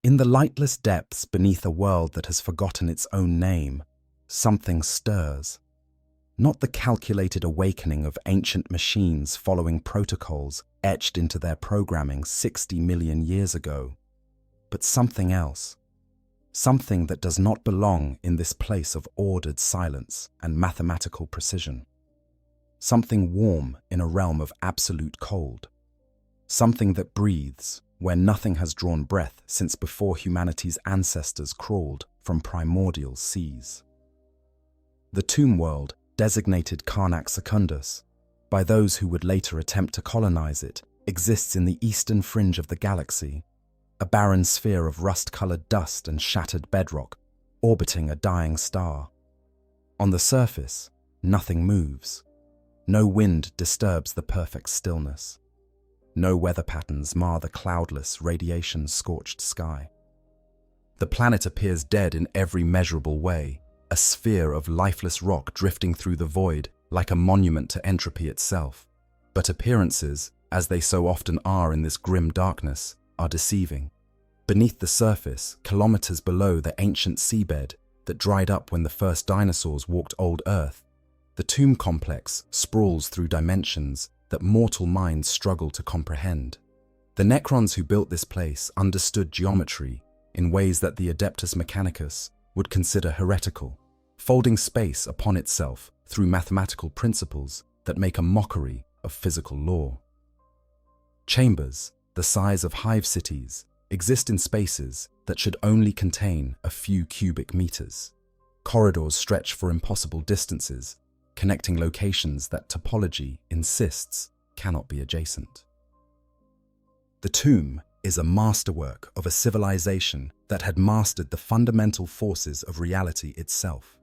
In the lightless depths beneath a world that has forgotten its own name, something stirs. Not the calculated awakening of ancient machines following protocols etched into their programming 60 million years ago, but something else. Something that does not belong in this place of ordered silence and mathematical precision. Something warm in a realm of absolute cold. Something that breathes where nothing has drawn breath since before humanity's ancestors crawled from primordial seas. The tomb world, designated Karnak Secundus, by those who would later attempt to colonize it, exists in the eastern fringe of the galaxy, a barren sphere of rust-colored dust and shattered bedrock, orbiting a dying star. On the surface, nothing moves. No wind disturbs the perfect stillness. No weather patterns mar the cloudless, radiation-scorched sky. The planet appears dead in every measurable way, a sphere of lifeless rock drifting through the void like a monument to entropy itself. But appearances, as they so often are in this grim darkness, are deceiving. Beneath the surface, kilometers below the ancient seabed that dried up when the first dinosaurs walked old Earth, the tomb complex sprawls through dimensions that mortal minds struggle to comprehend. The Necrons who built this place understood geometry in ways that the Adeptus Mechanicus would consider heretical, folding space upon itself through mathematical principles that make a mockery of physical law. Chambers, the size of hive cities, exist in spaces that should only contain a few cubic meters. Corridors stretch for impossible distances, connecting locations that topology insists cannot be adjacent. The tomb is a masterwork of a civilization that had mastered the fundamental forces of reality itself.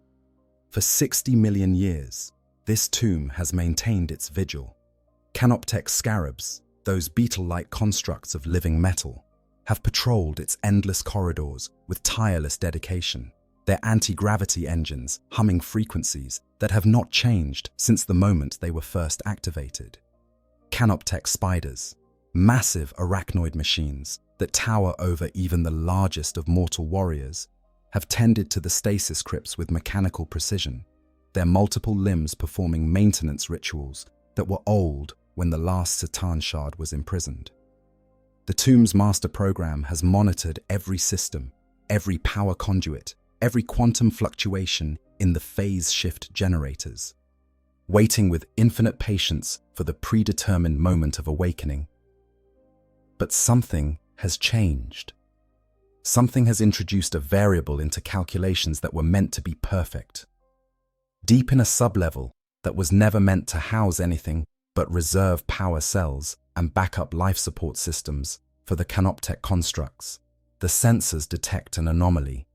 For 60 million years, this tomb has maintained its vigil. Canoptek scarabs, those beetle-like constructs of living metal, have patrolled its endless corridors with tireless dedication, their anti-gravity engines humming frequencies that have not changed since the moment they were first activated. Canoptek spiders, massive arachnoid machines that tower over even the largest of mortal warriors, have tended to the stasis crypts with mechanical precision, their multiple limbs performing maintenance rituals that were old when the last Satan shard was imprisoned. The tomb's master program has monitored every system, every power conduit, every quantum fluctuation in the phase shift generators, waiting with infinite patience for the predetermined moment of awakening. But something has changed. Something has introduced a variable into calculations that were meant to be perfect. Deep in a sublevel that was never meant to house anything but reserve power cells and backup life support systems for the Canoptek constructs, the sensors detect an anomaly.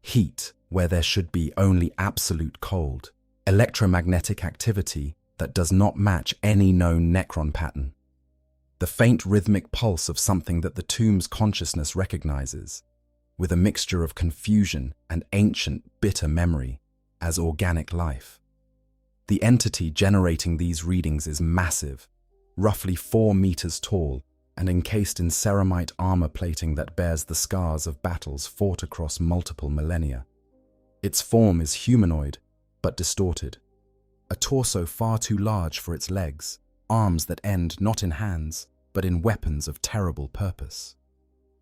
Heat where there should be only absolute cold, electromagnetic activity that does not match any known Necron pattern. The faint rhythmic pulse of something that the tomb's consciousness recognizes, with a mixture of confusion and ancient, bitter memory, as organic life. The entity generating these readings is massive, roughly 4 meters tall, and encased in ceramite armor plating that bears the scars of battles fought across multiple millennia. Its form is humanoid, but distorted. A torso far too large for its legs, arms that end not in hands, but in weapons of terrible purpose.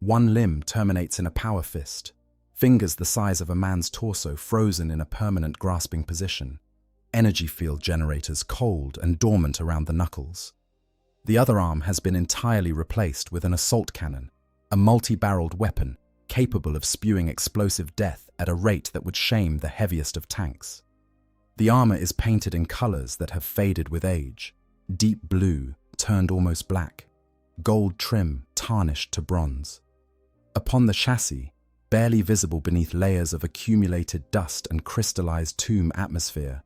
One limb terminates in a power fist, fingers the size of a man's torso frozen in a permanent grasping position, energy field generators cold and dormant around the knuckles. The other arm has been entirely replaced with an assault cannon, a multi-barreled weapon capable of spewing explosive death at a rate that would shame the heaviest of tanks. The armor is painted in colors that have faded with age, deep blue turned almost black, gold trim tarnished to bronze. Upon the chassis, barely visible beneath layers of accumulated dust and crystallized tomb atmosphere,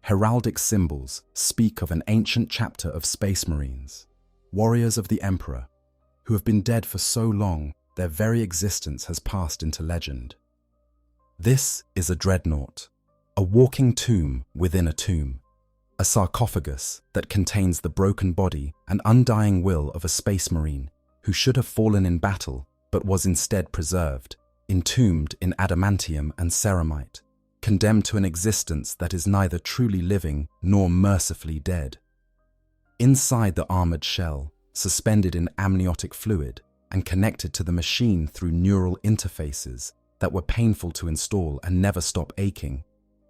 heraldic symbols speak of an ancient chapter of Space Marines, warriors of the Emperor, who have been dead for so long their very existence has passed into legend. This is a Dreadnought, a walking tomb within a tomb, a sarcophagus that contains the broken body and undying will of a Space Marine who should have fallen in battle but was instead preserved, entombed in adamantium and ceramite, condemned to an existence that is neither truly living nor mercifully dead. Inside the armored shell, suspended in amniotic fluid and connected to the machine through neural interfaces that were painful to install and never stop aching,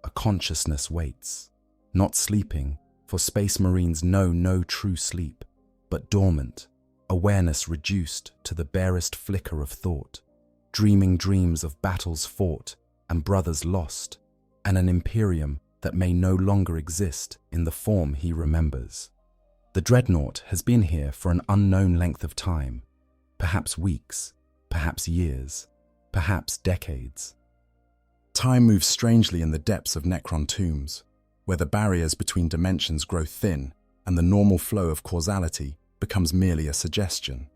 a consciousness waits, not sleeping, for Space Marines know no true sleep, but dormant, awareness reduced to the barest flicker of thought, dreaming dreams of battles fought and brothers lost, and an Imperium that may no longer exist in the form he remembers. The Dreadnought has been here for an unknown length of time, perhaps weeks, perhaps years, perhaps decades. Time moves strangely in the depths of Necron tombs, where the barriers between dimensions grow thin and the normal flow of causality becomes merely a suggestion.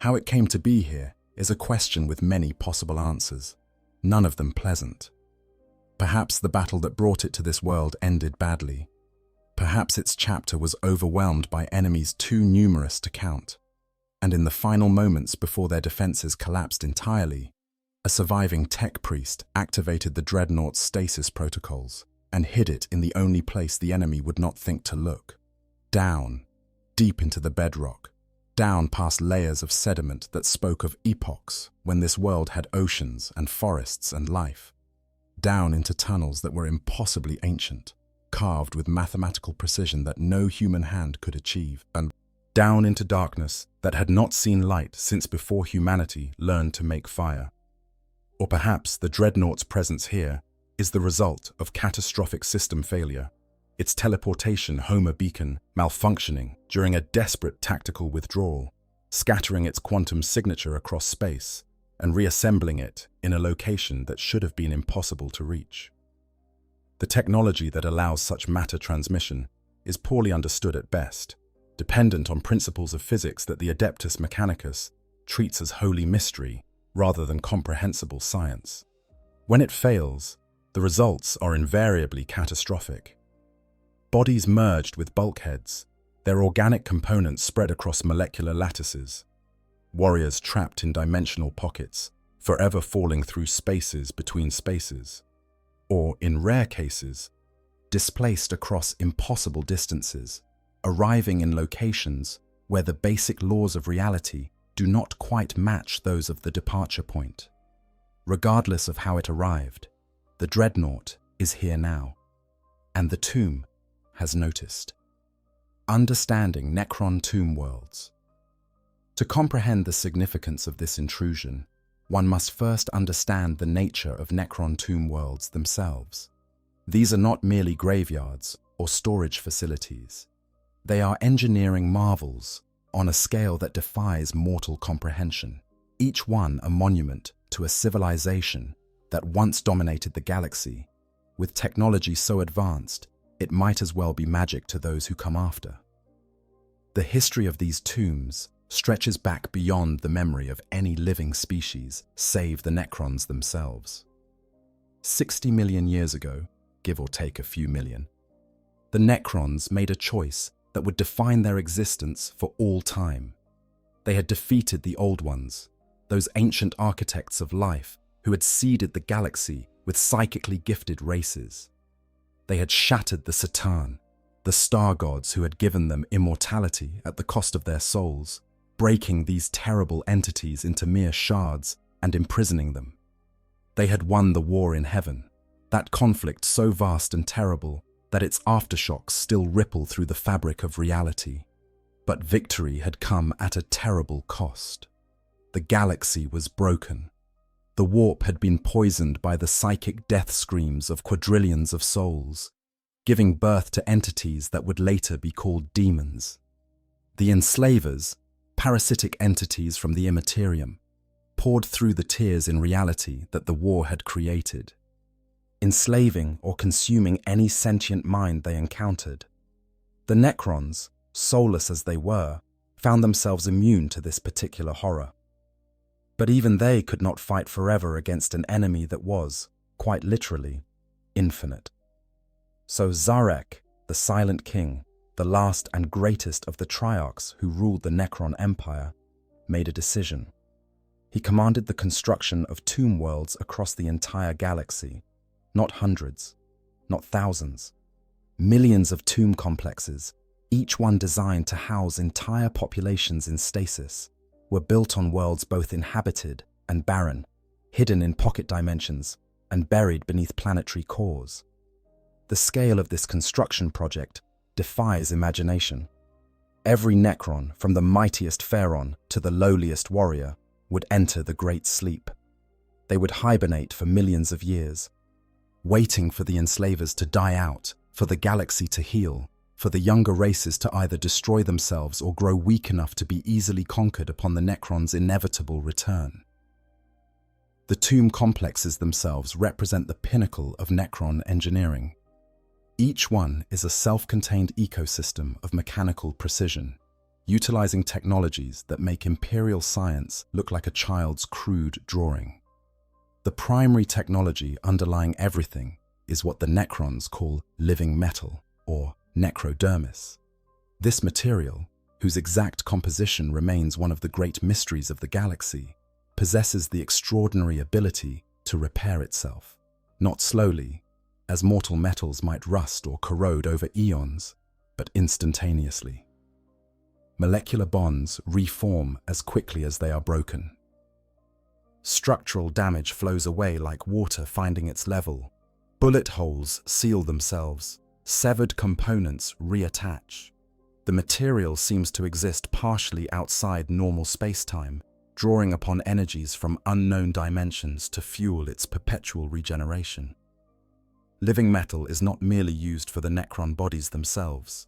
How it came to be here is a question with many possible answers, none of them pleasant. Perhaps the battle that brought it to this world ended badly. Perhaps its chapter was overwhelmed by enemies too numerous to count, and in the final moments before their defenses collapsed entirely, a surviving tech priest activated the Dreadnought's stasis protocols and hid it in the only place the enemy would not think to look. Down, deep into the bedrock, down past layers of sediment that spoke of epochs when this world had oceans and forests and life. Down into tunnels that were impossibly ancient, carved with mathematical precision that no human hand could achieve, and down into darkness that had not seen light since before humanity learned to make fire. Or perhaps the Dreadnought's presence here is the result of catastrophic system failure, its teleportation Homer beacon malfunctioning during a desperate tactical withdrawal, scattering its quantum signature across space and reassembling it in a location that should have been impossible to reach. The technology that allows such matter transmission is poorly understood at best, dependent on principles of physics that the Adeptus Mechanicus treats as holy mystery rather than comprehensible science. When it fails, the results are invariably catastrophic. Bodies merged with bulkheads, their organic components spread across molecular lattices. Warriors trapped in dimensional pockets, forever falling through spaces between spaces. Or, in rare cases, displaced across impossible distances, arriving in locations where the basic laws of reality do not quite match those of the departure point. Regardless of how it arrived, the Dreadnought is here now, and the tomb has noticed. Understanding Necron tomb worlds. To comprehend the significance of this intrusion, one must first understand the nature of Necron tomb worlds themselves. These are not merely graveyards or storage facilities. They are engineering marvels on a scale that defies mortal comprehension, each one a monument to a civilization that once dominated the galaxy, with technology so advanced it might as well be magic to those who come after. The history of these tombs stretches back beyond the memory of any living species save the Necrons themselves. 60 million years ago, give or take a few million, the Necrons made a choice that would define their existence for all time. They had defeated the Old Ones, those ancient architects of life who had seeded the galaxy with psychically gifted races. They had shattered the Saturn, the star gods who had given them immortality at the cost of their souls, breaking these terrible entities into mere shards and imprisoning them. They had won the war in heaven, that conflict so vast and terrible that its aftershocks still ripple through the fabric of reality. But victory had come at a terrible cost. The galaxy was broken. The warp had been poisoned by the psychic death screams of quadrillions of souls, giving birth to entities that would later be called demons. The enslavers, parasitic entities from the Imperium, poured through the tears in reality that the war had created, enslaving or consuming any sentient mind they encountered. The Necrons, soulless as they were, found themselves immune to this particular horror. But even they could not fight forever against an enemy that was, quite literally, infinite. So Zarek, the Silent King, the last and greatest of the Triarchs who ruled the Necron Empire, made a decision. He commanded the construction of tomb worlds across the entire galaxy. Not hundreds, not thousands. Millions of tomb complexes, each one designed to house entire populations in stasis, were built on worlds both inhabited and barren, hidden in pocket dimensions and buried beneath planetary cores. The scale of this construction project defies imagination. Every Necron, from the mightiest pharaoh to the lowliest warrior, would enter the Great Sleep. They would hibernate for millions of years, waiting for the enslavers to die out, for the galaxy to heal, for the younger races to either destroy themselves or grow weak enough to be easily conquered upon the Necrons' inevitable return. The tomb complexes themselves represent the pinnacle of Necron engineering. Each one is a self-contained ecosystem of mechanical precision, utilizing technologies that make Imperial science look like a child's crude drawing. The primary technology underlying everything is what the Necrons call living metal, or necrodermis. This material, whose exact composition remains one of the great mysteries of the galaxy, possesses the extraordinary ability to repair itself, not slowly, as mortal metals might rust or corrode over eons, but instantaneously. Molecular bonds reform as quickly as they are broken. Structural damage flows away like water finding its level. Bullet holes seal themselves. Severed components reattach. The material seems to exist partially outside normal space-time, drawing upon energies from unknown dimensions to fuel its perpetual regeneration. Living metal is not merely used for the Necron bodies themselves.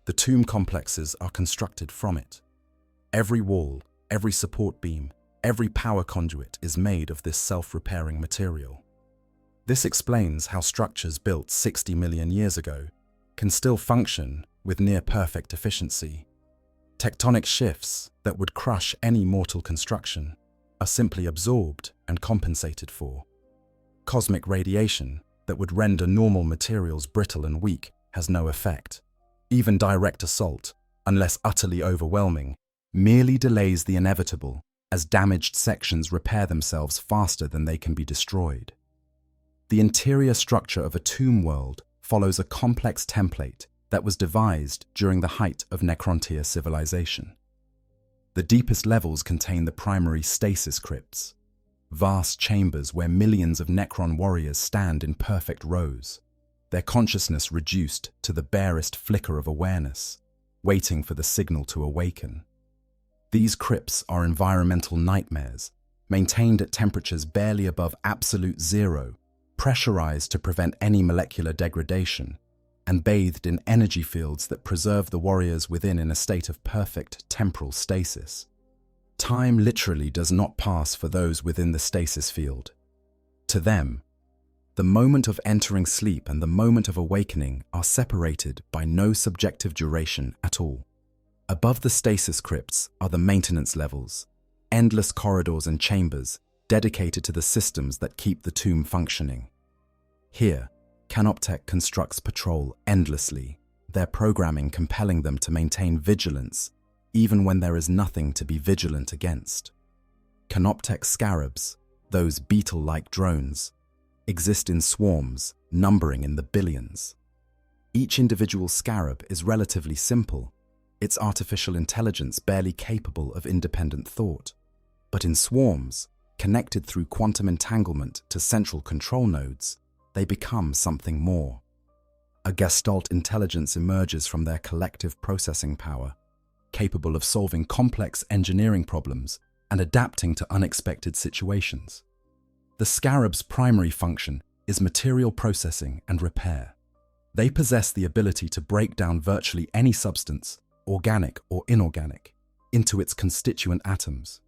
The tomb complexes are constructed from it. Every wall, every support beam, every power conduit is made of this self-repairing material. This explains how structures built 60 million years ago can still function with near-perfect efficiency. Tectonic shifts that would crush any mortal construction are simply absorbed and compensated for. Cosmic radiation that would render normal materials brittle and weak has no effect. Even direct assault, unless utterly overwhelming, merely delays the inevitable, as damaged sections repair themselves faster than they can be destroyed. The interior structure of a tomb world follows a complex template that was devised during the height of Necrontier civilization. The deepest levels contain the primary stasis crypts, vast chambers where millions of Necron warriors stand in perfect rows, their consciousness reduced to the barest flicker of awareness, waiting for the signal to awaken. These crypts are environmental nightmares, maintained at temperatures barely above absolute zero, pressurized to prevent any molecular degradation, and bathed in energy fields that preserve the warriors within in a state of perfect temporal stasis. Time literally does not pass for those within the stasis field. To them, the moment of entering sleep and the moment of awakening are separated by no subjective duration at all. Above the stasis crypts are the maintenance levels, endless corridors and chambers dedicated to the systems that keep the tomb functioning. Here, Canoptech constructs patrol endlessly, their programming compelling them to maintain vigilance even when there is nothing to be vigilant against. Canoptech scarabs, those beetle-like drones, exist in swarms numbering in the billions. Each individual scarab is relatively simple, its artificial intelligence barely capable of independent thought. But in swarms, connected through quantum entanglement to central control nodes, they become something more. A Gestalt intelligence emerges from their collective processing power, capable of solving complex engineering problems and adapting to unexpected situations. The scarab's primary function is material processing and repair. They possess the ability to break down virtually any substance, organic or inorganic, into its constituent atoms.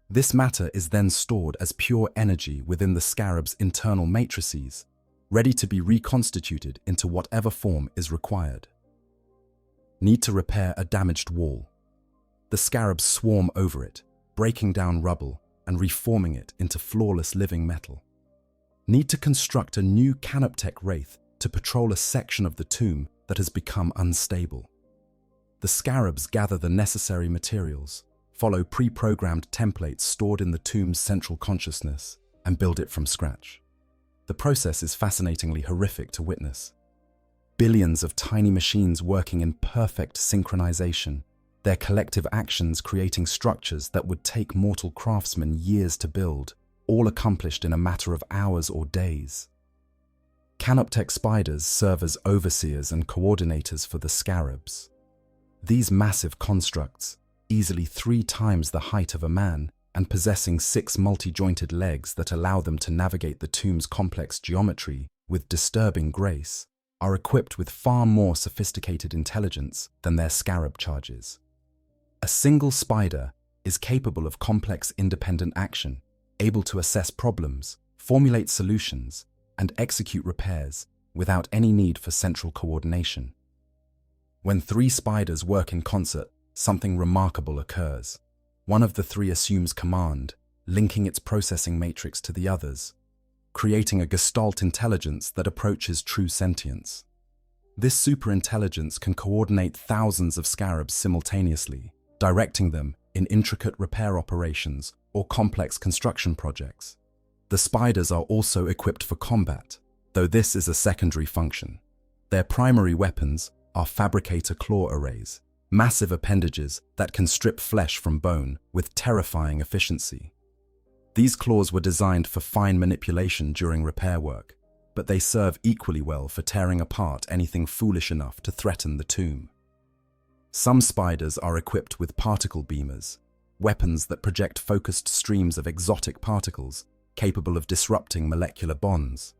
This matter is then stored as pure energy within the scarab's internal matrices, ready to be reconstituted into whatever form is required. Need to repair a damaged wall. The scarabs swarm over it, breaking down rubble and reforming it into flawless living metal. Need to construct a new Canoptech wraith to patrol a section of the tomb that has become unstable. The scarabs gather the necessary materials, follow pre-programmed templates stored in the tomb's central consciousness, and build it from scratch. The process is fascinatingly horrific to witness. Billions of tiny machines working in perfect synchronization, their collective actions creating structures that would take mortal craftsmen years to build, all accomplished in a matter of hours or days. Canoptek spiders serve as overseers and coordinators for the scarabs. These massive constructs, easily 3 times the height of a man and possessing 6 multi-jointed legs that allow them to navigate the tomb's complex geometry with disturbing grace, are equipped with far more sophisticated intelligence than their scarab charges. A single spider is capable of complex independent action, able to assess problems, formulate solutions, and execute repairs without any need for central coordination. When 3 spiders work in concert, something remarkable occurs. One of the 3 assumes command, linking its processing matrix to the others, creating a gestalt intelligence that approaches true sentience. This superintelligence can coordinate thousands of scarabs simultaneously, directing them in intricate repair operations or complex construction projects. The spiders are also equipped for combat, though this is a secondary function. Their primary weapons are fabricator claw arrays, massive appendages that can strip flesh from bone with terrifying efficiency. These claws were designed for fine manipulation during repair work, but they serve equally well for tearing apart anything foolish enough to threaten the tomb. Some spiders are equipped with particle beamers, weapons that project focused streams of exotic particles capable of disrupting molecular bonds.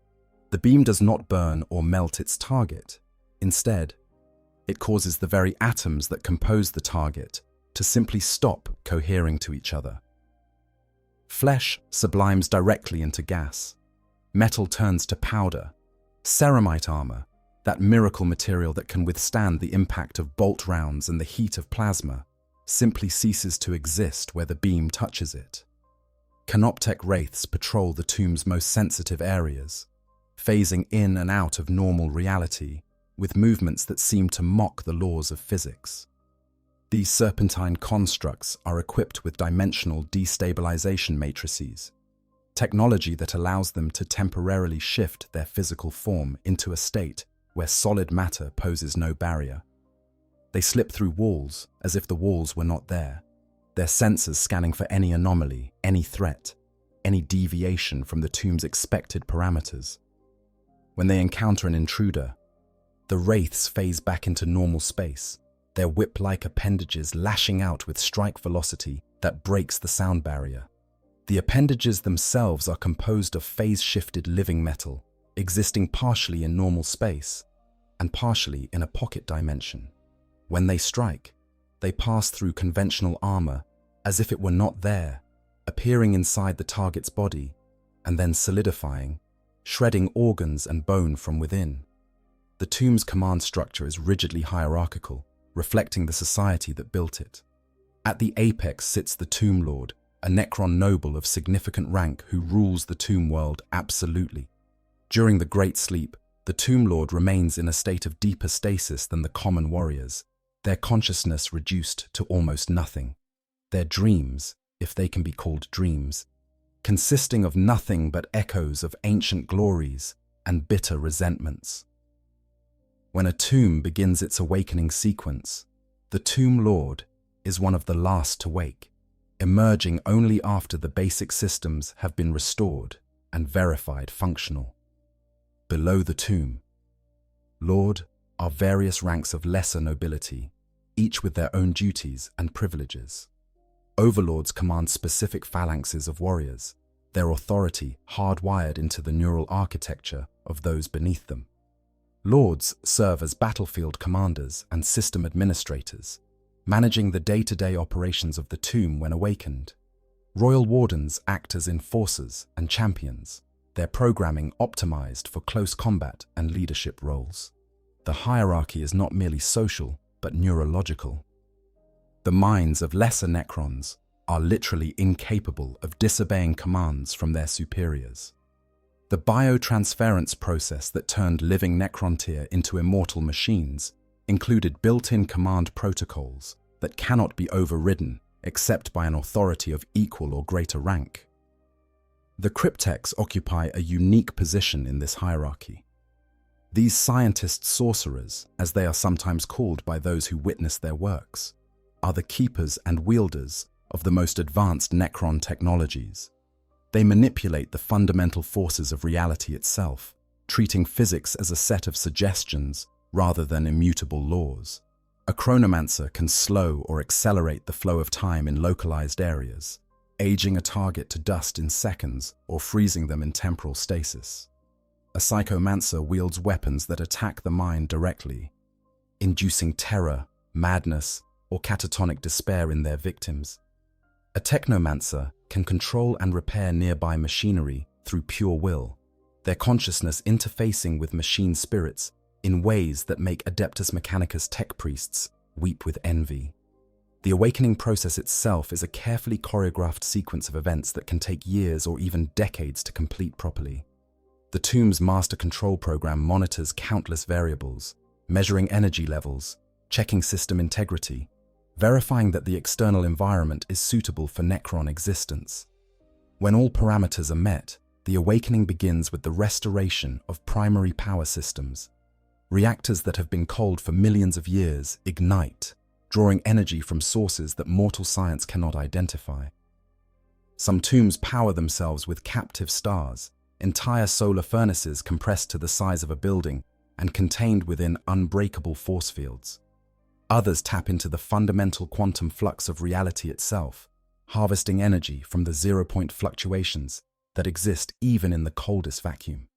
The beam does not burn or melt its target. Instead, it causes the very atoms that compose the target to simply stop cohering to each other. Flesh sublimes directly into gas. Metal turns to powder. Ceramite armor, that miracle material that can withstand the impact of bolt rounds and the heat of plasma, simply ceases to exist where the beam touches it. Canoptek wraiths patrol the tomb's most sensitive areas, phasing in and out of normal reality with movements that seem to mock the laws of physics. These serpentine constructs are equipped with dimensional destabilization matrices, technology that allows them to temporarily shift their physical form into a state where solid matter poses no barrier. They slip through walls as if the walls were not there, their sensors scanning for any anomaly, any threat, any deviation from the tomb's expected parameters. When they encounter an intruder, the wraiths phase back into normal space, their whip-like appendages lashing out with strike velocity that breaks the sound barrier. The appendages themselves are composed of phase-shifted living metal, existing partially in normal space and partially in a pocket dimension. When they strike, they pass through conventional armor as if it were not there, appearing inside the target's body and then solidifying, shredding organs and bone from within. The tomb's command structure is rigidly hierarchical, reflecting the society that built it. At the apex sits the Tomb Lord, a Necron noble of significant rank who rules the tomb world absolutely. During the Great Sleep, the Tomb Lord remains in a state of deeper stasis than the common warriors, their consciousness reduced to almost nothing. Their dreams, if they can be called dreams, consisting of nothing but echoes of ancient glories and bitter resentments. When a tomb begins its awakening sequence, the Tomb Lord is one of the last to wake, emerging only after the basic systems have been restored and verified functional. Below the tomb, Lord, are various ranks of lesser nobility, each with their own duties and privileges. Overlords command specific phalanxes of warriors, their authority hardwired into the neural architecture of those beneath them. Lords serve as battlefield commanders and system administrators, managing the day-to-day operations of the tomb when awakened. Royal Wardens act as enforcers and champions, their programming optimized for close combat and leadership roles. The hierarchy is not merely social, but neurological. The minds of lesser Necrons are literally incapable of disobeying commands from their superiors. The biotransference process that turned living Necrontyr into immortal machines included built-in command protocols that cannot be overridden except by an authority of equal or greater rank. The cryptechs occupy a unique position in this hierarchy. These scientist-sorcerers, as they are sometimes called by those who witness their works, are the keepers and wielders of the most advanced Necron technologies. They manipulate the fundamental forces of reality itself, treating physics as a set of suggestions rather than immutable laws. A chronomancer can slow or accelerate the flow of time in localized areas, aging a target to dust in seconds or freezing them in temporal stasis. A psychomancer wields weapons that attack the mind directly, inducing terror, madness, or catatonic despair in their victims. A technomancer can control and repair nearby machinery through pure will, their consciousness interfacing with machine spirits in ways that make Adeptus Mechanicus tech priests weep with envy. The awakening process itself is a carefully choreographed sequence of events that can take years or even decades to complete properly. The tomb's master control program monitors countless variables, measuring energy levels, checking system integrity, verifying that the external environment is suitable for Necron existence. When all parameters are met, the awakening begins with the restoration of primary power systems. Reactors that have been cold for millions of years ignite, drawing energy from sources that mortal science cannot identify. Some tombs power themselves with captive stars, entire solar furnaces compressed to the size of a building and contained within unbreakable force fields. Others tap into the fundamental quantum flux of reality itself, harvesting energy from the zero-point fluctuations that exist even in the coldest vacuum.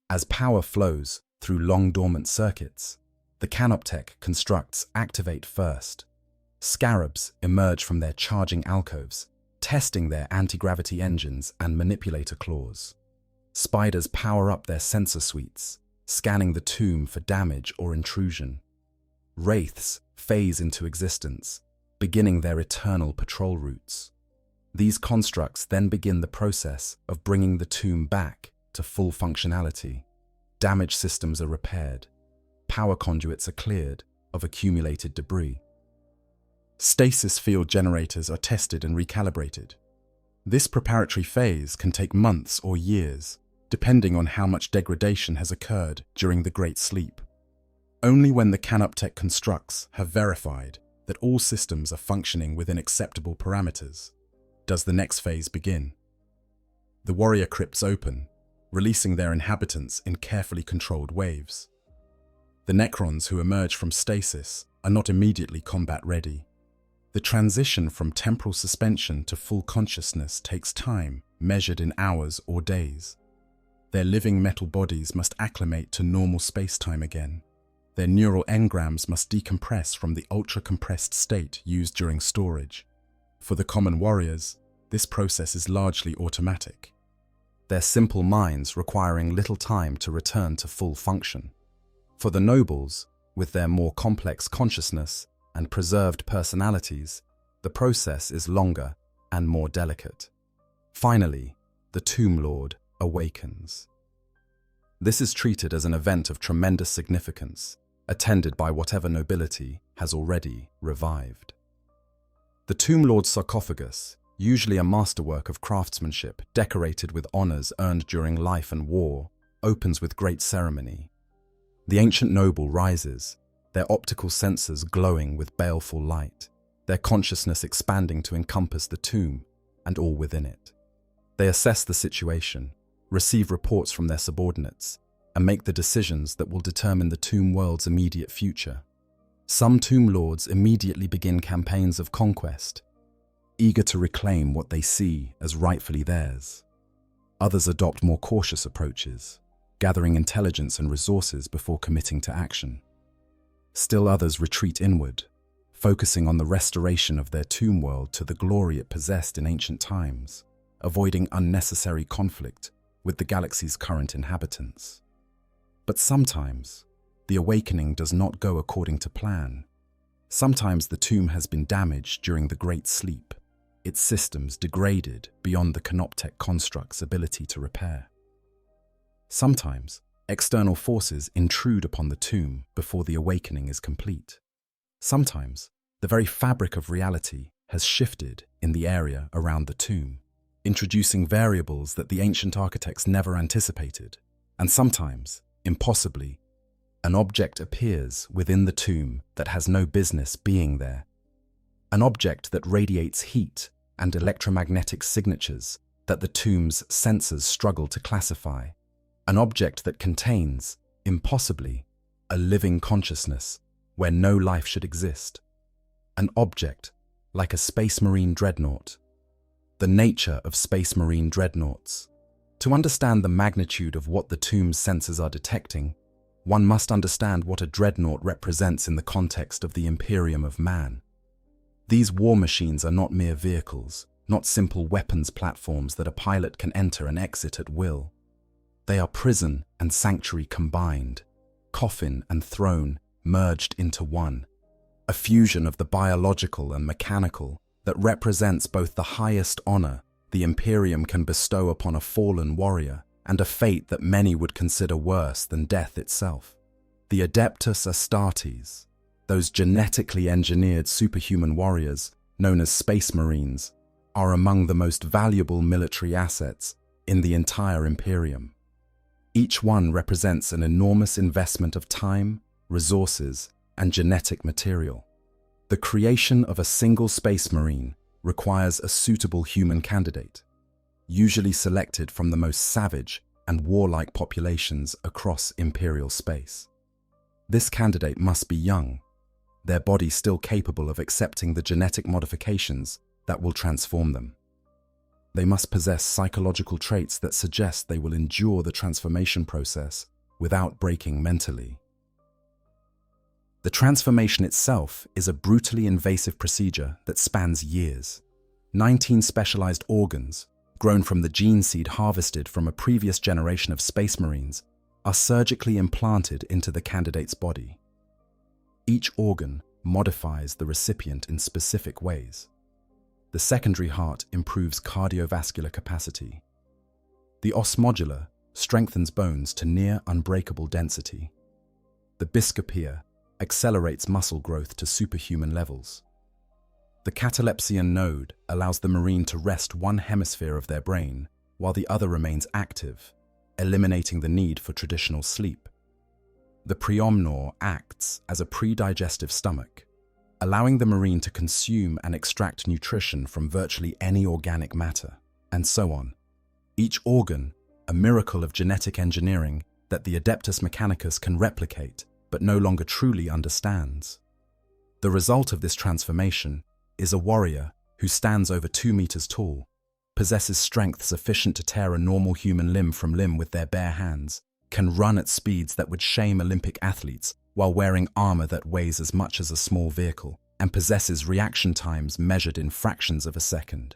As power flows through long-dormant circuits, the canoptech constructs activate first. Scarabs emerge from their charging alcoves, testing their anti-gravity engines and manipulator claws. Spiders power up their sensor suites, scanning the tomb for damage or intrusion. Wraiths phase into existence, beginning their eternal patrol routes. These constructs then begin the process of bringing the tomb back to full functionality. Damaged systems are repaired. Power conduits are cleared of accumulated debris. Stasis field generators are tested and recalibrated. This preparatory phase can take months or years, depending on how much degradation has occurred during the Great Sleep. Only when the canoptech constructs have verified that all systems are functioning within acceptable parameters does the next phase begin. The warrior crypts open, releasing their inhabitants in carefully controlled waves. The Necrons who emerge from stasis are not immediately combat ready. The transition from temporal suspension to full consciousness takes time, measured in hours or days. Their living metal bodies must acclimate to normal space-time again. Their neural engrams must decompress from the ultra-compressed state used during storage. For the common warriors, this process is largely automatic, their simple minds requiring little time to return to full function. For the nobles, with their more complex consciousness and preserved personalities, the process is longer and more delicate. Finally, the Tomb Lord awakens. This is treated as an event of tremendous significance, attended by whatever nobility has already revived. The Tomb Lord's sarcophagus, usually a masterwork of craftsmanship decorated with honors earned during life and war, opens with great ceremony. The ancient noble rises, their optical senses glowing with baleful light, their consciousness expanding to encompass the tomb and all within it. They assess the situation, receive reports from their subordinates, and make the decisions that will determine the tomb world's immediate future. Some tomb lords immediately begin campaigns of conquest, eager to reclaim what they see as rightfully theirs. Others adopt more cautious approaches, gathering intelligence and resources before committing to action. Still others retreat inward, focusing on the restoration of their tomb world to the glory it possessed in ancient times, avoiding unnecessary conflict with the galaxy's current inhabitants. But sometimes, the awakening does not go according to plan. Sometimes the tomb has been damaged during the Great Sleep, its systems degraded beyond the canoptech construct's ability to repair. Sometimes, external forces intrude upon the tomb before the awakening is complete. Sometimes, the very fabric of reality has shifted in the area around the tomb, introducing variables that the ancient architects never anticipated. And sometimes, impossibly, an object appears within the tomb that has no business being there. An object that radiates heat and electromagnetic signatures that the tomb's sensors struggle to classify. An object that contains, impossibly, a living consciousness where no life should exist. An object like a Space Marine Dreadnought. The nature of Space Marine Dreadnoughts. To understand the magnitude of what the tomb's sensors are detecting, one must understand what a Dreadnought represents in the context of the Imperium of man. These war machines are not mere vehicles, not simple weapons platforms that a pilot can enter and exit at will. They are prison and sanctuary combined, coffin and throne merged into one, a fusion of the biological and mechanical that represents both the highest honor the Imperium can bestow upon a fallen warrior and a fate that many would consider worse than death itself. The Adeptus Astartes, those genetically engineered superhuman warriors known as Space Marines, are among the most valuable military assets in the entire Imperium. Each one represents an enormous investment of time, resources, and genetic material. The creation of a single Space Marine requires a suitable human candidate, usually selected from the most savage and warlike populations across Imperial space. This candidate must be young, their body still capable of accepting the genetic modifications that will transform them. They must possess psychological traits that suggest they will endure the transformation process without breaking mentally. The transformation itself is a brutally invasive procedure that spans years. 19 specialized organs, grown from the gene seed harvested from a previous generation of Space Marines, are surgically implanted into the candidate's body. Each organ modifies the recipient in specific ways. The secondary heart improves cardiovascular capacity. The os modular strengthens bones to near unbreakable density. The biscopia accelerates muscle growth to superhuman levels. The catalepsian node allows the Marine to rest one hemisphere of their brain while the other remains active, eliminating the need for traditional sleep. The preomnor acts as a pre-digestive stomach, allowing the Marine to consume and extract nutrition from virtually any organic matter, and so on. Each organ, a miracle of genetic engineering that the Adeptus Mechanicus can replicate but no longer truly understands. The result of this transformation is a warrior who stands over 2 meters tall, possesses strength sufficient to tear a normal human limb from limb with their bare hands, can run at speeds that would shame Olympic athletes while wearing armor that weighs as much as a small vehicle, and possesses reaction times measured in fractions of a second.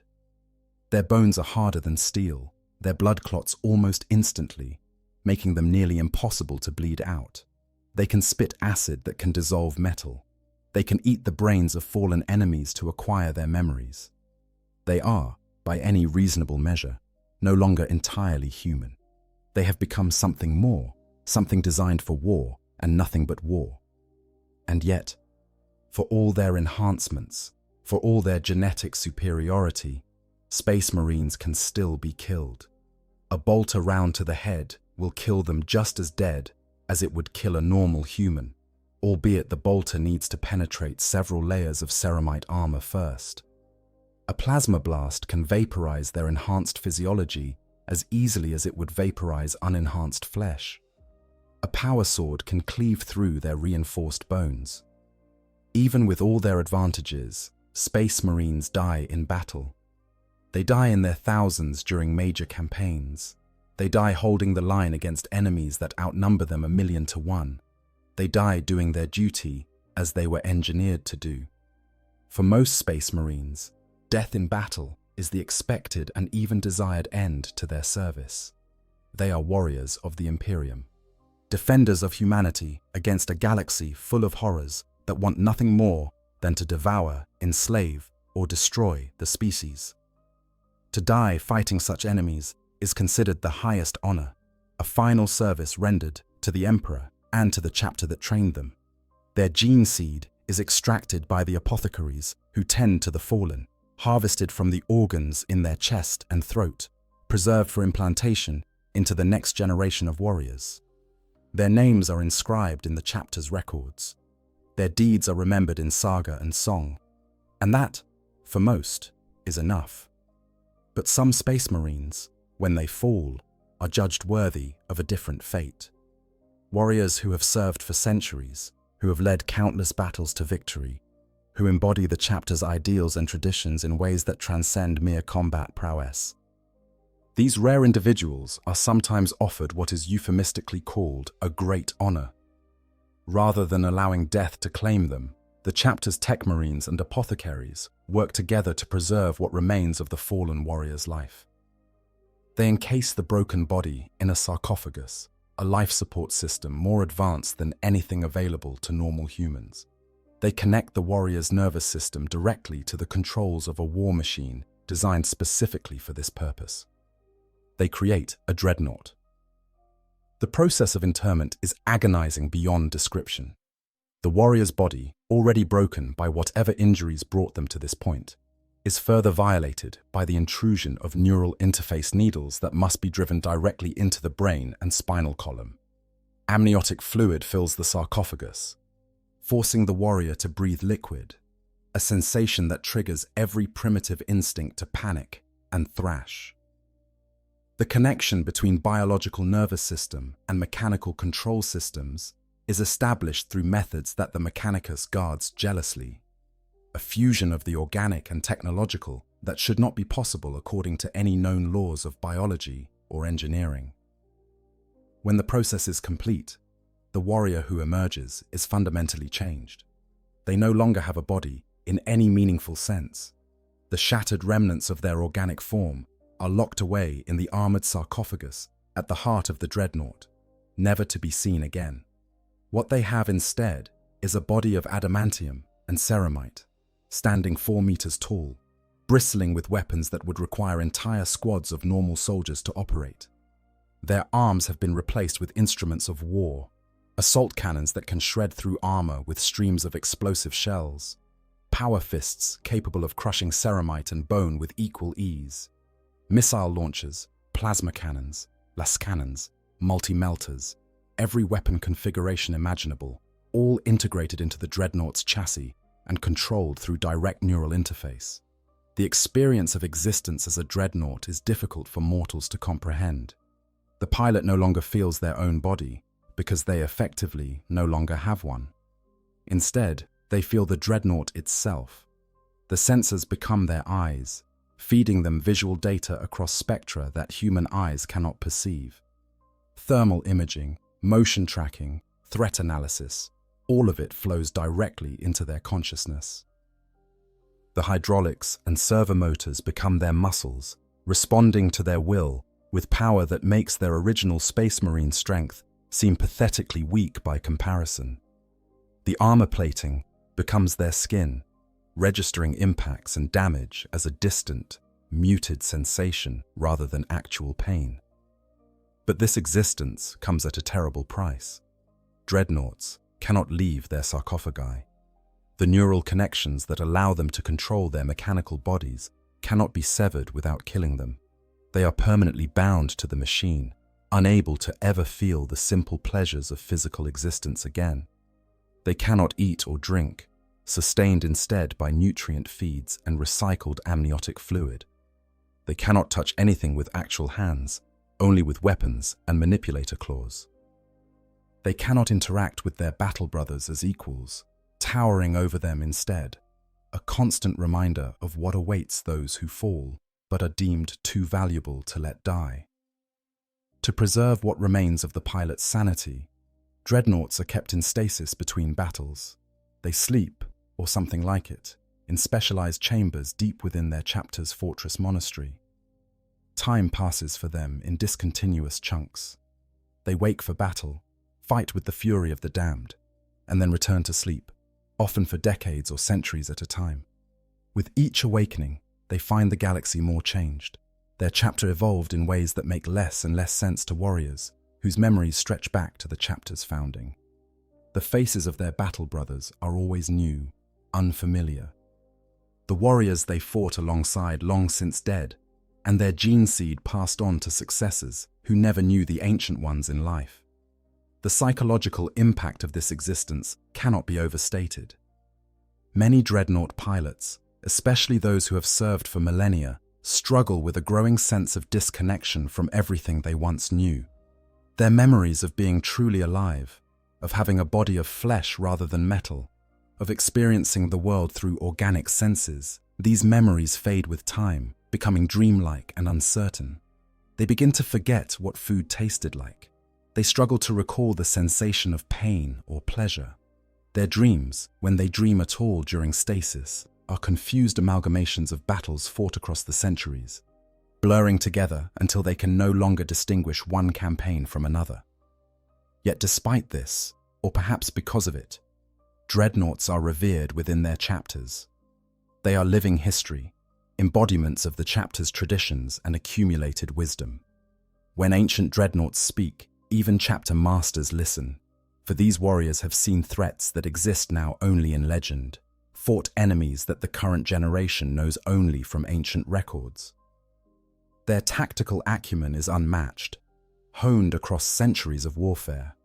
Their bones are harder than steel, their blood clots almost instantly, making them nearly impossible to bleed out. They can spit acid that can dissolve metal. They can eat the brains of fallen enemies to acquire their memories. They are, by any reasonable measure, no longer entirely human. They have become something more, something designed for war and nothing but war. And yet, for all their enhancements, for all their genetic superiority, Space Marines can still be killed. A bolt around to the head will kill them just as dead as it would kill a normal human, albeit the bolter needs to penetrate several layers of ceramite armor first. A plasma blast can vaporize their enhanced physiology as easily as it would vaporize unenhanced flesh. A power sword can cleave through their reinforced bones. Even with all their advantages, Space Marines die in battle. They die in their thousands during major campaigns. They die holding the line against enemies that outnumber them 1,000,000 to 1. They die doing their duty as they were engineered to do. For most Space Marines, death in battle is the expected and even desired end to their service. They are warriors of the Imperium, defenders of humanity against a galaxy full of horrors that want nothing more than to devour, enslave, or destroy the species. To die fighting such enemies is considered the highest honor, a final service rendered to the Emperor and to the chapter that trained them. Their gene seed is extracted by the apothecaries who tend to the fallen, harvested from the organs in their chest and throat, preserved for implantation into the next generation of warriors. Their names are inscribed in the chapter's records. Their deeds are remembered in saga and song. And that, for most, is enough. But some space marines, when they fall, are judged worthy of a different fate. Warriors who have served for centuries, who have led countless battles to victory, who embody the chapter's ideals and traditions in ways that transcend mere combat prowess. These rare individuals are sometimes offered what is euphemistically called a great honor. Rather than allowing death to claim them, the chapter's tech marines and apothecaries work together to preserve what remains of the fallen warrior's life. They encase the broken body in a sarcophagus, a life support system more advanced than anything available to normal humans. They connect the warrior's nervous system directly to the controls of a war machine designed specifically for this purpose. They create a Dreadnought. The process of interment is agonizing beyond description. The warrior's body, already broken by whatever injuries brought them to this point, is further violated by the intrusion of neural interface needles that must be driven directly into the brain and spinal column. Amniotic fluid fills the sarcophagus, forcing the warrior to breathe liquid, a sensation that triggers every primitive instinct to panic and thrash. The connection between biological nervous system and mechanical control systems is established through methods that the Mechanicus guards jealously, a fusion of the organic and technological that should not be possible according to any known laws of biology or engineering. When the process is complete, the warrior who emerges is fundamentally changed. They no longer have a body in any meaningful sense. The shattered remnants of their organic form are locked away in the armored sarcophagus at the heart of the Dreadnought, never to be seen again. What they have instead is a body of adamantium and ceramite, standing 4 meters tall, bristling with weapons that would require entire squads of normal soldiers to operate. Their arms have been replaced with instruments of war, assault cannons that can shred through armor with streams of explosive shells, power fists capable of crushing ceramite and bone with equal ease, missile launchers, plasma cannons, las cannons, multi-melters, every weapon configuration imaginable, all integrated into the Dreadnought's chassis and controlled through direct neural interface. The experience of existence as a Dreadnought is difficult for mortals to comprehend. The pilot no longer feels their own body because they effectively no longer have one. Instead, they feel the Dreadnought itself. The sensors become their eyes, feeding them visual data across spectra that human eyes cannot perceive. Thermal imaging, motion tracking, threat analysis, all of it flows directly into their consciousness. The hydraulics and servo motors become their muscles, responding to their will with power that makes their original Space Marine strength seem pathetically weak by comparison. The armor plating becomes their skin, registering impacts and damage as a distant, muted sensation rather than actual pain. But this existence comes at a terrible price. Dreadnoughts cannot leave their sarcophagi. The neural connections that allow them to control their mechanical bodies cannot be severed without killing them. They are permanently bound to the machine, unable to ever feel the simple pleasures of physical existence again. They cannot eat or drink, sustained instead by nutrient feeds and recycled amniotic fluid. They cannot touch anything with actual hands, only with weapons and manipulator claws. They cannot interact with their battle brothers as equals, towering over them instead, a constant reminder of what awaits those who fall but are deemed too valuable to let die. To preserve what remains of the pilot's sanity, Dreadnoughts are kept in stasis between battles. They sleep, or something like it, in specialized chambers deep within their chapter's fortress monastery. Time passes for them in discontinuous chunks. They wake for battle, fight with the fury of the damned, and then return to sleep, often for decades or centuries at a time. With each awakening, they find the galaxy more changed. Their chapter evolved in ways that make less and less sense to warriors, whose memories stretch back to the chapter's founding. The faces of their battle brothers are always new, unfamiliar. The warriors they fought alongside long since dead, and their gene seed passed on to successors who never knew the ancient ones in life. The psychological impact of this existence cannot be overstated. Many Dreadnought pilots, especially those who have served for millennia, struggle with a growing sense of disconnection from everything they once knew. Their memories of being truly alive, of having a body of flesh rather than metal, of experiencing the world through organic senses, these memories fade with time, becoming dreamlike and uncertain. They begin to forget what food tasted like. They struggle to recall the sensation of pain or pleasure. Their dreams, when they dream at all during stasis, are confused amalgamations of battles fought across the centuries, blurring together until they can no longer distinguish one campaign from another. Yet despite this, or perhaps because of it, Dreadnoughts are revered within their chapters. They are living history, embodiments of the chapter's traditions and accumulated wisdom. When ancient Dreadnoughts speak, even chapter masters listen, for these warriors have seen threats that exist now only in legend, fought enemies that the current generation knows only from ancient records. Their tactical acumen is unmatched, honed across centuries of warfare.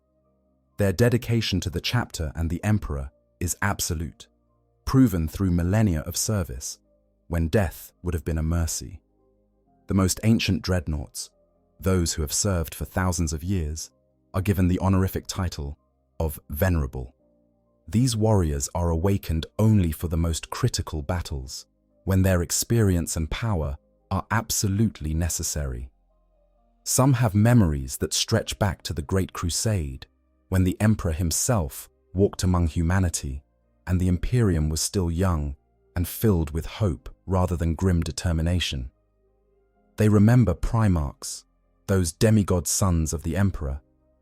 Their dedication to the chapter and the Emperor is absolute, proven through millennia of service, when death would have been a mercy. The most ancient Dreadnoughts, those who have served for thousands of years, are given the honorific title of Venerable. These warriors are awakened only for the most critical battles, when their experience and power are absolutely necessary. Some have memories that stretch back to the Great Crusade, when the Emperor himself walked among humanity, and the Imperium was still young and filled with hope rather than grim determination. They remember Primarchs, those demigod sons of the Emperor,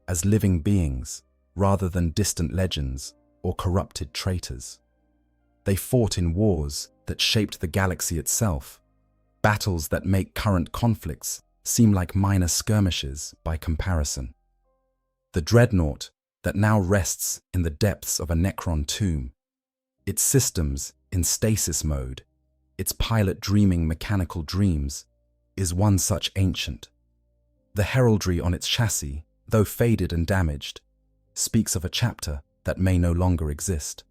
as living beings rather than distant legends or corrupted traitors. They fought in wars that shaped the galaxy itself, battles that make current conflicts seem like minor skirmishes by comparison. The Dreadnought that now rests in the depths of a Necron tomb, its systems in stasis mode, its pilot dreaming mechanical dreams, is one such ancient. The heraldry on its chassis, though faded and damaged, speaks of a chapter that may no longer exist.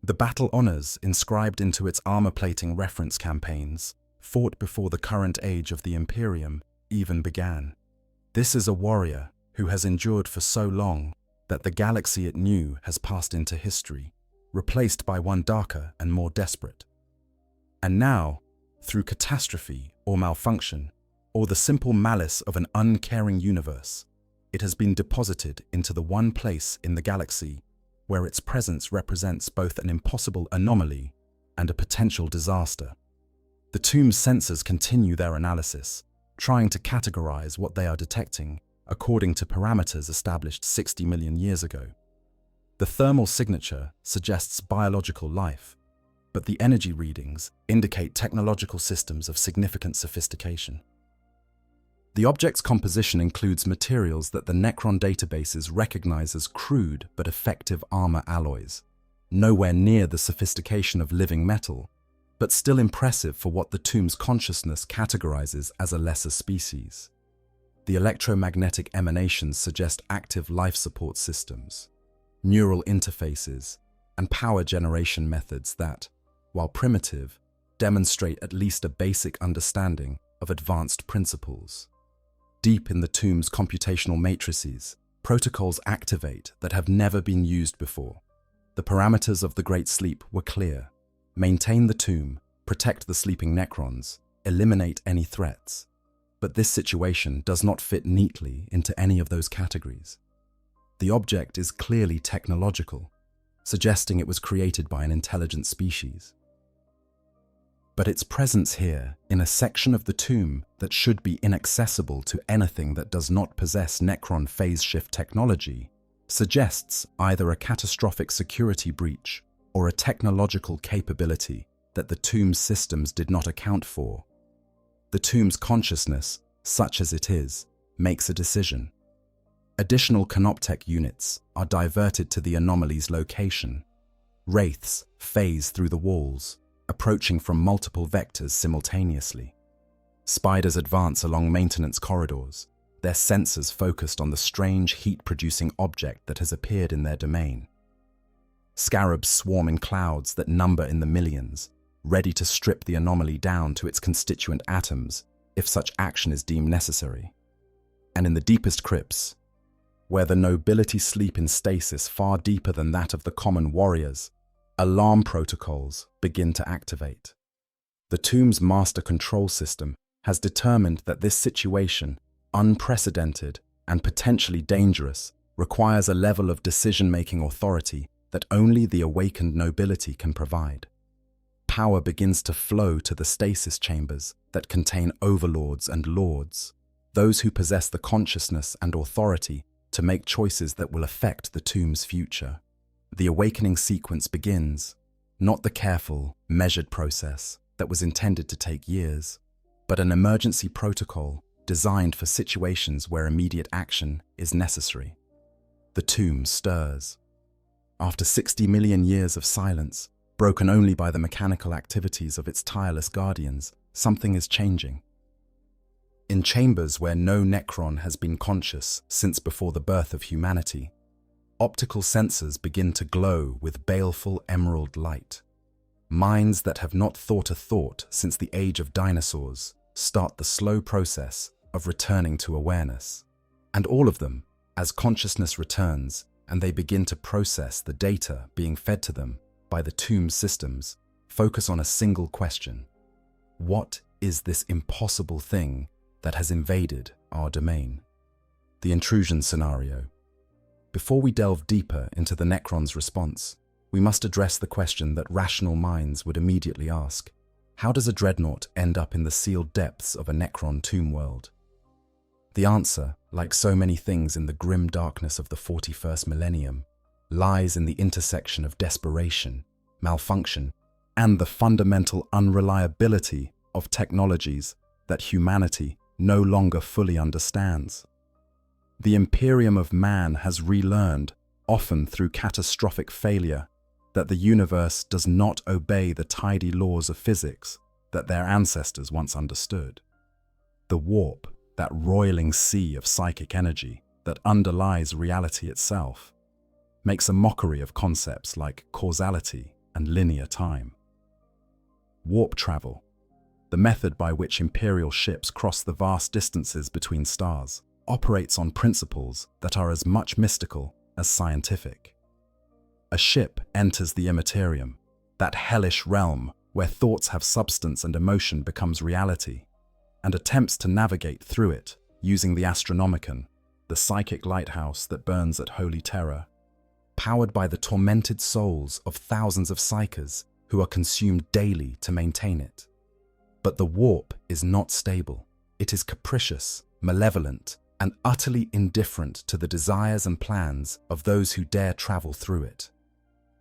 The battle honors inscribed into its armor-plating reference campaigns fought before the current age of the Imperium even began. This is a warrior who has endured for so long that the galaxy it knew has passed into history, replaced by one darker and more desperate. And now, through catastrophe or malfunction, or the simple malice of an uncaring universe, it has been deposited into the one place in the galaxy where its presence represents both an impossible anomaly and a potential disaster. The tomb's sensors continue their analysis, trying to categorize what they are detecting according to parameters established 60 million years ago. The thermal signature suggests biological life, but the energy readings indicate technological systems of significant sophistication. The object's composition includes materials that the Necron databases recognize as crude but effective armor alloys, nowhere near the sophistication of living metal, but still impressive for what the tomb's consciousness categorizes as a lesser species. The electromagnetic emanations suggest active life support systems, neural interfaces, and power generation methods that, while primitive, demonstrate at least a basic understanding of advanced principles. Deep in the tomb's computational matrices, protocols activate that have never been used before. The parameters of the Great Sleep were clear: maintain the tomb, protect the sleeping Necrons, eliminate any threats. But this situation does not fit neatly into any of those categories. The object is clearly technological, suggesting it was created by an intelligent species. But its presence here, in a section of the tomb that should be inaccessible to anything that does not possess Necron phase shift technology, suggests either a catastrophic security breach or a technological capability that the tomb's systems did not account for. The tomb's consciousness, such as it is, makes a decision. Additional Canoptech units are diverted to the anomaly's location. Wraiths phase through the walls, approaching from multiple vectors simultaneously. Spiders advance along maintenance corridors, their sensors focused on the strange heat-producing object that has appeared in their domain. Scarabs swarm in clouds that number in the millions, ready to strip the anomaly down to its constituent atoms if such action is deemed necessary. And in the deepest crypts, where the nobility sleep in stasis far deeper than that of the common warriors, alarm protocols begin to activate. The tomb's master control system has determined that this situation, unprecedented and potentially dangerous, requires a level of decision-making authority that only the awakened nobility can provide. Power begins to flow to the stasis chambers that contain overlords and lords, those who possess the consciousness and authority to make choices that will affect the tomb's future. The awakening sequence begins, not the careful, measured process that was intended to take years, but an emergency protocol designed for situations where immediate action is necessary. The tomb stirs. After 60 million years of silence, broken only by the mechanical activities of its tireless guardians, something is changing. In chambers where no Necron has been conscious since before the birth of humanity, optical sensors begin to glow with baleful emerald light. Minds that have not thought a thought since the age of dinosaurs start the slow process of returning to awareness. And all of them, as consciousness returns and they begin to process the data being fed to them by the tomb's systems, focus on a single question. What is this impossible thing that has invaded our domain? The intrusion scenario. Before we delve deeper into the Necrons' response, we must address the question that rational minds would immediately ask. How does a Dreadnought end up in the sealed depths of a Necron tomb world? The answer, like so many things in the grim darkness of the 41st millennium, lies in the intersection of desperation, malfunction, and the fundamental unreliability of technologies that humanity no longer fully understands. The Imperium of man has relearned, often through catastrophic failure, that the universe does not obey the tidy laws of physics that their ancestors once understood. The warp, that roiling sea of psychic energy that underlies reality itself, makes a mockery of concepts like causality and linear time. Warp travel, the method by which Imperial ships cross the vast distances between stars, operates on principles that are as much mystical as scientific. A ship enters the Imperium, that hellish realm where thoughts have substance and emotion becomes reality, and attempts to navigate through it using the Astronomicon, the psychic lighthouse that burns at holy terror, powered by the tormented souls of thousands of psychers who are consumed daily to maintain it. But the warp is not stable. It is capricious, malevolent, and utterly indifferent to the desires and plans of those who dare travel through it.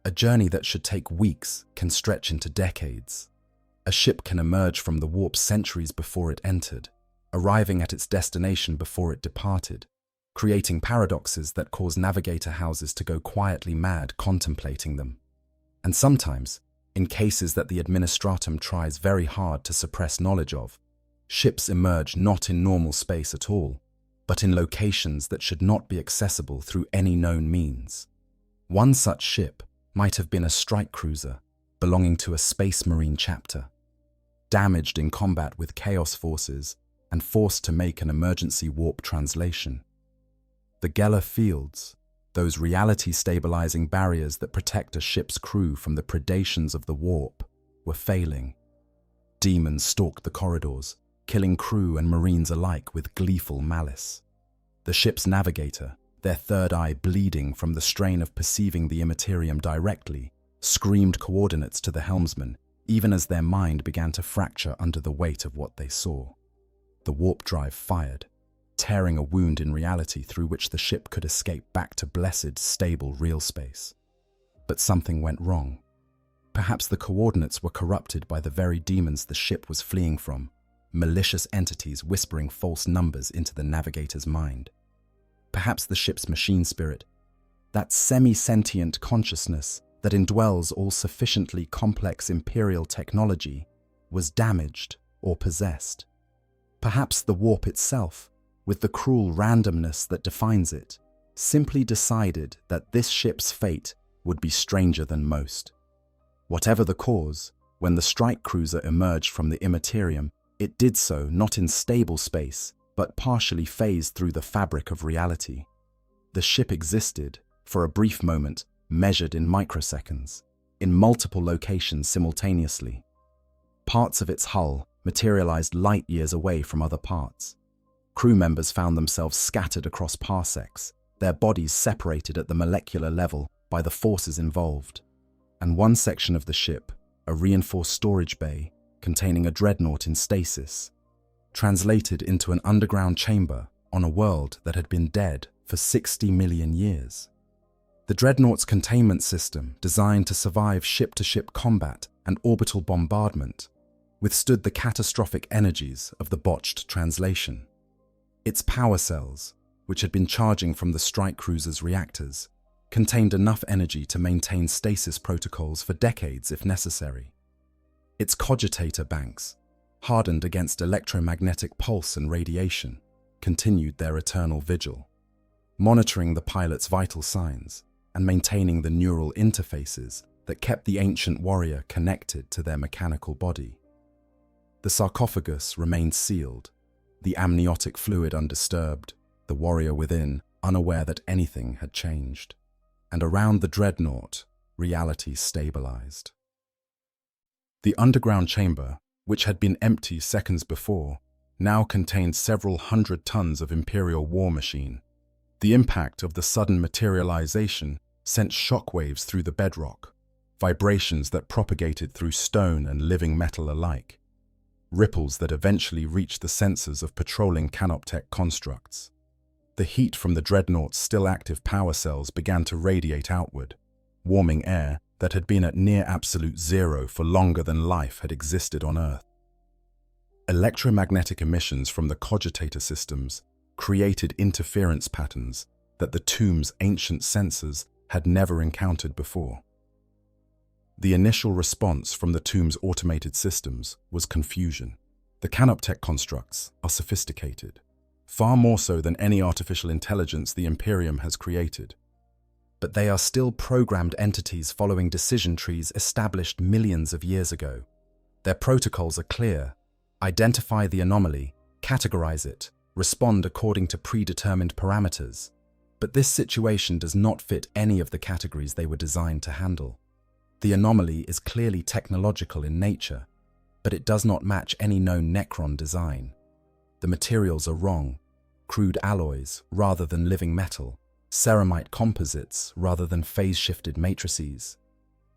A journey that should take weeks can stretch into decades. A ship can emerge from the warp centuries before it entered, arriving at its destination before it departed, creating paradoxes that cause navigator houses to go quietly mad contemplating them. And sometimes, in cases that the administratum tries very hard to suppress knowledge of, ships emerge not in normal space at all, but in locations that should not be accessible through any known means. One such ship might have been a strike cruiser belonging to a Space Marine chapter, damaged in combat with Chaos forces and forced to make an emergency warp translation. The Geller fields, those reality-stabilizing barriers that protect a ship's crew from the predations of the warp, were failing. Demons stalked the corridors, killing crew and Marines alike with gleeful malice. The ship's navigator, their third eye bleeding from the strain of perceiving the Imperium directly, screamed coordinates to the helmsman, even as their mind began to fracture under the weight of what they saw. The warp drive fired, tearing a wound in reality through which the ship could escape back to blessed, stable real space. But something went wrong. Perhaps the coordinates were corrupted by the very demons the ship was fleeing from, malicious entities whispering false numbers into the navigator's mind. perhaps the ship's machine spirit, that semi-sentient consciousness that indwells all sufficiently complex Imperial technology, was damaged or possessed. Perhaps the warp itself, with the cruel randomness that defines it, simply decided that this ship's fate would be stranger than most. Whatever the cause, when the strike cruiser emerged from the Imperium, it did so not in stable space, but partially phased through the fabric of reality. The ship existed, for a brief moment, measured in microseconds, in multiple locations simultaneously. Parts of its hull materialized light years away from other parts. Crew members found themselves scattered across parsecs, their bodies separated at the molecular level by the forces involved. And one section of the ship, a reinforced storage bay containing a dreadnought in stasis, translated into an underground chamber on a world that had been dead for 60 million years. The dreadnought's containment system, designed to survive ship-to-ship combat and orbital bombardment, withstood the catastrophic energies of the botched translation. Its power cells, which had been charging from the strike cruiser's reactors, contained enough energy to maintain stasis protocols for decades if necessary. Its cogitator banks, hardened against electromagnetic pulse and radiation, continued their eternal vigil, monitoring the pilot's vital signs and maintaining the neural interfaces that kept the ancient warrior connected to their mechanical body. The sarcophagus remained sealed, the amniotic fluid undisturbed, the warrior within unaware that anything had changed. And around the dreadnought, reality stabilized. The underground chamber, which had been empty seconds before, now contained several hundred tons of Imperial war machine. The impact of the sudden materialization sent shockwaves through the bedrock, vibrations that propagated through stone and living metal alike, ripples that eventually reached the sensors of patrolling canoptech constructs. The heat from the dreadnought's still active power cells began to radiate outward, warming air that had been at near absolute zero for longer than life had existed on Earth. Electromagnetic emissions from the cogitator systems created interference patterns that the tomb's ancient sensors had never encountered before. The initial response from the tomb's automated systems was confusion. The canoptech constructs are sophisticated, far more so than any artificial intelligence the Imperium has created. But they are still programmed entities following decision trees established millions of years ago. Their protocols are clear: identify the anomaly, categorize it, respond according to predetermined parameters. But this situation does not fit any of the categories they were designed to handle. The anomaly is clearly technological in nature, but it does not match any known Necron design. The materials are wrong: crude alloys rather than living metal, ceramite composites rather than phase-shifted matrices.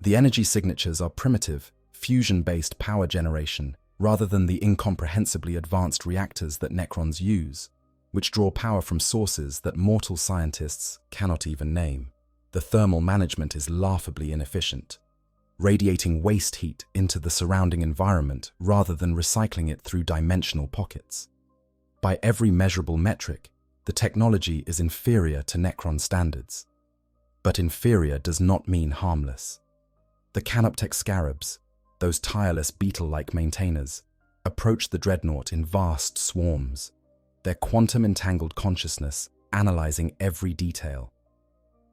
The energy signatures are primitive, fusion-based power generation rather than the incomprehensibly advanced reactors that Necrons use, which draw power from sources that mortal scientists cannot even name. The thermal management is laughably inefficient, radiating waste heat into the surrounding environment rather than recycling it through dimensional pockets. By every measurable metric, the technology is inferior to Necron standards. But inferior does not mean harmless. The canoptech scarabs, those tireless beetle-like maintainers, approach the dreadnought in vast swarms, their quantum-entangled consciousness analyzing every detail.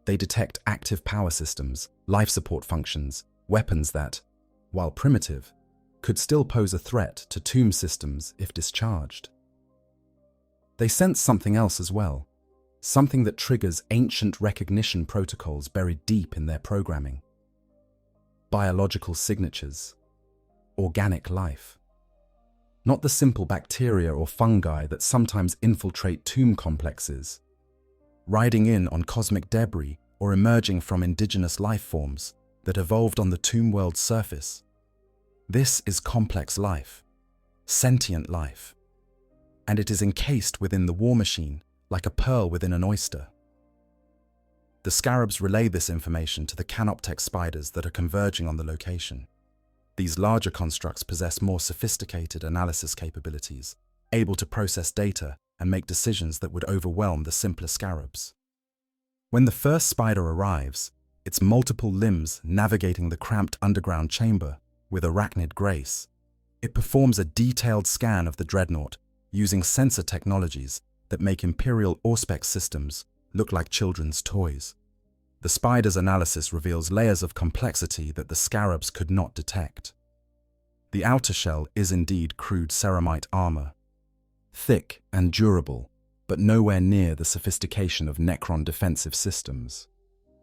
They detect active power systems, life support functions, weapons that, while primitive, could still pose a threat to tomb systems if discharged. They sense something else as well, something that triggers ancient recognition protocols buried deep in their programming. Biological signatures, organic life. Not the simple bacteria or fungi that sometimes infiltrate tomb complexes, riding in on cosmic debris or emerging from indigenous life forms that evolved on the tomb world's surface. This is complex life, sentient life, and it is encased within the war machine like a pearl within an oyster. The scarabs relay this information to the canoptech spiders that are converging on the location. These larger constructs possess more sophisticated analysis capabilities, able to process data and make decisions that would overwhelm the simpler scarabs. When the first spider arrives, its multiple limbs navigating the cramped underground chamber with arachnid grace, it performs a detailed scan of the Dreadnought using sensor technologies that make Imperial Auspex systems look like children's toys. The spider's analysis reveals layers of complexity that the scarabs could not detect. The outer shell is indeed crude ceramite armor, thick and durable, but nowhere near the sophistication of Necron defensive systems.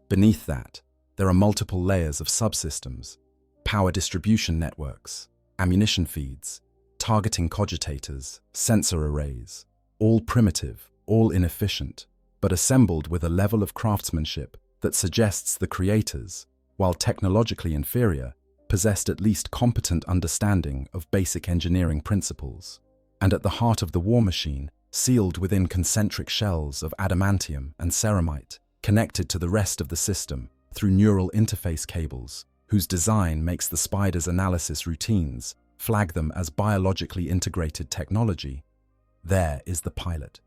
Beneath that, there are multiple layers of subsystems, power distribution networks, ammunition feeds, targeting cogitators, sensor arrays, all primitive, all inefficient, but assembled with a level of craftsmanship that suggests the creators, while technologically inferior, possessed at least competent understanding of basic engineering principles. And at the heart of the war machine, sealed within concentric shells of adamantium and ceramite, connected to the rest of the system through neural interface cables, whose design makes the spider's analysis routines flag them as biologically integrated technology, there is the pilot.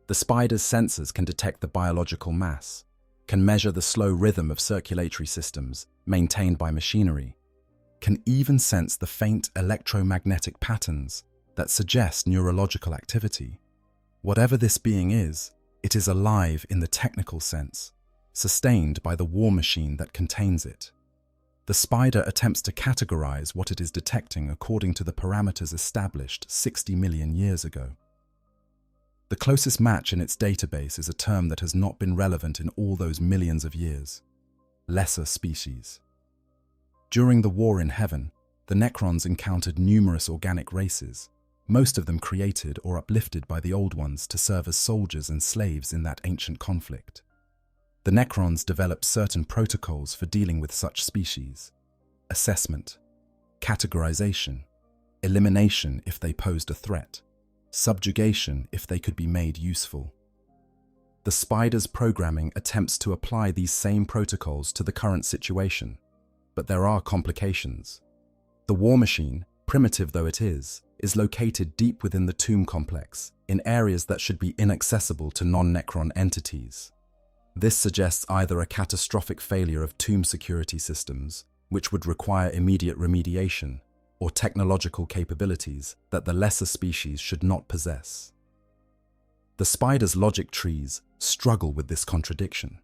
The spider's sensors can detect the biological mass, can measure the slow rhythm of circulatory systems maintained by machinery, can even sense the faint electromagnetic patterns that suggest neurological activity. Whatever this being is, it is alive in the technical sense, sustained by the war machine that contains it. The spider attempts to categorize what it is detecting according to the parameters established 60 million years ago. The closest match in its database is a term that has not been relevant in all those millions of years: lesser species. During the war in heaven, the Necrons encountered numerous organic races, most of them created or uplifted by the old ones to serve as soldiers and slaves in that ancient conflict. The Necrons developed certain protocols for dealing with such species: assessment, categorization, elimination if they posed a threat, subjugation if they could be made useful. The spider's programming attempts to apply these same protocols to the current situation, but there are complications. The war machine, primitive though it is located deep within the tomb complex, in areas that should be inaccessible to non-Necron entities. This suggests either a catastrophic failure of tomb security systems, which would require immediate remediation, or technological capabilities that the lesser species should not possess. The spider's logic trees struggle with this contradiction.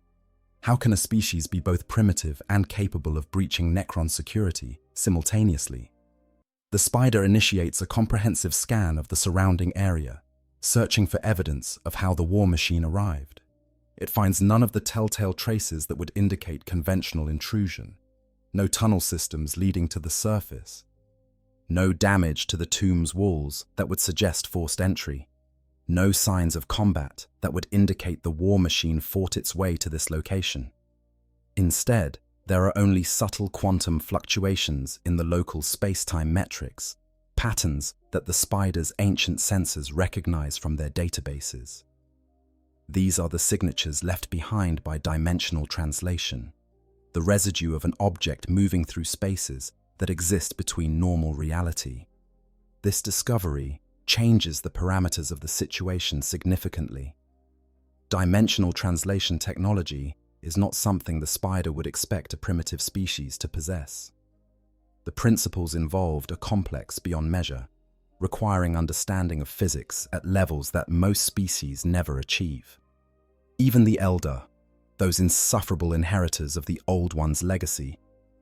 How can a species be both primitive and capable of breaching Necron security simultaneously? The spider initiates a comprehensive scan of the surrounding area, searching for evidence of how the war machine arrived. It finds none of the telltale traces that would indicate conventional intrusion, no tunnel systems leading to the surface, no damage to the tomb's walls that would suggest forced entry, no signs of combat that would indicate the war machine fought its way to this location. Instead, there are only subtle quantum fluctuations in the local space-time metrics, patterns that the spider's ancient sensors recognize from their databases. These are the signatures left behind by dimensional translation, the residue of an object moving through spaces that exist between normal reality. This discovery changes the parameters of the situation significantly. Dimensional translation technology is not something the spider would expect a primitive species to possess. The principles involved are complex beyond measure, requiring understanding of physics at levels that most species never achieve. Even the Elder, those insufferable inheritors of the Old One's legacy,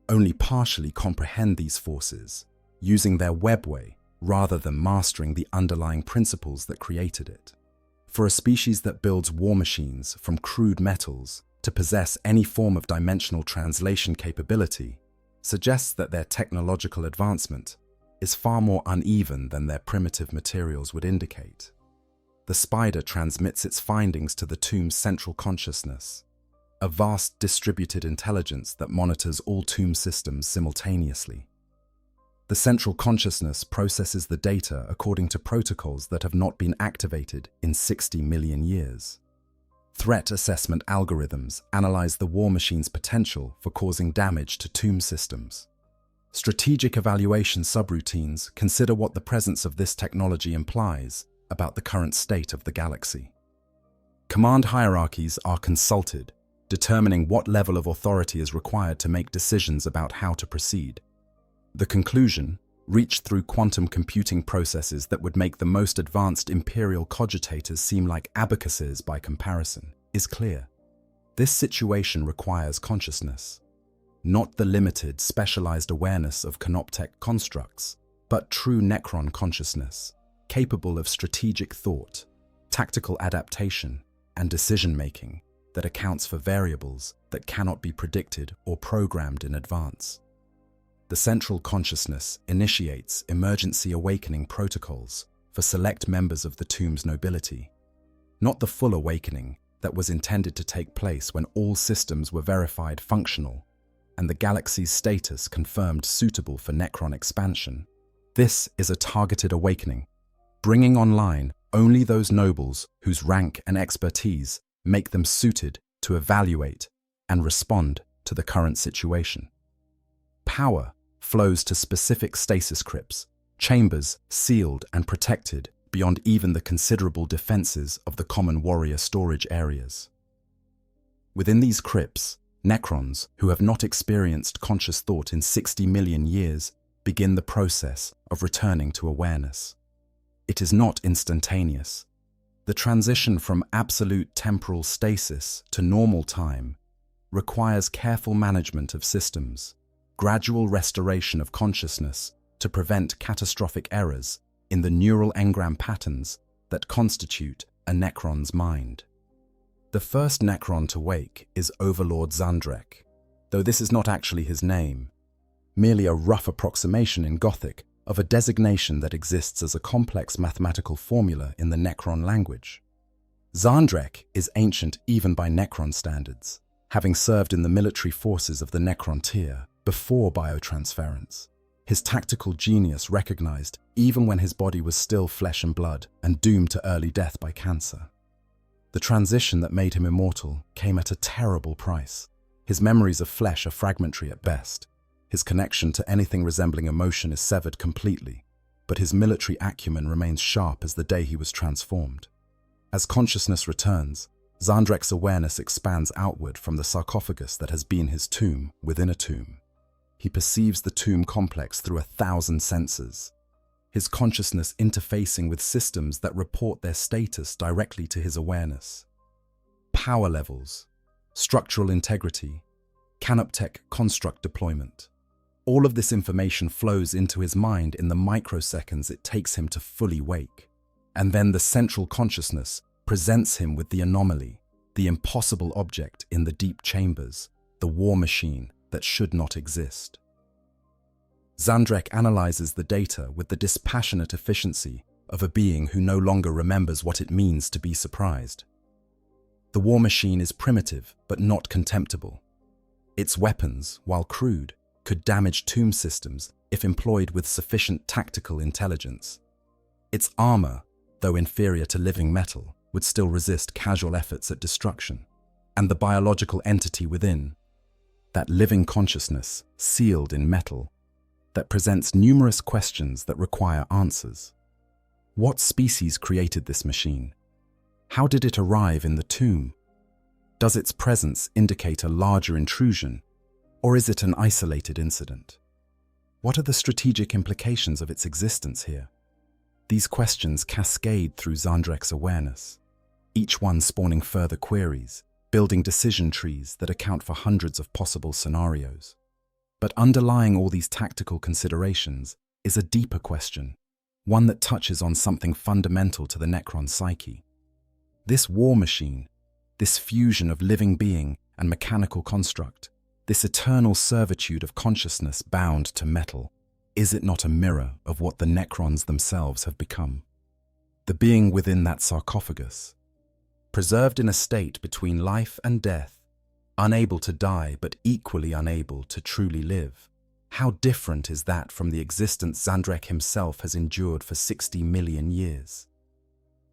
only partially comprehend these forces, using their webway rather than mastering the underlying principles that created it. For a species that builds war machines from crude metals to possess any form of dimensional translation capability suggests that their technological advancement is far more uneven than their primitive materials would indicate. The spider transmits its findings to the tomb's central consciousness, a vast distributed intelligence that monitors all tomb systems simultaneously. The central consciousness processes the data according to protocols that have not been activated in 60 million years. Threat assessment algorithms analyze the war machine's potential for causing damage to tomb systems. Strategic evaluation subroutines consider what the presence of this technology implies about the current state of the galaxy. Command hierarchies are consulted, determining what level of authority is required to make decisions about how to proceed. The conclusion, reached through quantum computing processes that would make the most advanced imperial cogitators seem like abacuses by comparison, is clear. This situation requires consciousness. Not the limited, specialized awareness of canoptech constructs, but true Necron consciousness, capable of strategic thought, tactical adaptation, and decision-making that accounts for variables that cannot be predicted or programmed in advance. The central consciousness initiates emergency awakening protocols for select members of the tomb's nobility, not the full awakening that was intended to take place when all systems were verified functional and the galaxy's status confirmed suitable for Necron expansion. This is a targeted awakening, bringing online only those nobles whose rank and expertise make them suited to evaluate and respond to the current situation. Power flows to specific stasis crypts, chambers sealed and protected beyond even the considerable defenses of the common warrior storage areas. Within these crypts, Necrons, who have not experienced conscious thought in 60 million years, begin the process of returning to awareness. It is not instantaneous. The transition from absolute temporal stasis to normal time requires careful management of systems, gradual restoration of consciousness to prevent catastrophic errors in the neural engram patterns that constitute a Necron's mind. The first Necron to wake is Overlord Zandrek, though this is not actually his name, merely a rough approximation in Gothic of a designation that exists as a complex mathematical formula in the Necron language. Zandrek is ancient even by Necron standards, having served in the military forces of the Necron tier before biotransference. His tactical genius recognized even when his body was still flesh and blood and doomed to early death by cancer. The transition that made him immortal came at a terrible price. His memories of flesh are fragmentary at best. His connection to anything resembling emotion is severed completely, but his military acumen remains sharp as the day he was transformed. As consciousness returns, Zandrek's awareness expands outward from the sarcophagus that has been his tomb within a tomb. He perceives the tomb complex through 1,000 senses, his consciousness interfacing with systems that report their status directly to his awareness. Power levels, structural integrity, canoptech construct deployment. All of this information flows into his mind in the microseconds it takes him to fully wake. And then the central consciousness presents him with the anomaly, the impossible object in the deep chambers, the war machine that should not exist. Zandrek analyzes the data with the dispassionate efficiency of a being who no longer remembers what it means to be surprised. The war machine is primitive but not contemptible. Its weapons, while crude, could damage tomb systems if employed with sufficient tactical intelligence. Its armor, though inferior to living metal, would still resist casual efforts at destruction. And the biological entity within, that living consciousness sealed in metal, that presents numerous questions that require answers. What species created this machine? How did it arrive in the tomb? Does its presence indicate a larger intrusion, or is it an isolated incident? What are the strategic implications of its existence here? These questions cascade through Zandrek's awareness, each one spawning further queries, building decision trees that account for hundreds of possible scenarios. But underlying all these tactical considerations is a deeper question, one that touches on something fundamental to the Necron psyche. This war machine, this fusion of living being and mechanical construct, this eternal servitude of consciousness bound to metal, is it not a mirror of what the Necrons themselves have become? The being within that sarcophagus, preserved in a state between life and death, unable to die but equally unable to truly live. How different is that from the existence Zandrek himself has endured for 60 million years?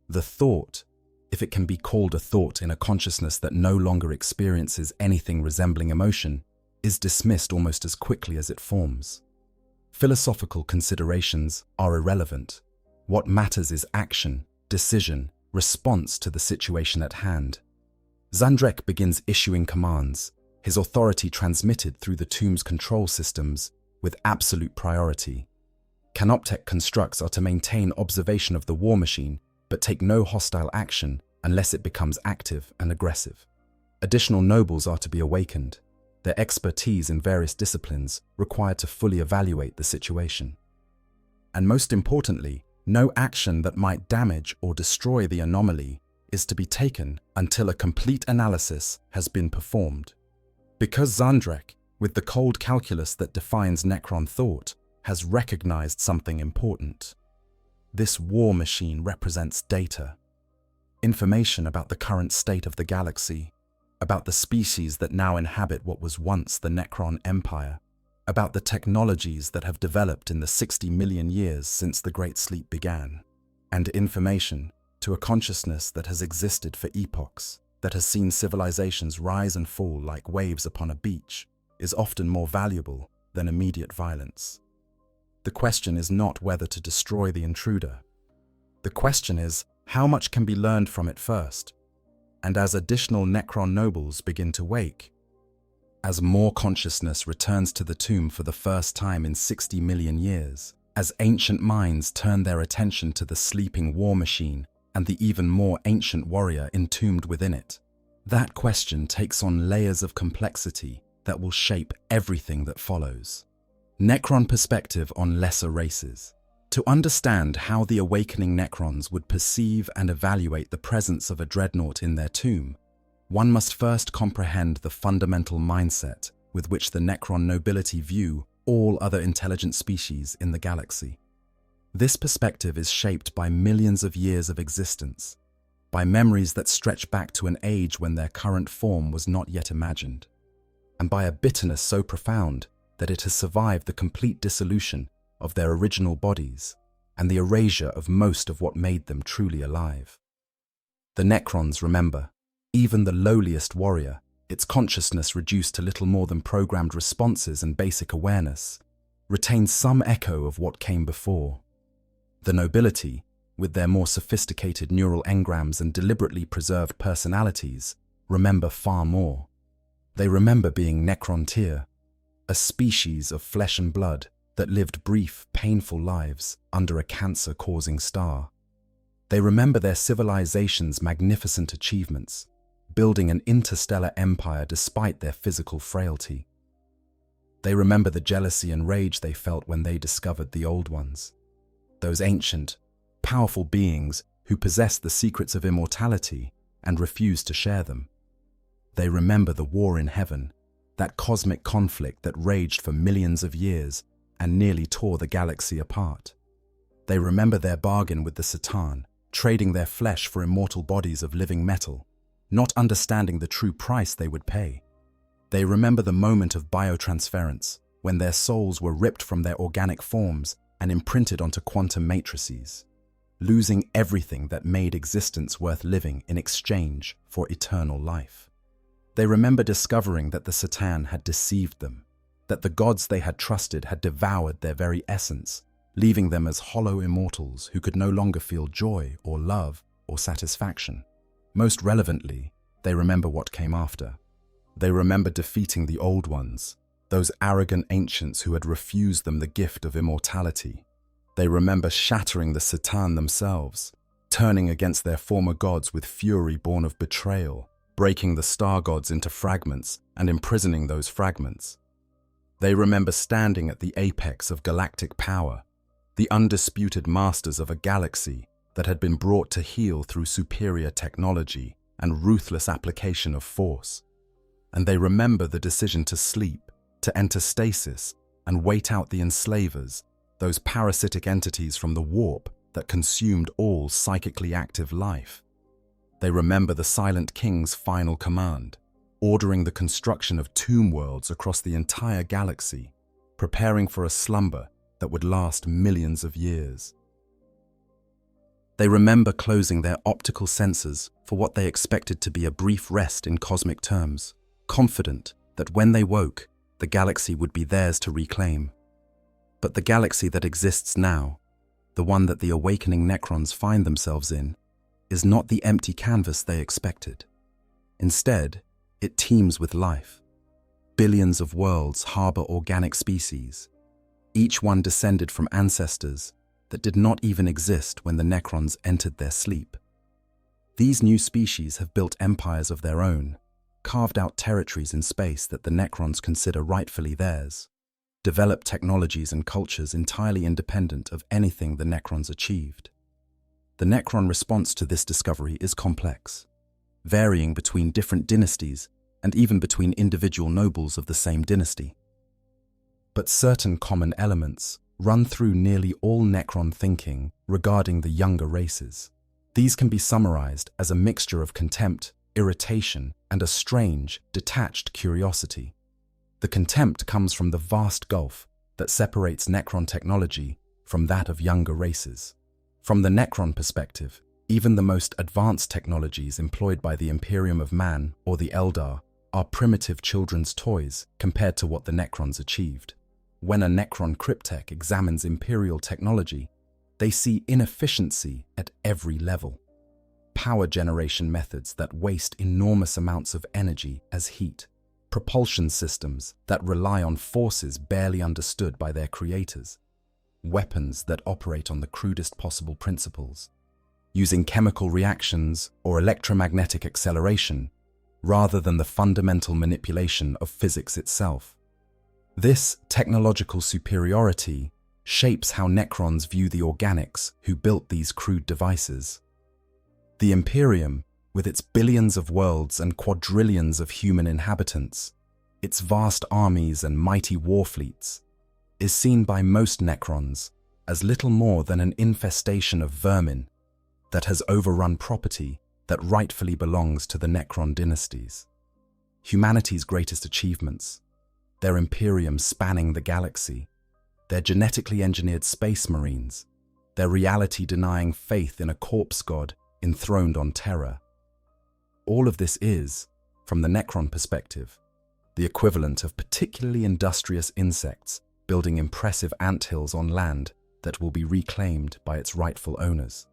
The thought, if it can be called a thought in a consciousness that no longer experiences anything resembling emotion, is dismissed almost as quickly as it forms. Philosophical considerations are irrelevant. What matters is action, decision, response to the situation at hand. Zandrek begins issuing commands, his authority transmitted through the tomb's control systems with absolute priority. Canoptek constructs are to maintain observation of the war machine, but take no hostile action unless it becomes active and aggressive. Additional nobles are to be awakened, their expertise in various disciplines required to fully evaluate the situation. And most importantly, no action that might damage or destroy the anomaly is to be taken until a complete analysis has been performed. Because Zandrek, with the cold calculus that defines Necron thought, has recognized something important. This war machine represents data. Information about the current state of the galaxy, about the species that now inhabit what was once the Necron Empire, about the technologies that have developed in the 60 million years since the Great Sleep began, and information to a consciousness that has existed for epochs, that has seen civilizations rise and fall like waves upon a beach, is often more valuable than immediate violence. The question is not whether to destroy the intruder. The question is how much can be learned from it first. And as additional Necron nobles begin to wake, as more consciousness returns to the tomb for the first time in 60 million years, as ancient minds turn their attention to the sleeping war machine and the even more ancient warrior entombed within it, that question takes on layers of complexity that will shape everything that follows. Necron perspective on lesser races. To understand how the awakening Necrons would perceive and evaluate the presence of a Dreadnought in their tomb, one must first comprehend the fundamental mindset with which the Necron nobility view all other intelligent species in the galaxy. This perspective is shaped by millions of years of existence, by memories that stretch back to an age when their current form was not yet imagined, and by a bitterness so profound that it has survived the complete dissolution of their original bodies and the erasure of most of what made them truly alive. The Necrons remember, even the lowliest warrior, its consciousness reduced to little more than programmed responses and basic awareness, retains some echo of what came before. The nobility, with their more sophisticated neural engrams and deliberately preserved personalities, remember far more. They remember being Necrontyr, a species of flesh and blood that lived brief, painful lives under a cancer-causing star. They remember their civilization's magnificent achievements, building an interstellar empire despite their physical frailty. They remember the jealousy and rage they felt when they discovered the Old Ones, those ancient, powerful beings who possessed the secrets of immortality and refused to share them. They remember the war in heaven, that cosmic conflict that raged for millions of years and nearly tore the galaxy apart. They remember their bargain with the Satan, trading their flesh for immortal bodies of living metal, not understanding the true price they would pay. They remember the moment of biotransference, when their souls were ripped from their organic forms and imprinted onto quantum matrices, losing everything that made existence worth living in exchange for eternal life. They remember discovering that the Satan had deceived them, that the gods they had trusted had devoured their very essence, leaving them as hollow immortals who could no longer feel joy or love or satisfaction. Most relevantly, they remember what came after. They remember defeating the Old Ones, those arrogant ancients who had refused them the gift of immortality. They remember shattering the Satan themselves, turning against their former gods with fury born of betrayal, breaking the star gods into fragments and imprisoning those fragments. They remember standing at the apex of galactic power, the undisputed masters of a galaxy that had been brought to heel through superior technology and ruthless application of force. And they remember the decision to sleep, to enter stasis, and wait out the enslavers, those parasitic entities from the warp that consumed all psychically active life. They remember the Silent King's final command, ordering the construction of tomb worlds across the entire galaxy, preparing for a slumber that would last millions of years. They remember closing their optical sensors for what they expected to be a brief rest in cosmic terms, confident that when they woke, the galaxy would be theirs to reclaim. But the galaxy that exists now, the one that the awakening Necrons find themselves in, is not the empty canvas they expected. Instead, it teems with life. Billions of worlds harbor organic species, each one descended from ancestors that did not even exist when the Necrons entered their sleep. These new species have built empires of their own, carved out territories in space that the Necrons consider rightfully theirs, developed technologies and cultures entirely independent of anything the Necrons achieved. The Necron response to this discovery is complex, varying between different dynasties and even between individual nobles of the same dynasty. But certain common elements run through nearly all Necron thinking regarding the younger races. These can be summarized as a mixture of contempt, irritation, and a strange, detached curiosity. The contempt comes from the vast gulf that separates Necron technology from that of younger races. From the Necron perspective, even the most advanced technologies employed by the Imperium of Man or the Eldar are primitive children's toys compared to what the Necrons achieved. When a Necron cryptech examines Imperial technology, they see inefficiency at every level. Power generation methods that waste enormous amounts of energy as heat, propulsion systems that rely on forces barely understood by their creators, weapons that operate on the crudest possible principles, using chemical reactions or electromagnetic acceleration rather than the fundamental manipulation of physics itself. This technological superiority shapes how Necrons view the organics who built these crude devices. The Imperium, with its billions of worlds and quadrillions of human inhabitants, its vast armies and mighty war fleets, is seen by most Necrons as little more than an infestation of vermin that has overrun property that rightfully belongs to the Necron dynasties. Humanity's greatest achievements, their Imperium spanning the galaxy, their genetically engineered space marines, their reality-denying faith in a corpse god enthroned on Terra. All of this is, from the Necron perspective, the equivalent of particularly industrious insects building impressive anthills on land that will be reclaimed by its rightful owners.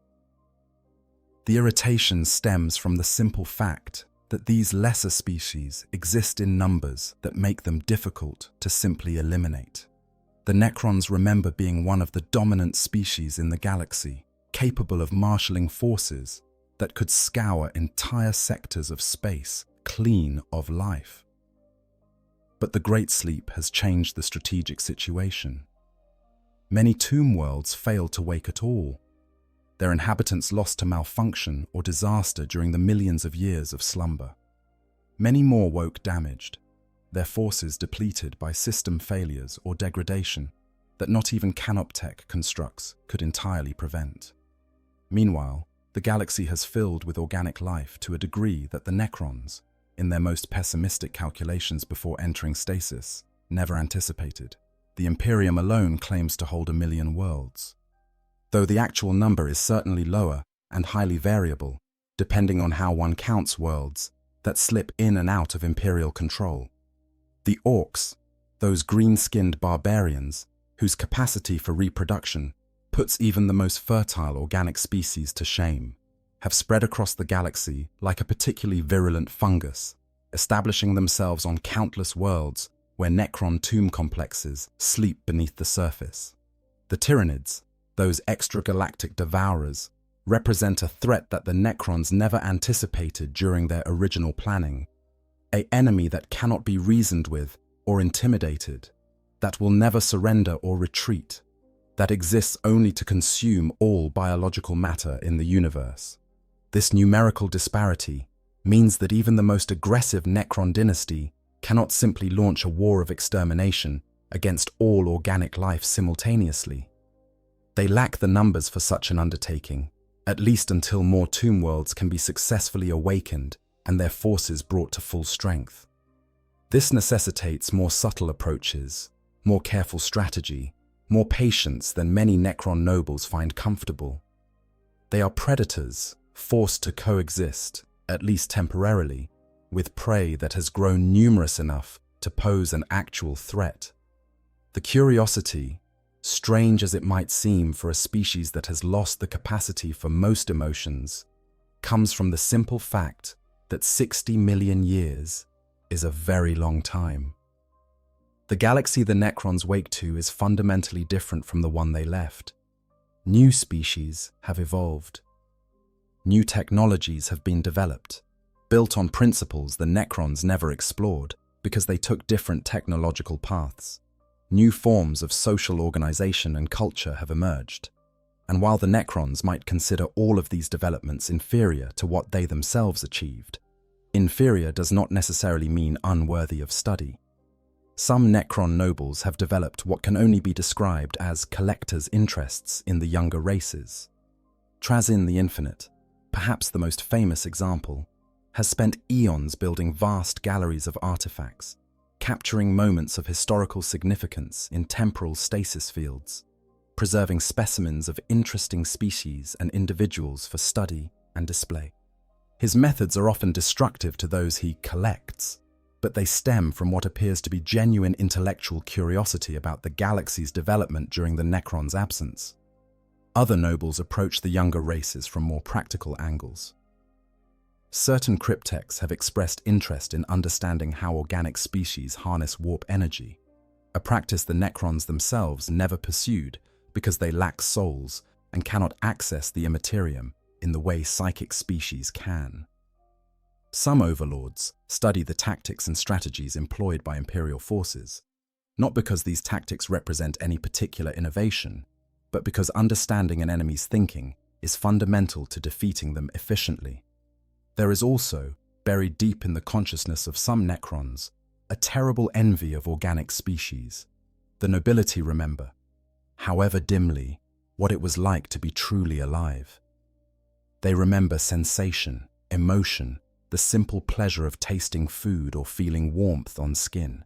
The irritation stems from the simple fact that these lesser species exist in numbers that make them difficult to simply eliminate. The Necrons remember being one of the dominant species in the galaxy, capable of marshalling forces that could scour entire sectors of space clean of life. But the Great Sleep has changed the strategic situation. Many tomb worlds fail to wake at all, their inhabitants lost to malfunction or disaster during the millions of years of slumber. Many more woke damaged, their forces depleted by system failures or degradation that not even Canoptech constructs could entirely prevent. Meanwhile, the galaxy has filled with organic life to a degree that the Necrons, in their most pessimistic calculations before entering stasis, never anticipated. The Imperium alone claims to hold 1 million worlds, though the actual number is certainly lower and highly variable, depending on how one counts worlds that slip in and out of Imperial control. The Orcs, those green-skinned barbarians whose capacity for reproduction puts even the most fertile organic species to shame, have spread across the galaxy like a particularly virulent fungus, establishing themselves on countless worlds where Necron tomb complexes sleep beneath the surface. The Tyranids, those extragalactic devourers, represent a threat that the Necrons never anticipated during their original planning, an enemy that cannot be reasoned with or intimidated, that will never surrender or retreat, that exists only to consume all biological matter in the universe. This numerical disparity means that even the most aggressive Necron dynasty cannot simply launch a war of extermination against all organic life simultaneously. They lack the numbers for such an undertaking, at least until more tomb worlds can be successfully awakened and their forces brought to full strength. This necessitates more subtle approaches, more careful strategy, more patience than many Necron nobles find comfortable. They are predators, forced to coexist, at least temporarily, with prey that has grown numerous enough to pose an actual threat. The curiosity, strange as it might seem for a species that has lost the capacity for most emotions, comes from the simple fact that 60 million years is a very long time. The galaxy the Necrons wake to is fundamentally different from the one they left. New species have evolved. New technologies have been developed, built on principles the Necrons never explored because they took different technological paths. New forms of social organization and culture have emerged. And while the Necrons might consider all of these developments inferior to what they themselves achieved, inferior does not necessarily mean unworthy of study. Some Necron nobles have developed what can only be described as collectors' interests in the younger races. Trazyn the Infinite, perhaps the most famous example, has spent eons building vast galleries of artifacts, capturing moments of historical significance in temporal stasis fields, preserving specimens of interesting species and individuals for study and display. His methods are often destructive to those he collects, but they stem from what appears to be genuine intellectual curiosity about the galaxy's development during the Necrons' absence. Other nobles approach the younger races from more practical angles. Certain cryptechs have expressed interest in understanding how organic species harness warp energy, a practice the Necrons themselves never pursued because they lack souls and cannot access the Imperium in the way psychic species can. Some overlords study the tactics and strategies employed by Imperial forces, not because these tactics represent any particular innovation, but because understanding an enemy's thinking is fundamental to defeating them efficiently. There is also, buried deep in the consciousness of some Necrons, a terrible envy of organic species. The nobility remember, however dimly, what it was like to be truly alive. They remember sensation, emotion, the simple pleasure of tasting food or feeling warmth on skin.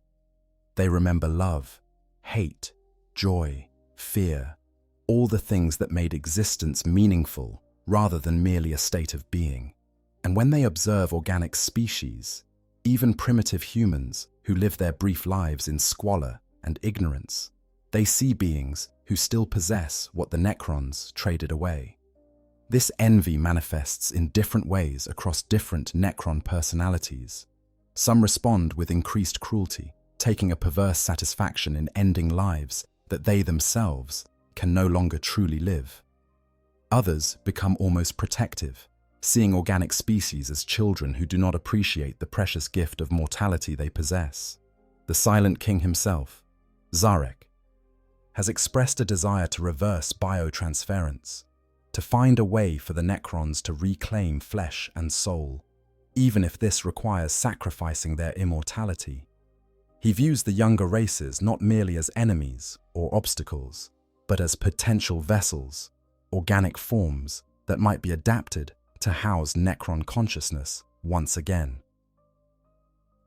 They remember love, hate, joy, fear, all the things that made existence meaningful rather than merely a state of being. And when they observe organic species, even primitive humans who live their brief lives in squalor and ignorance, they see beings who still possess what the Necrons traded away. This envy manifests in different ways across different Necron personalities. Some respond with increased cruelty, taking a perverse satisfaction in ending lives that they themselves can no longer truly live. Others become almost protective, seeing organic species as children who do not appreciate the precious gift of mortality they possess. The Silent King himself, Zarek, has expressed a desire to reverse biotransference, to find a way for the Necrons to reclaim flesh and soul, even if this requires sacrificing their immortality. He views the younger races not merely as enemies or obstacles, but as potential vessels, organic forms that might be adapted to house Necron consciousness once again.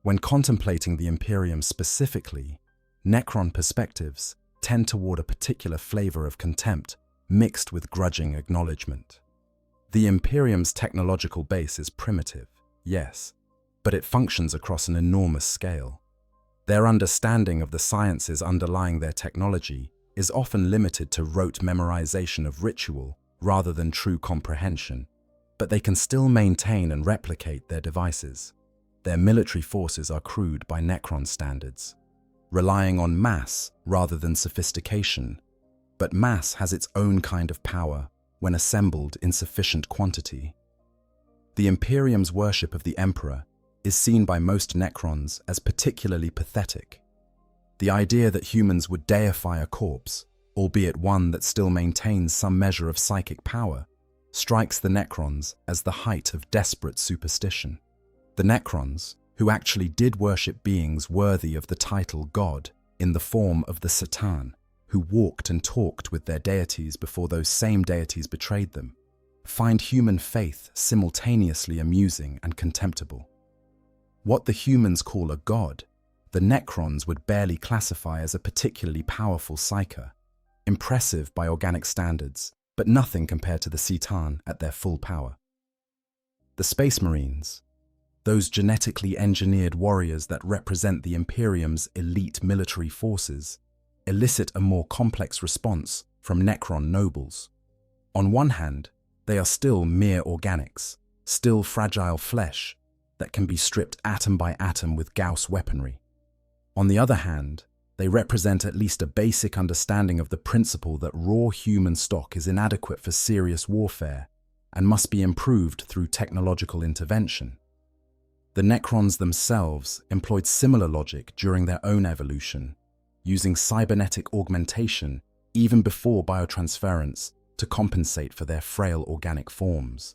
When contemplating the Imperium specifically, Necron perspectives tend toward a particular flavor of contempt mixed with grudging acknowledgement. The Imperium's technological base is primitive, yes, but it functions across an enormous scale. Their understanding of the sciences underlying their technology is often limited to rote memorization of ritual rather than true comprehension, but they can still maintain and replicate their devices. Their military forces are crude by Necron standards, relying on mass rather than sophistication, but mass has its own kind of power when assembled in sufficient quantity. The Imperium's worship of the Emperor is seen by most Necrons as particularly pathetic. The idea that humans would deify a corpse, albeit one that still maintains some measure of psychic power, strikes the Necrons as the height of desperate superstition. The Necrons, who actually did worship beings worthy of the title God in the form of the Satan, who walked and talked with their deities before those same deities betrayed them, find human faith simultaneously amusing and contemptible. What the humans call a god, the Necrons would barely classify as a particularly powerful psyker, impressive by organic standards, but nothing compared to the Satan at their full power. The Space Marines, those genetically engineered warriors that represent the Imperium's elite military forces, elicit a more complex response from Necron nobles. On one hand, they are still mere organics, still fragile flesh that can be stripped atom by atom with Gauss weaponry. On the other hand, they represent at least a basic understanding of the principle that raw human stock is inadequate for serious warfare and must be improved through technological intervention. The Necrons themselves employed similar logic during their own evolution, using cybernetic augmentation even before biotransference to compensate for their frail organic forms.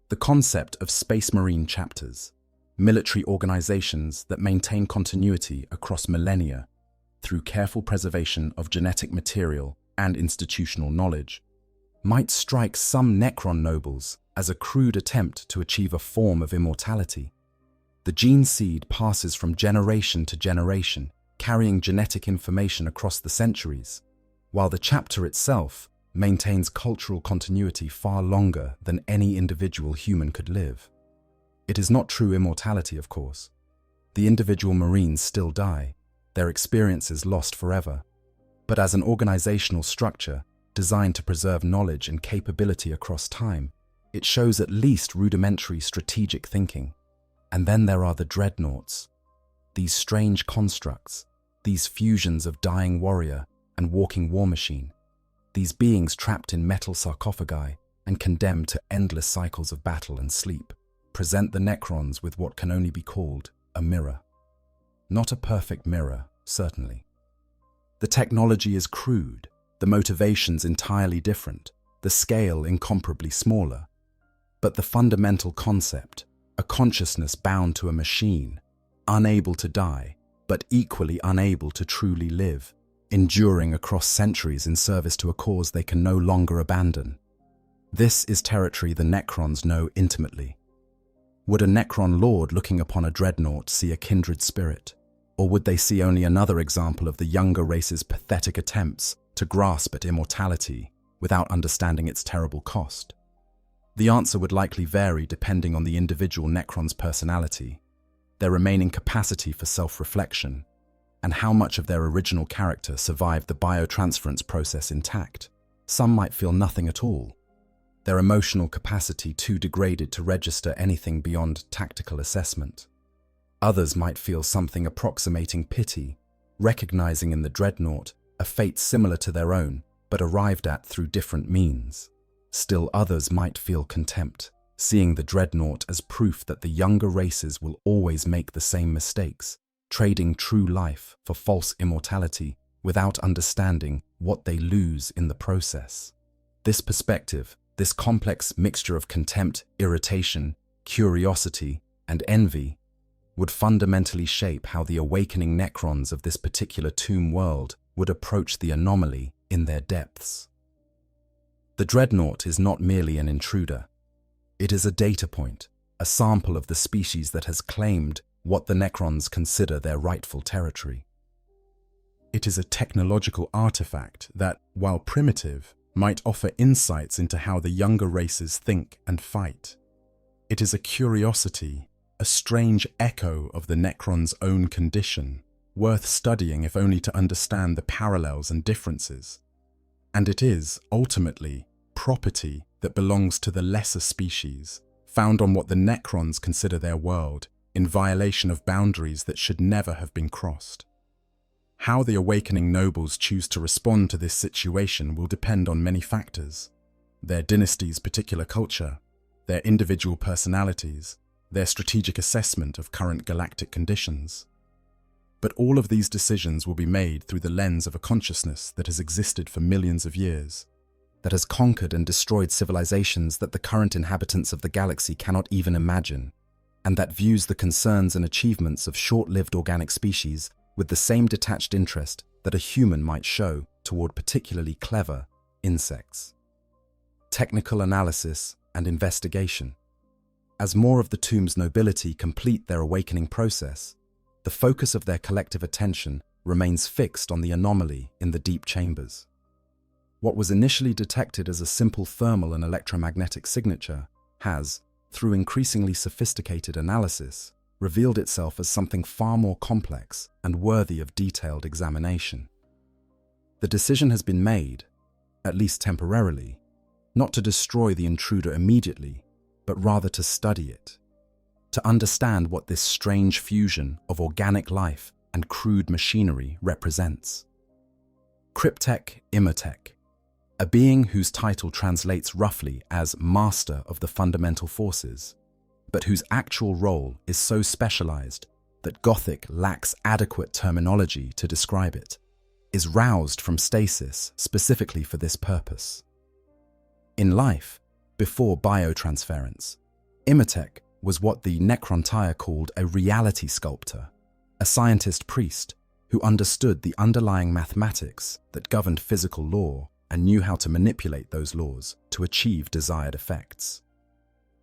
The concept of space marine chapters, military organizations that maintain continuity across millennia through careful preservation of genetic material and institutional knowledge, might strike some Necron nobles as a crude attempt to achieve a form of immortality. The gene seed passes from generation to generation, carrying genetic information across the centuries, while the chapter itself maintains cultural continuity far longer than any individual human could live. It is not true immortality, of course. The individual Marines still die, their experiences lost forever. But as an organizational structure designed to preserve knowledge and capability across time, it shows at least rudimentary strategic thinking. And then there are the Dreadnoughts, these strange constructs, these fusions of dying warrior and walking war machine, these beings trapped in metal sarcophagi and condemned to endless cycles of battle and sleep, present the Necrons with what can only be called a mirror. Not a perfect mirror, certainly. The technology is crude, the motivations entirely different, the scale incomparably smaller. But the fundamental concept, a consciousness bound to a machine, unable to die, but equally unable to truly live, enduring across centuries in service to a cause they can no longer abandon. This is territory the Necrons know intimately. Would a Necron lord looking upon a Dreadnought see a kindred spirit? Or would they see only another example of the younger race's pathetic attempts to grasp at immortality without understanding its terrible cost? The answer would likely vary depending on the individual Necron's personality, their remaining capacity for self-reflection, and how much of their original character survived the biotransference process intact. Some might feel nothing at all, their emotional capacity too degraded to register anything beyond tactical assessment. Others might feel something approximating pity, recognizing in the Dreadnought a fate similar to their own, but arrived at through different means. Still others might feel contempt, seeing the Dreadnought as proof that the younger races will always make the same mistakes, trading true life for false immortality without understanding what they lose in the process. This perspective, this complex mixture of contempt, irritation, curiosity, and envy, would fundamentally shape how the awakening Necrons of this particular tomb world would approach the anomaly in their depths. The Dreadnought is not merely an intruder. It is a data point, a sample of the species that has claimed what the Necrons consider their rightful territory. It is a technological artifact that, while primitive, might offer insights into how the younger races think and fight. It is a curiosity, a strange echo of the Necrons' own condition, worth studying if only to understand the parallels and differences. And it is, ultimately, property that belongs to the lesser species, found on what the Necrons consider their world, in violation of boundaries that should never have been crossed. How the awakening nobles choose to respond to this situation will depend on many factors: their dynasty's particular culture, their individual personalities, their strategic assessment of current galactic conditions. But all of these decisions will be made through the lens of a consciousness that has existed for millions of years, that has conquered and destroyed civilizations that the current inhabitants of the galaxy cannot even imagine, and that views the concerns and achievements of short-lived organic species with the same detached interest that a human might show toward particularly clever insects. Technical analysis and investigation. As more of the tomb's nobility complete their awakening process, the focus of their collective attention remains fixed on the anomaly in the deep chambers. What was initially detected as a simple thermal and electromagnetic signature has, through increasingly sophisticated analysis, revealed itself as something far more complex and worthy of detailed examination. The decision has been made, at least temporarily, not to destroy the intruder immediately, but rather to study it, to understand what this strange fusion of organic life and crude machinery represents. Cryptek Immertek, a being whose title translates roughly as Master of the Fundamental Forces, but whose actual role is so specialized that Gothic lacks adequate terminology to describe it, is roused from stasis specifically for this purpose. In life, before biotransference, Immertek was what the Necrontyre called a reality sculptor, a scientist priest who understood the underlying mathematics that governed physical law and knew how to manipulate those laws to achieve desired effects.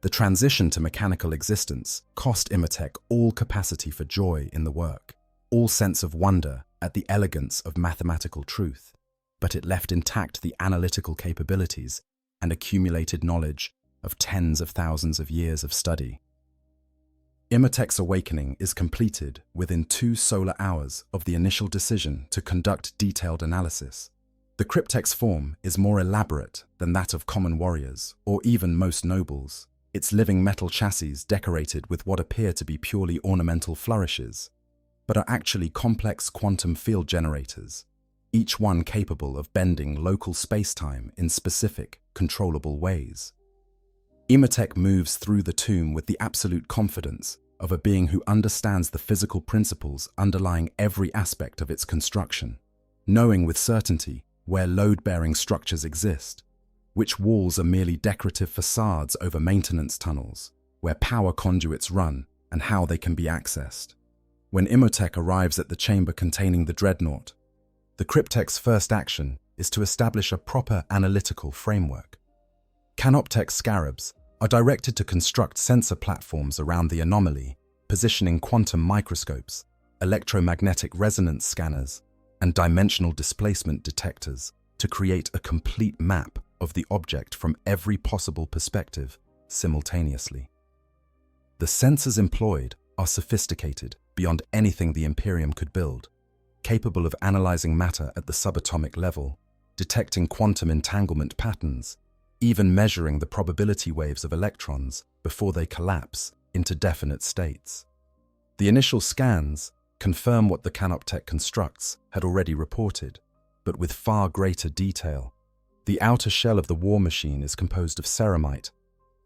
The transition to mechanical existence cost Immertek all capacity for joy in the work, all sense of wonder at the elegance of mathematical truth, but it left intact the analytical capabilities and accumulated knowledge of tens of thousands of years of study. Immertek's awakening is completed within 2 solar hours of the initial decision to conduct detailed analysis. The Cryptek's form is more elaborate than that of common warriors, or even most nobles, its living metal chassis decorated with what appear to be purely ornamental flourishes, but are actually complex quantum field generators, each one capable of bending local space-time in specific, controllable ways. Immertek moves through the tomb with the absolute confidence of a being who understands the physical principles underlying every aspect of its construction, knowing with certainty where load-bearing structures exist, which walls are merely decorative facades over maintenance tunnels, where power conduits run, and how they can be accessed. When Immertek arrives at the chamber containing the Dreadnought, the Cryptek's first action is to establish a proper analytical framework. Canoptek scarabs are directed to construct sensor platforms around the anomaly, positioning quantum microscopes, electromagnetic resonance scanners, and dimensional displacement detectors to create a complete map of the object from every possible perspective simultaneously. The sensors employed are sophisticated beyond anything the Imperium could build, capable of analyzing matter at the subatomic level, detecting quantum entanglement patterns, even measuring the probability waves of electrons before they collapse into definite states. The initial scans confirm what the Canoptek constructs had already reported, but with far greater detail. The outer shell of the war machine is composed of ceramite,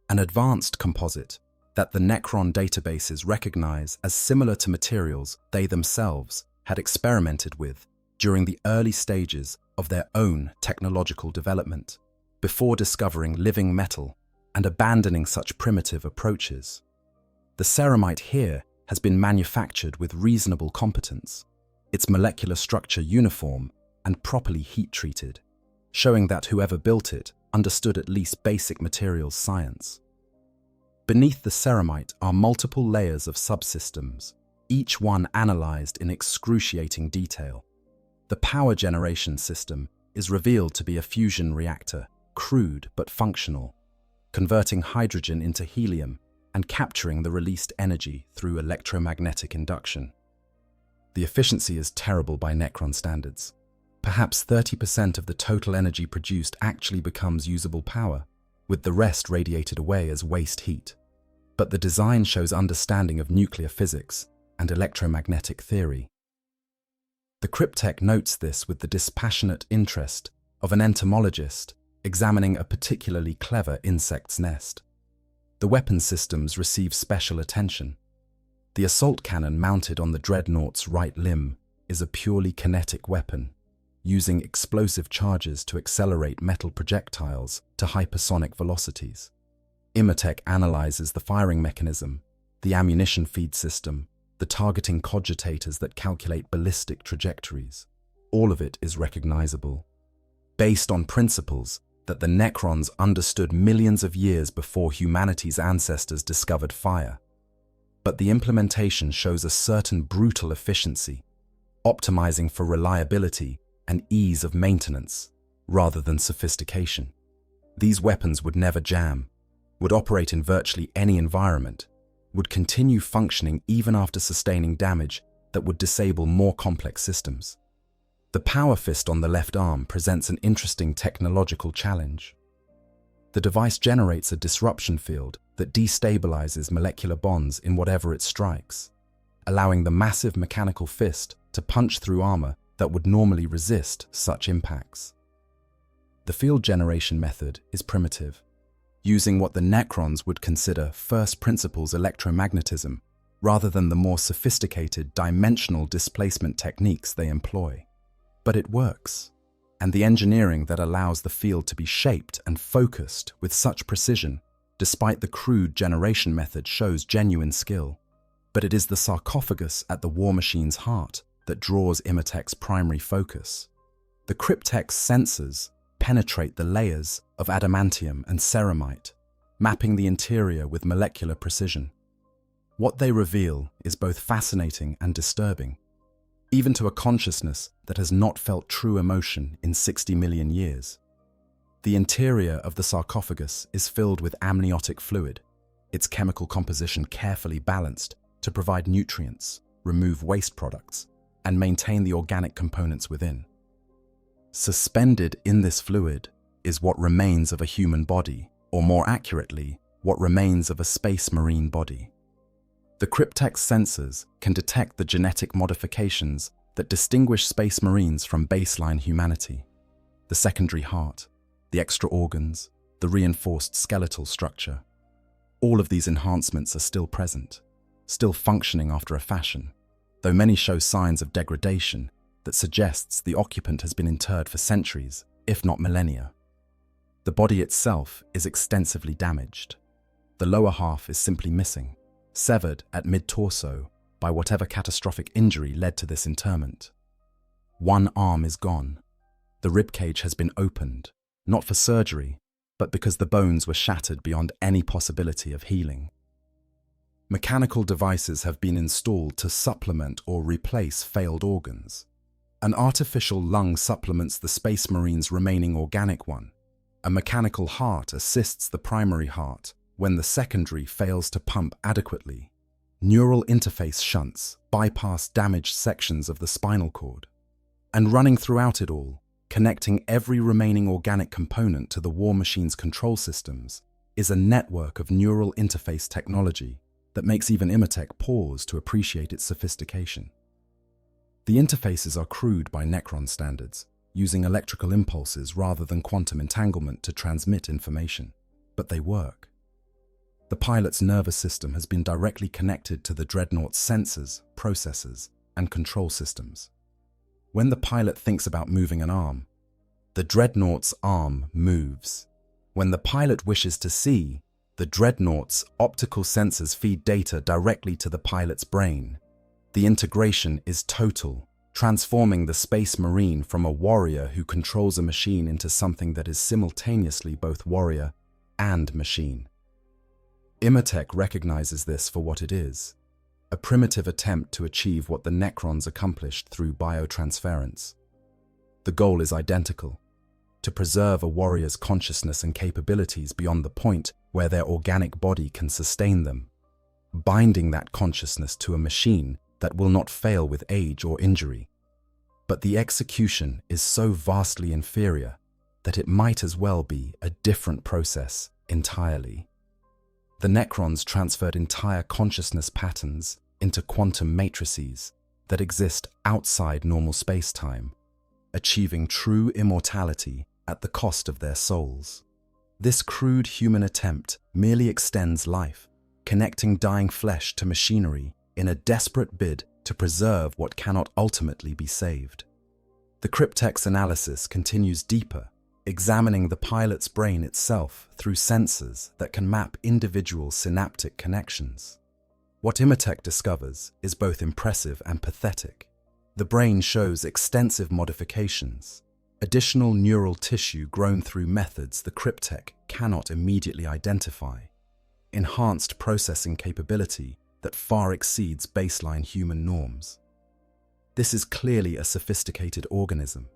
an advanced composite that the Necron databases recognize as similar to materials they themselves had experimented with during the early stages of their own technological development, before discovering living metal and abandoning such primitive approaches. The ceramite here has been manufactured with reasonable competence, its molecular structure uniform and properly heat-treated, showing that whoever built it understood at least basic materials science. Beneath the ceramite are multiple layers of subsystems, each one analyzed in excruciating detail. The power generation system is revealed to be a fusion reactor, crude but functional, converting hydrogen into helium and capturing the released energy through electromagnetic induction. The efficiency is terrible by Necron standards. Perhaps 30% of the total energy produced actually becomes usable power, with the rest radiated away as waste heat. But the design shows understanding of nuclear physics and electromagnetic theory. The Cryptek notes this with the dispassionate interest of an entomologist examining a particularly clever insect's nest. The weapon systems receive special attention. The assault cannon mounted on the Dreadnought's right limb is a purely kinetic weapon, using explosive charges to accelerate metal projectiles to hypersonic velocities. Immertek analyzes the firing mechanism, the ammunition feed system, the targeting cogitators that calculate ballistic trajectories. All of it is recognizable, based on principles that the Necrons understood millions of years before humanity's ancestors discovered fire. But the implementation shows a certain brutal efficiency, optimizing for reliability and ease of maintenance, rather than sophistication. These weapons would never jam, would operate in virtually any environment, would continue functioning even after sustaining damage that would disable more complex systems. The power fist on the left arm presents an interesting technological challenge. The device generates a disruption field that destabilizes molecular bonds in whatever it strikes, allowing the massive mechanical fist to punch through armor that would normally resist such impacts. The field generation method is primitive, using what the Necrons would consider first principles electromagnetism rather than the more sophisticated dimensional displacement techniques they employ. But it works, and the engineering that allows the field to be shaped and focused with such precision, despite the crude generation method, shows genuine skill. But it is the sarcophagus at the war machine's heart that draws Immertech's primary focus. The Cryptek's sensors penetrate the layers of adamantium and ceramite, mapping the interior with molecular precision. What they reveal is both fascinating and disturbing, even to a consciousness that has not felt true emotion in 60 million years. The interior of the sarcophagus is filled with amniotic fluid, its chemical composition carefully balanced to provide nutrients, remove waste products, and maintain the organic components within. Suspended in this fluid is what remains of a human body, or more accurately, what remains of a space marine body. The Cryptek's sensors can detect the genetic modifications that distinguish space marines from baseline humanity: the secondary heart, the extra organs, the reinforced skeletal structure. All of these enhancements are still present, still functioning after a fashion, though many show signs of degradation that suggests the occupant has been interred for centuries, if not millennia. The body itself is extensively damaged. The lower half is simply missing, severed at mid-torso by whatever catastrophic injury led to this interment. One arm is gone. The ribcage has been opened, not for surgery, but because the bones were shattered beyond any possibility of healing. Mechanical devices have been installed to supplement or replace failed organs. An artificial lung supplements the Space Marine's remaining organic one. A mechanical heart assists the primary heart when the secondary fails to pump adequately. Neural interface shunts bypass damaged sections of the spinal cord. And running throughout it all, connecting every remaining organic component to the war machine's control systems, is a network of neural interface technology that makes even Immertech pause to appreciate its sophistication. The interfaces are crude by Necron standards, using electrical impulses rather than quantum entanglement to transmit information, but they work. The pilot's nervous system has been directly connected to the Dreadnought's sensors, processors, and control systems. When the pilot thinks about moving an arm, the Dreadnought's arm moves. When the pilot wishes to see, the Dreadnought's optical sensors feed data directly to the pilot's brain. The integration is total, transforming the Space Marine from a warrior who controls a machine into something that is simultaneously both warrior and machine. Immertech recognizes this for what it is: a primitive attempt to achieve what the Necrons accomplished through biotransference. The goal is identical: to preserve a warrior's consciousness and capabilities beyond the point where their organic body can sustain them, binding that consciousness to a machine that will not fail with age or injury. But the execution is so vastly inferior that it might as well be a different process entirely. The Necrons transferred entire consciousness patterns into quantum matrices that exist outside normal space-time, achieving true immortality at the cost of their souls. This crude human attempt merely extends life, connecting dying flesh to machinery in a desperate bid to preserve what cannot ultimately be saved. The Cryptek's analysis continues deeper, examining the pilot's brain itself through sensors that can map individual synaptic connections. What Immertech discovers is both impressive and pathetic. The brain shows extensive modifications, additional neural tissue grown through methods the Cryptek cannot immediately identify, enhanced processing capability that far exceeds baseline human norms. This is clearly a sophisticated organism,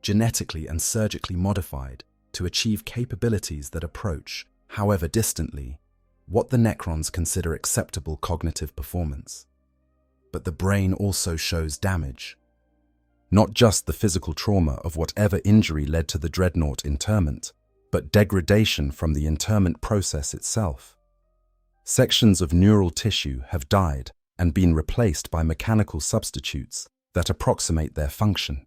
genetically and surgically modified to achieve capabilities that approach, however distantly, what the Necrons consider acceptable cognitive performance. But the brain also shows damage. Not just the physical trauma of whatever injury led to the Dreadnought interment, but degradation from the interment process itself. Sections of neural tissue have died and been replaced by mechanical substitutes that approximate their function.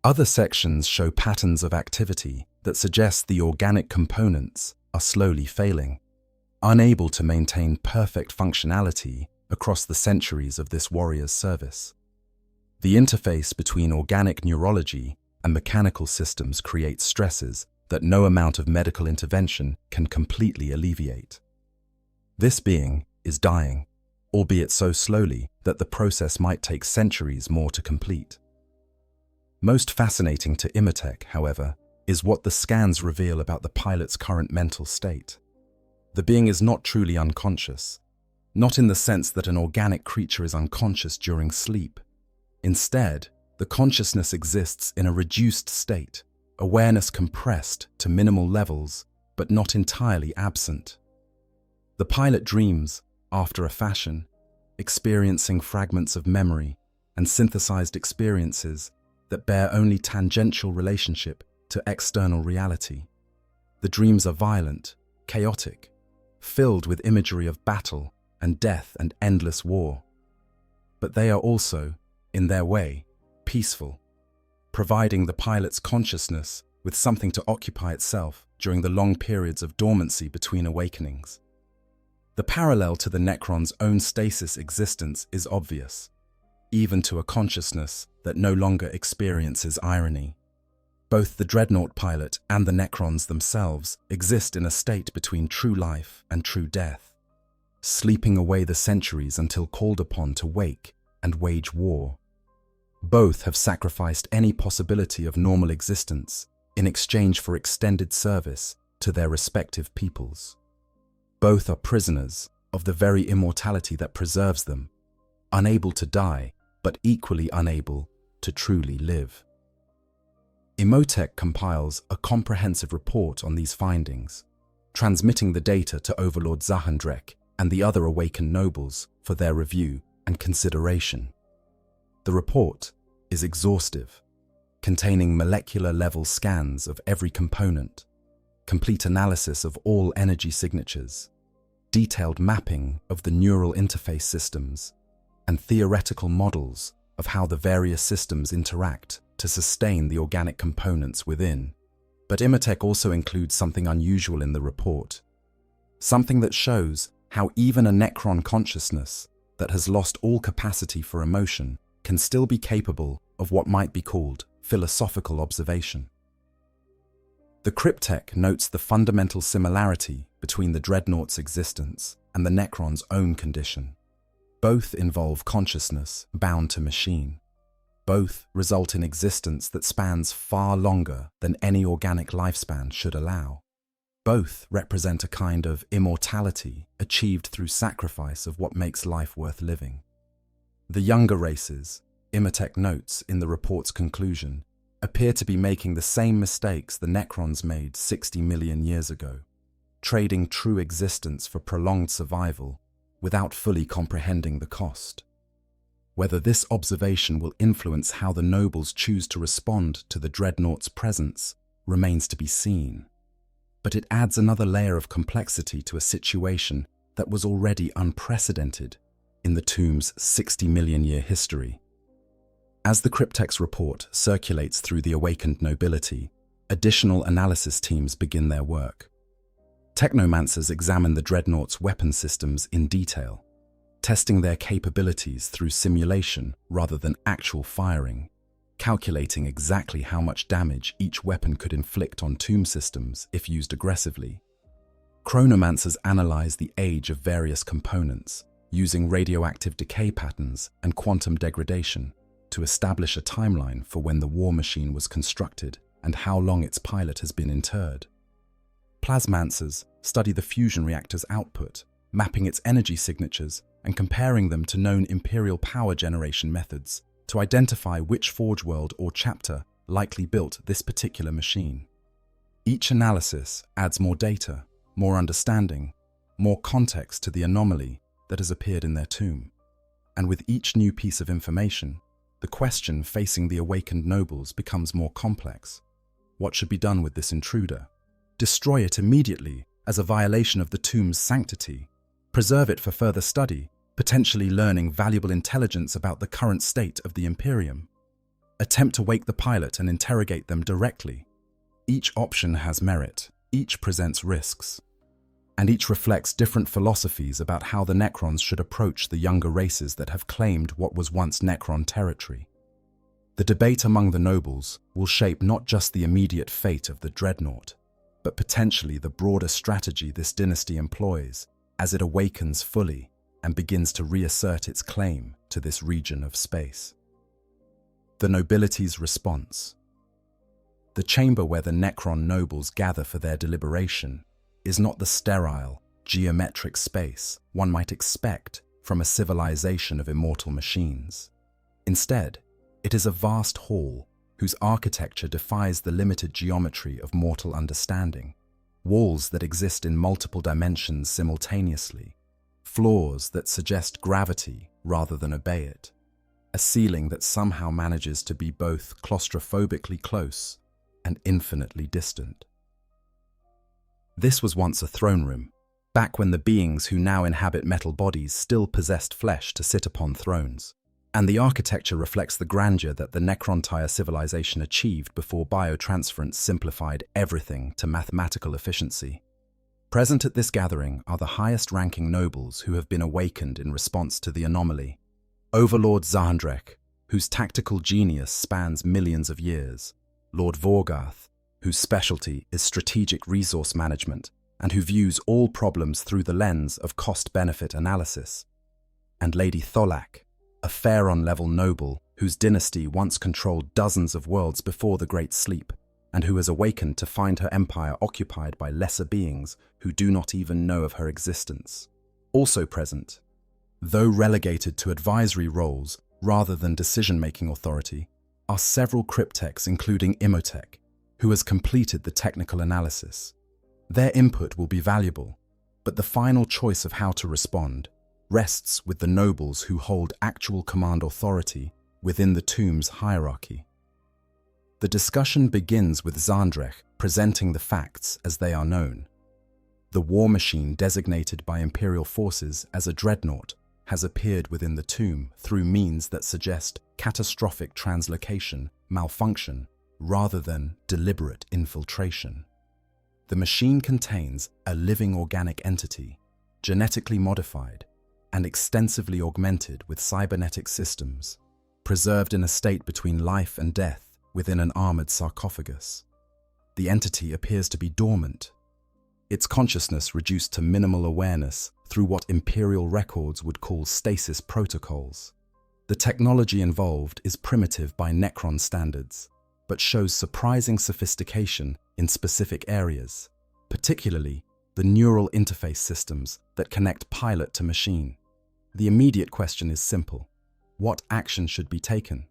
Other sections show patterns of activity that suggest the organic components are slowly failing, unable to maintain perfect functionality across the centuries of this warrior's service. The interface between organic neurology and mechanical systems creates stresses that no amount of medical intervention can completely alleviate. This being is dying, albeit so slowly that the process might take centuries more to complete. Most fascinating to Immertech, however, is what the scans reveal about the pilot's current mental state. The being is not truly unconscious, not in the sense that an organic creature is unconscious during sleep. Instead, the consciousness exists in a reduced state, awareness compressed to minimal levels, but not entirely absent. The pilot dreams, after a fashion, experiencing fragments of memory and synthesized experiences that bear only tangential relationship to external reality. The dreams are violent, chaotic, filled with imagery of battle and death and endless war. But they are also, in their way, peaceful, providing the pilot's consciousness with something to occupy itself during the long periods of dormancy between awakenings. The parallel to the Necron's own stasis existence is obvious, even to a consciousness that no longer experiences irony. Both the Dreadnought pilot and the Necrons themselves exist in a state between true life and true death, sleeping away the centuries until called upon to wake and wage war. Both have sacrificed any possibility of normal existence in exchange for extended service to their respective peoples. Both are prisoners of the very immortality that preserves them, unable to die, but equally unable to truly live. Immertech compiles a comprehensive report on these findings, transmitting the data to Overlord Zahandrek and the other awakened nobles for their review and consideration. The report is exhaustive, containing molecular-level scans of every component, complete analysis of all energy signatures, detailed mapping of the neural interface systems, and theoretical models of how the various systems interact to sustain the organic components within. But Immertech also includes something unusual in the report, something that shows how even a Necron consciousness that has lost all capacity for emotion can still be capable of what might be called philosophical observation. The Cryptech notes the fundamental similarity between the Dreadnought's existence and the Necron's own condition. Both involve consciousness bound to machine. Both result in existence that spans far longer than any organic lifespan should allow. Both represent a kind of immortality achieved through sacrifice of what makes life worth living. The younger races, Immertech notes in the report's conclusion, appear to be making the same mistakes the Necrons made 60 million years ago, trading true existence for prolonged survival without fully comprehending the cost. Whether this observation will influence how the nobles choose to respond to the Dreadnought's presence remains to be seen, but it adds another layer of complexity to a situation that was already unprecedented in the tomb's 60 million year history. As the Cryptech's report circulates through the awakened nobility, additional analysis teams begin their work. Technomancers examine the Dreadnought's weapon systems in detail, testing their capabilities through simulation rather than actual firing, calculating exactly how much damage each weapon could inflict on tomb systems if used aggressively. Chronomancers analyze the age of various components, using radioactive decay patterns and quantum degradation to establish a timeline for when the war machine was constructed and how long its pilot has been interred. Plasmancers study the fusion reactor's output, mapping its energy signatures and comparing them to known Imperial power generation methods to identify which forge world or chapter likely built this particular machine. Each analysis adds more data, more understanding, more context to the anomaly that has appeared in their tomb. And with each new piece of information, the question facing the awakened nobles becomes more complex. What should be done with this intruder? Destroy it immediately as a violation of the tomb's sanctity. Preserve it for further study, potentially learning valuable intelligence about the current state of the Imperium. Attempt to wake the pilot and interrogate them directly. Each option has merit, each presents risks, and each reflects different philosophies about how the Necrons should approach the younger races that have claimed what was once Necron territory. The debate among the nobles will shape not just the immediate fate of the Dreadnought, but potentially the broader strategy this dynasty employs as it awakens fully and begins to reassert its claim to this region of space. The nobility's response. The chamber where the Necron nobles gather for their deliberation is not the sterile, geometric space one might expect from a civilization of immortal machines. Instead, it is a vast hall whose architecture defies the limited geometry of mortal understanding. Walls that exist in multiple dimensions simultaneously, floors that suggest gravity rather than obey it, a ceiling that somehow manages to be both claustrophobically close and infinitely distant. This was once a throne room, back when the beings who now inhabit metal bodies still possessed flesh to sit upon thrones, and the architecture reflects the grandeur that the Necron-Tyre civilization achieved before biotransference simplified everything to mathematical efficiency. Present at this gathering are the highest-ranking nobles who have been awakened in response to the anomaly. Overlord Zahndrek, whose tactical genius spans millions of years, Lord Vorgarth, whose specialty is strategic resource management and who views all problems through the lens of cost-benefit analysis, and Lady Tholak, a Pharaon-level noble whose dynasty once controlled dozens of worlds before the Great Sleep, and who has awakened to find her empire occupied by lesser beings who do not even know of her existence. Also present, though relegated to advisory roles rather than decision-making authority, are several cryptechs including Imhotep, who has completed the technical analysis. Their input will be valuable, but the final choice of how to respond rests with the nobles who hold actual command authority within the tomb's hierarchy. The discussion begins with Zahndrek presenting the facts as they are known. The war machine designated by Imperial forces as a Dreadnought has appeared within the tomb through means that suggest catastrophic translocation, malfunction, rather than deliberate infiltration. The machine contains a living organic entity, genetically modified, and extensively augmented with cybernetic systems, preserved in a state between life and death within an armored sarcophagus. The entity appears to be dormant, its consciousness reduced to minimal awareness through what Imperial records would call stasis protocols. The technology involved is primitive by Necron standards, but shows surprising sophistication in specific areas, particularly the neural interface systems that connect pilot to machine. The immediate question is simple: what action should be taken?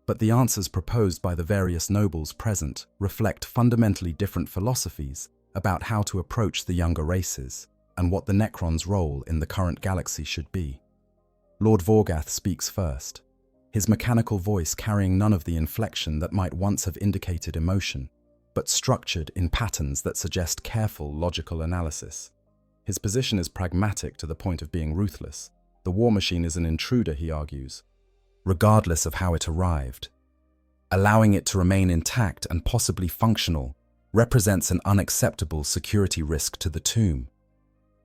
But the answers proposed by the various nobles present reflect fundamentally different philosophies about how to approach the younger races and what the Necrons' role in the current galaxy should be. Lord Vorgarth speaks first, his mechanical voice carrying none of the inflection that might once have indicated emotion, but structured in patterns that suggest careful, logical analysis. His position is pragmatic to the point of being ruthless. The war machine is an intruder, he argues, regardless of how it arrived. Allowing it to remain intact and possibly functional represents an unacceptable security risk to the tomb.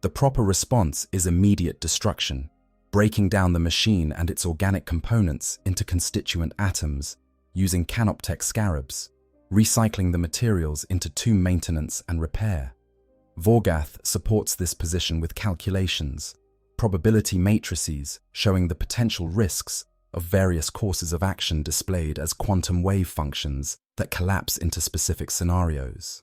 The proper response is immediate destruction, breaking down the machine and its organic components into constituent atoms, using canoptech scarabs, recycling the materials into tomb maintenance and repair. Vorgarth supports this position with calculations, probability matrices showing the potential risks of various courses of action displayed as quantum wave functions that collapse into specific scenarios.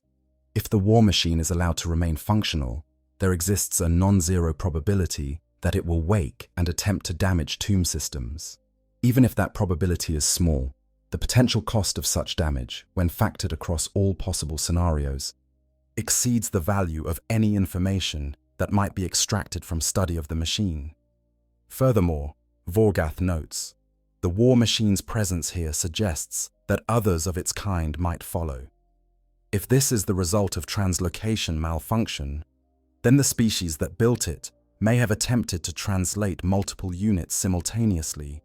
If the war machine is allowed to remain functional, there exists a non-zero probability that it will wake and attempt to damage tomb systems. Even if that probability is small, the potential cost of such damage, when factored across all possible scenarios, exceeds the value of any information that might be extracted from study of the machine. Furthermore, Vorgarth notes, the war machine's presence here suggests that others of its kind might follow. If this is the result of translocation malfunction, then the species that built it may have attempted to translate multiple units simultaneously,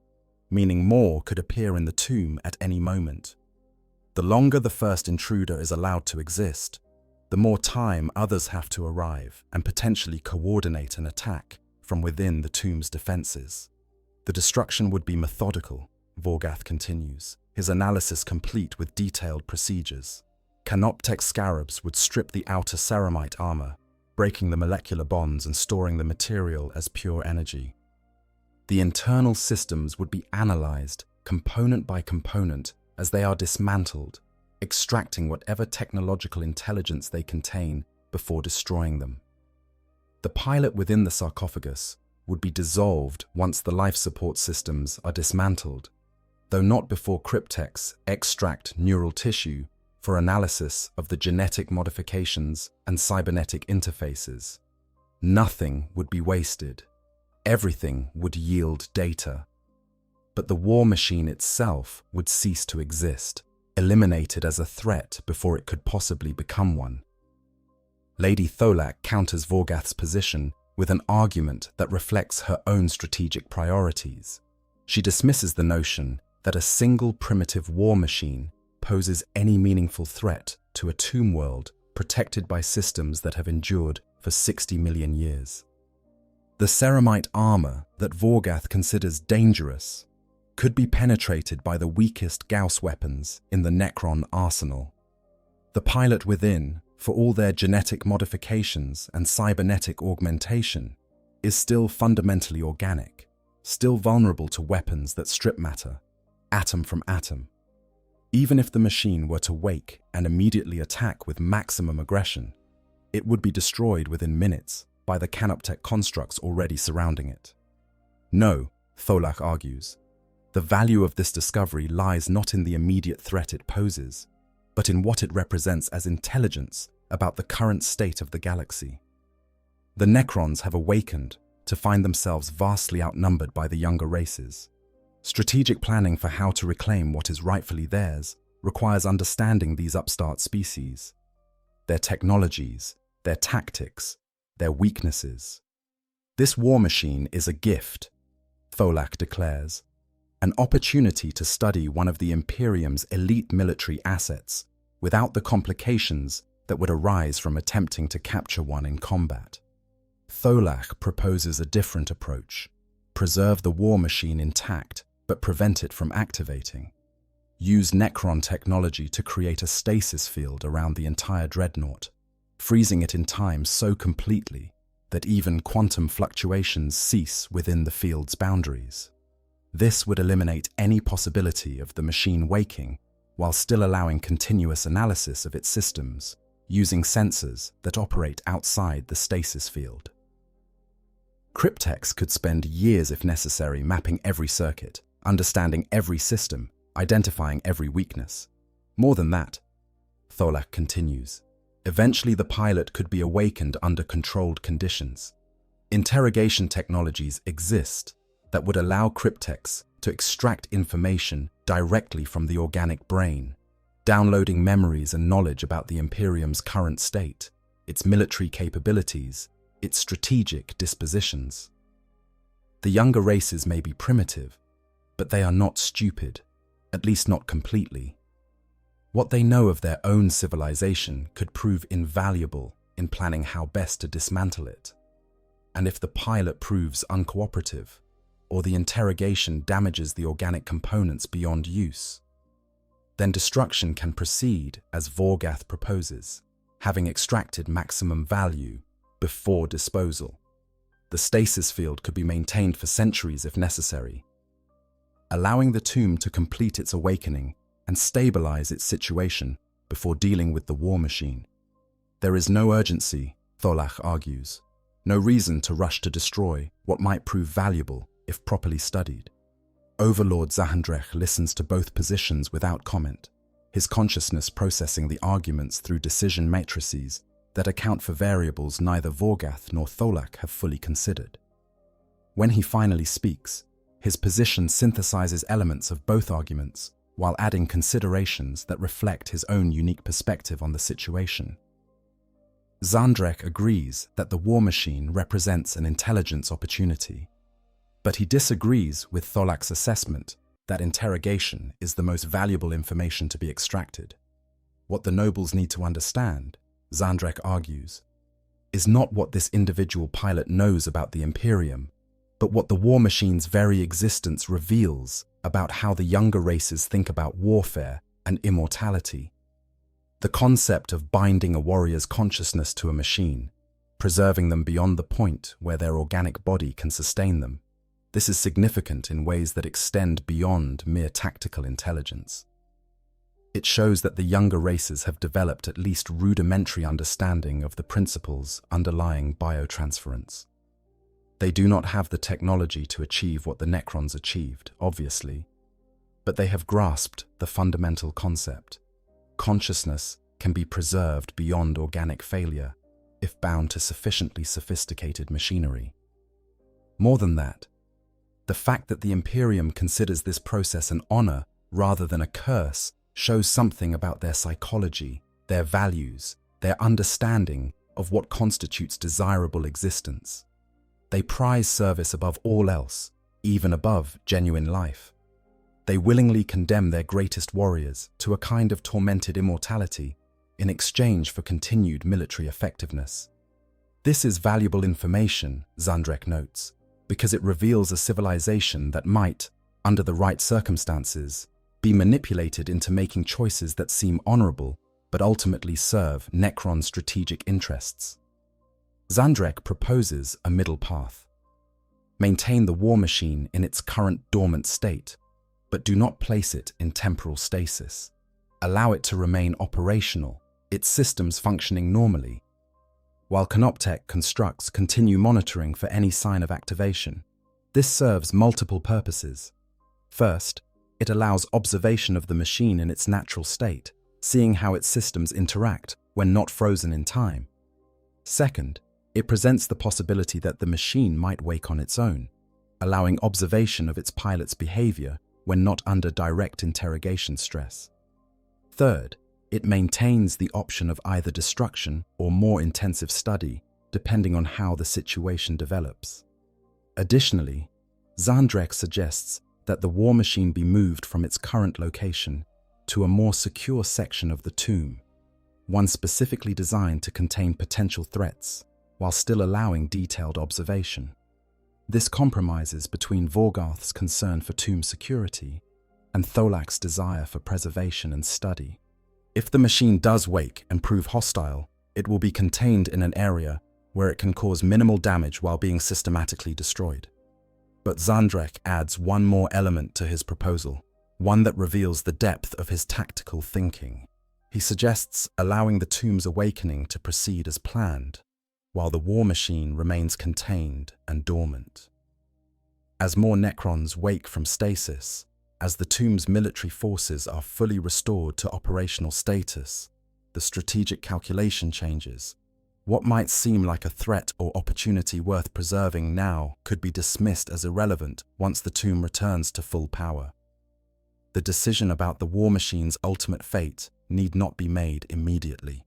meaning more could appear in the tomb at any moment. The longer the first intruder is allowed to exist, the more time others have to arrive and potentially coordinate an attack from within the tomb's defenses. The destruction would be methodical, Vorgath continues, his analysis complete with detailed procedures. Canoptek scarabs would strip the outer ceramite armor, breaking the molecular bonds and storing the material as pure energy. The internal systems would be analyzed component by component as they are dismantled, extracting whatever technological intelligence they contain before destroying them. The pilot within the sarcophagus would be dissolved once the life support systems are dismantled, though not before cryptechs extract neural tissue for analysis of the genetic modifications and cybernetic interfaces. Nothing would be wasted. Everything would yield data. But the war machine itself would cease to exist, eliminated as a threat before it could possibly become one. Lady Tholak counters Vorgath's position with an argument that reflects her own strategic priorities. She dismisses the notion that a single primitive war machine poses any meaningful threat to a tomb world protected by systems that have endured for 60 million years. The ceramite armor that Vorgath considers dangerous could be penetrated by the weakest Gauss weapons in the Necron arsenal. The pilot within, for all their genetic modifications and cybernetic augmentation, is still fundamentally organic, still vulnerable to weapons that strip matter, atom from atom. Even if the machine were to wake and immediately attack with maximum aggression, it would be destroyed within minutes by the canoptek constructs already surrounding it. No, Tholak argues, the value of this discovery lies not in the immediate threat it poses, but in what it represents as intelligence about the current state of the galaxy. The Necrons have awakened to find themselves vastly outnumbered by the younger races. Strategic planning for how to reclaim what is rightfully theirs requires understanding these upstart species, their technologies, their tactics, their weaknesses. This war machine is a gift, Tholak declares, an opportunity to study one of the Imperium's elite military assets without the complications that would arise from attempting to capture one in combat. Tholak proposes a different approach: preserve the war machine intact but prevent it from activating. Use Necron technology to create a stasis field around the entire Dreadnought, freezing it in time so completely that even quantum fluctuations cease within the field's boundaries. This would eliminate any possibility of the machine waking while still allowing continuous analysis of its systems, using sensors that operate outside the stasis field. Cryptechs could spend years if necessary mapping every circuit, understanding every system, identifying every weakness. More than that, Tholak continues, eventually the pilot could be awakened under controlled conditions. Interrogation technologies exist that would allow cryptechs to extract information directly from the organic brain, downloading memories and knowledge about the Imperium's current state, its military capabilities, its strategic dispositions. The younger races may be primitive, but they are not stupid, at least not completely. What they know of their own civilization could prove invaluable in planning how best to dismantle it. And if the pilot proves uncooperative, or the interrogation damages the organic components beyond use, then destruction can proceed as Vorgath proposes, having extracted maximum value before disposal. The stasis field could be maintained for centuries if necessary, allowing the tomb to complete its awakening and stabilize its situation before dealing with the war machine. There is no urgency, Tholak argues, no reason to rush to destroy what might prove valuable if properly studied. Overlord Zahandrech listens to both positions without comment, his consciousness processing the arguments through decision matrices that account for variables neither Vorgath nor Tholak have fully considered. When he finally speaks, his position synthesizes elements of both arguments while adding considerations that reflect his own unique perspective on the situation. Zandrek agrees that the war machine represents an intelligence opportunity, but he disagrees with Tholak's assessment that interrogation is the most valuable information to be extracted. What the nobles need to understand, Zandrek argues, is not what this individual pilot knows about the Imperium, but what the war machine's very existence reveals about how the younger races think about warfare and immortality. The concept of binding a warrior's consciousness to a machine, preserving them beyond the point where their organic body can sustain them. This is significant in ways that extend beyond mere tactical intelligence. It shows that the younger races have developed at least rudimentary understanding of the principles underlying biotransference. They do not have the technology to achieve what the Necrons achieved, obviously, but they have grasped the fundamental concept. Consciousness can be preserved beyond organic failure if bound to sufficiently sophisticated machinery. More than that, the fact that the Imperium considers this process an honor rather than a curse shows something about their psychology, their values, their understanding of what constitutes desirable existence. They prize service above all else, even above genuine life. They willingly condemn their greatest warriors to a kind of tormented immortality in exchange for continued military effectiveness. This is valuable information, Zandrek notes, because it reveals a civilization that might, under the right circumstances, be manipulated into making choices that seem honorable but ultimately serve Necron strategic interests. Zandrek proposes a middle path. Maintain the war machine in its current dormant state, but do not place it in temporal stasis. Allow it to remain operational, its systems functioning normally, while Canoptech constructs continue monitoring for any sign of activation. This serves multiple purposes. First, it allows observation of the machine in its natural state, seeing how its systems interact when not frozen in time. Second, it presents the possibility that the machine might wake on its own, allowing observation of its pilot's behavior when not under direct interrogation stress. Third, it maintains the option of either destruction or more intensive study, depending on how the situation develops. Additionally, Zandrek suggests that the war machine be moved from its current location to a more secure section of the tomb, one specifically designed to contain potential threats, while still allowing detailed observation. This compromises between Vorgarth's concern for tomb security and Tholak's desire for preservation and study. If the machine does wake and prove hostile, it will be contained in an area where it can cause minimal damage while being systematically destroyed. But Zandrek adds one more element to his proposal, one that reveals the depth of his tactical thinking. He suggests allowing the tomb's awakening to proceed as planned, while the war machine remains contained and dormant. As more Necrons wake from stasis, as the tomb's military forces are fully restored to operational status, the strategic calculation changes. What might seem like a threat or opportunity worth preserving now could be dismissed as irrelevant once the tomb returns to full power. The decision about the war machine's ultimate fate need not be made immediately.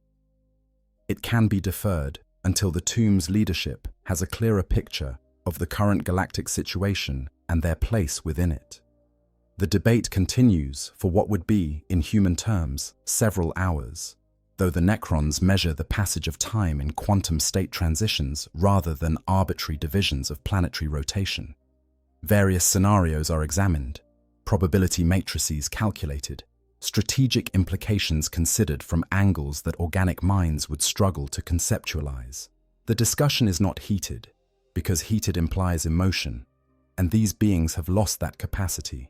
It can be deferred until the tomb's leadership has a clearer picture of the current galactic situation and their place within it. The debate continues for what would be, in human terms, several hours, though the Necrons measure the passage of time in quantum state transitions rather than arbitrary divisions of planetary rotation. Various scenarios are examined, probability matrices calculated, strategic implications considered from angles that organic minds would struggle to conceptualize. The discussion is not heated, because heated implies emotion, and these beings have lost that capacity.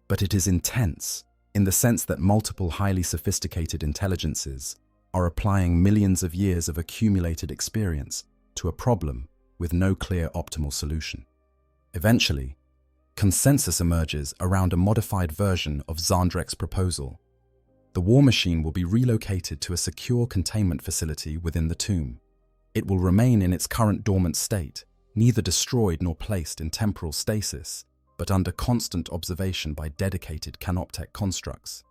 But it is intense, in the sense that multiple highly sophisticated intelligences are applying millions of years of accumulated experience to a problem with no clear optimal solution. Eventually, consensus emerges around a modified version of Zandrek's proposal. The war machine will be relocated to a secure containment facility within the tomb. It will remain in its current dormant state, neither destroyed nor placed in temporal stasis, but but under constant observation by dedicated canoptek constructs.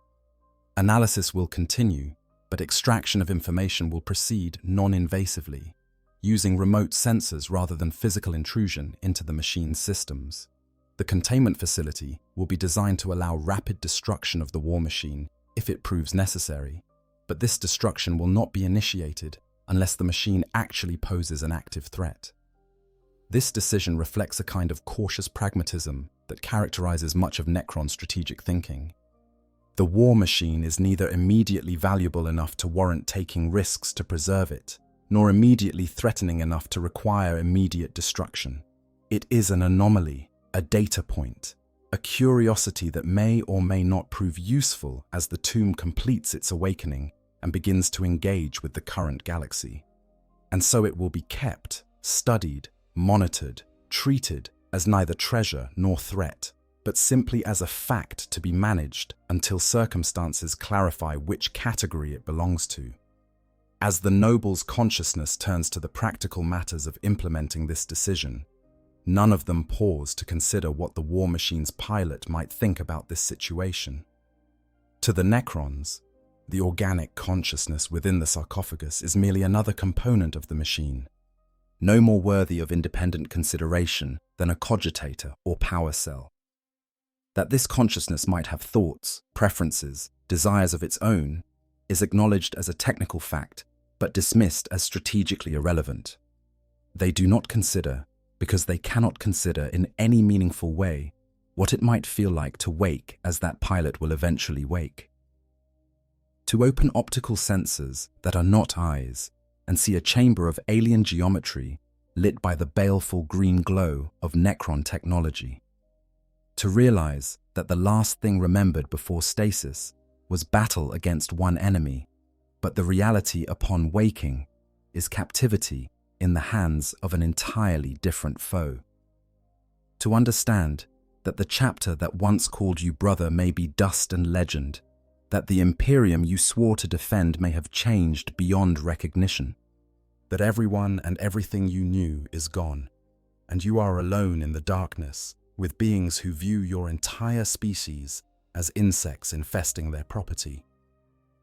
Analysis will continue, but extraction of information will proceed non-invasively, using remote sensors rather than physical intrusion into the machine's systems. The containment facility will be designed to allow rapid destruction of the war machine if it proves necessary, but this destruction will not be initiated unless the machine actually poses an active threat. This decision reflects a kind of cautious pragmatism that characterizes much of Necron strategic thinking. The war machine is neither immediately valuable enough to warrant taking risks to preserve it, nor immediately threatening enough to require immediate destruction. It is an anomaly, a data point, a curiosity that may or may not prove useful as the tomb completes its awakening and begins to engage with the current galaxy. And so it will be kept, studied, monitored, treated as neither treasure nor threat, but simply as a fact to be managed until circumstances clarify which category it belongs to. As the noble's consciousness turns to the practical matters of implementing this decision, none of them pause to consider what the war machine's pilot might think about this situation. To the Necrons, the organic consciousness within the sarcophagus is merely another component of the machine, no more worthy of independent consideration than a cogitator or power cell. That this consciousness might have thoughts, preferences, desires of its own is acknowledged as a technical fact, but dismissed as strategically irrelevant. They do not consider, because they cannot consider in any meaningful way, what it might feel like to wake as that pilot will eventually wake. To open optical sensors that are not eyes and see a chamber of alien geometry lit by the baleful green glow of Necron technology. To realize that the last thing remembered before stasis was battle against one enemy, but the reality upon waking is captivity in the hands of an entirely different foe. To understand that the chapter that once called you brother may be dust and legend, that the Imperium you swore to defend may have changed beyond recognition, that everyone and everything you knew is gone, and you are alone in the darkness with beings who view your entire species as insects infesting their property.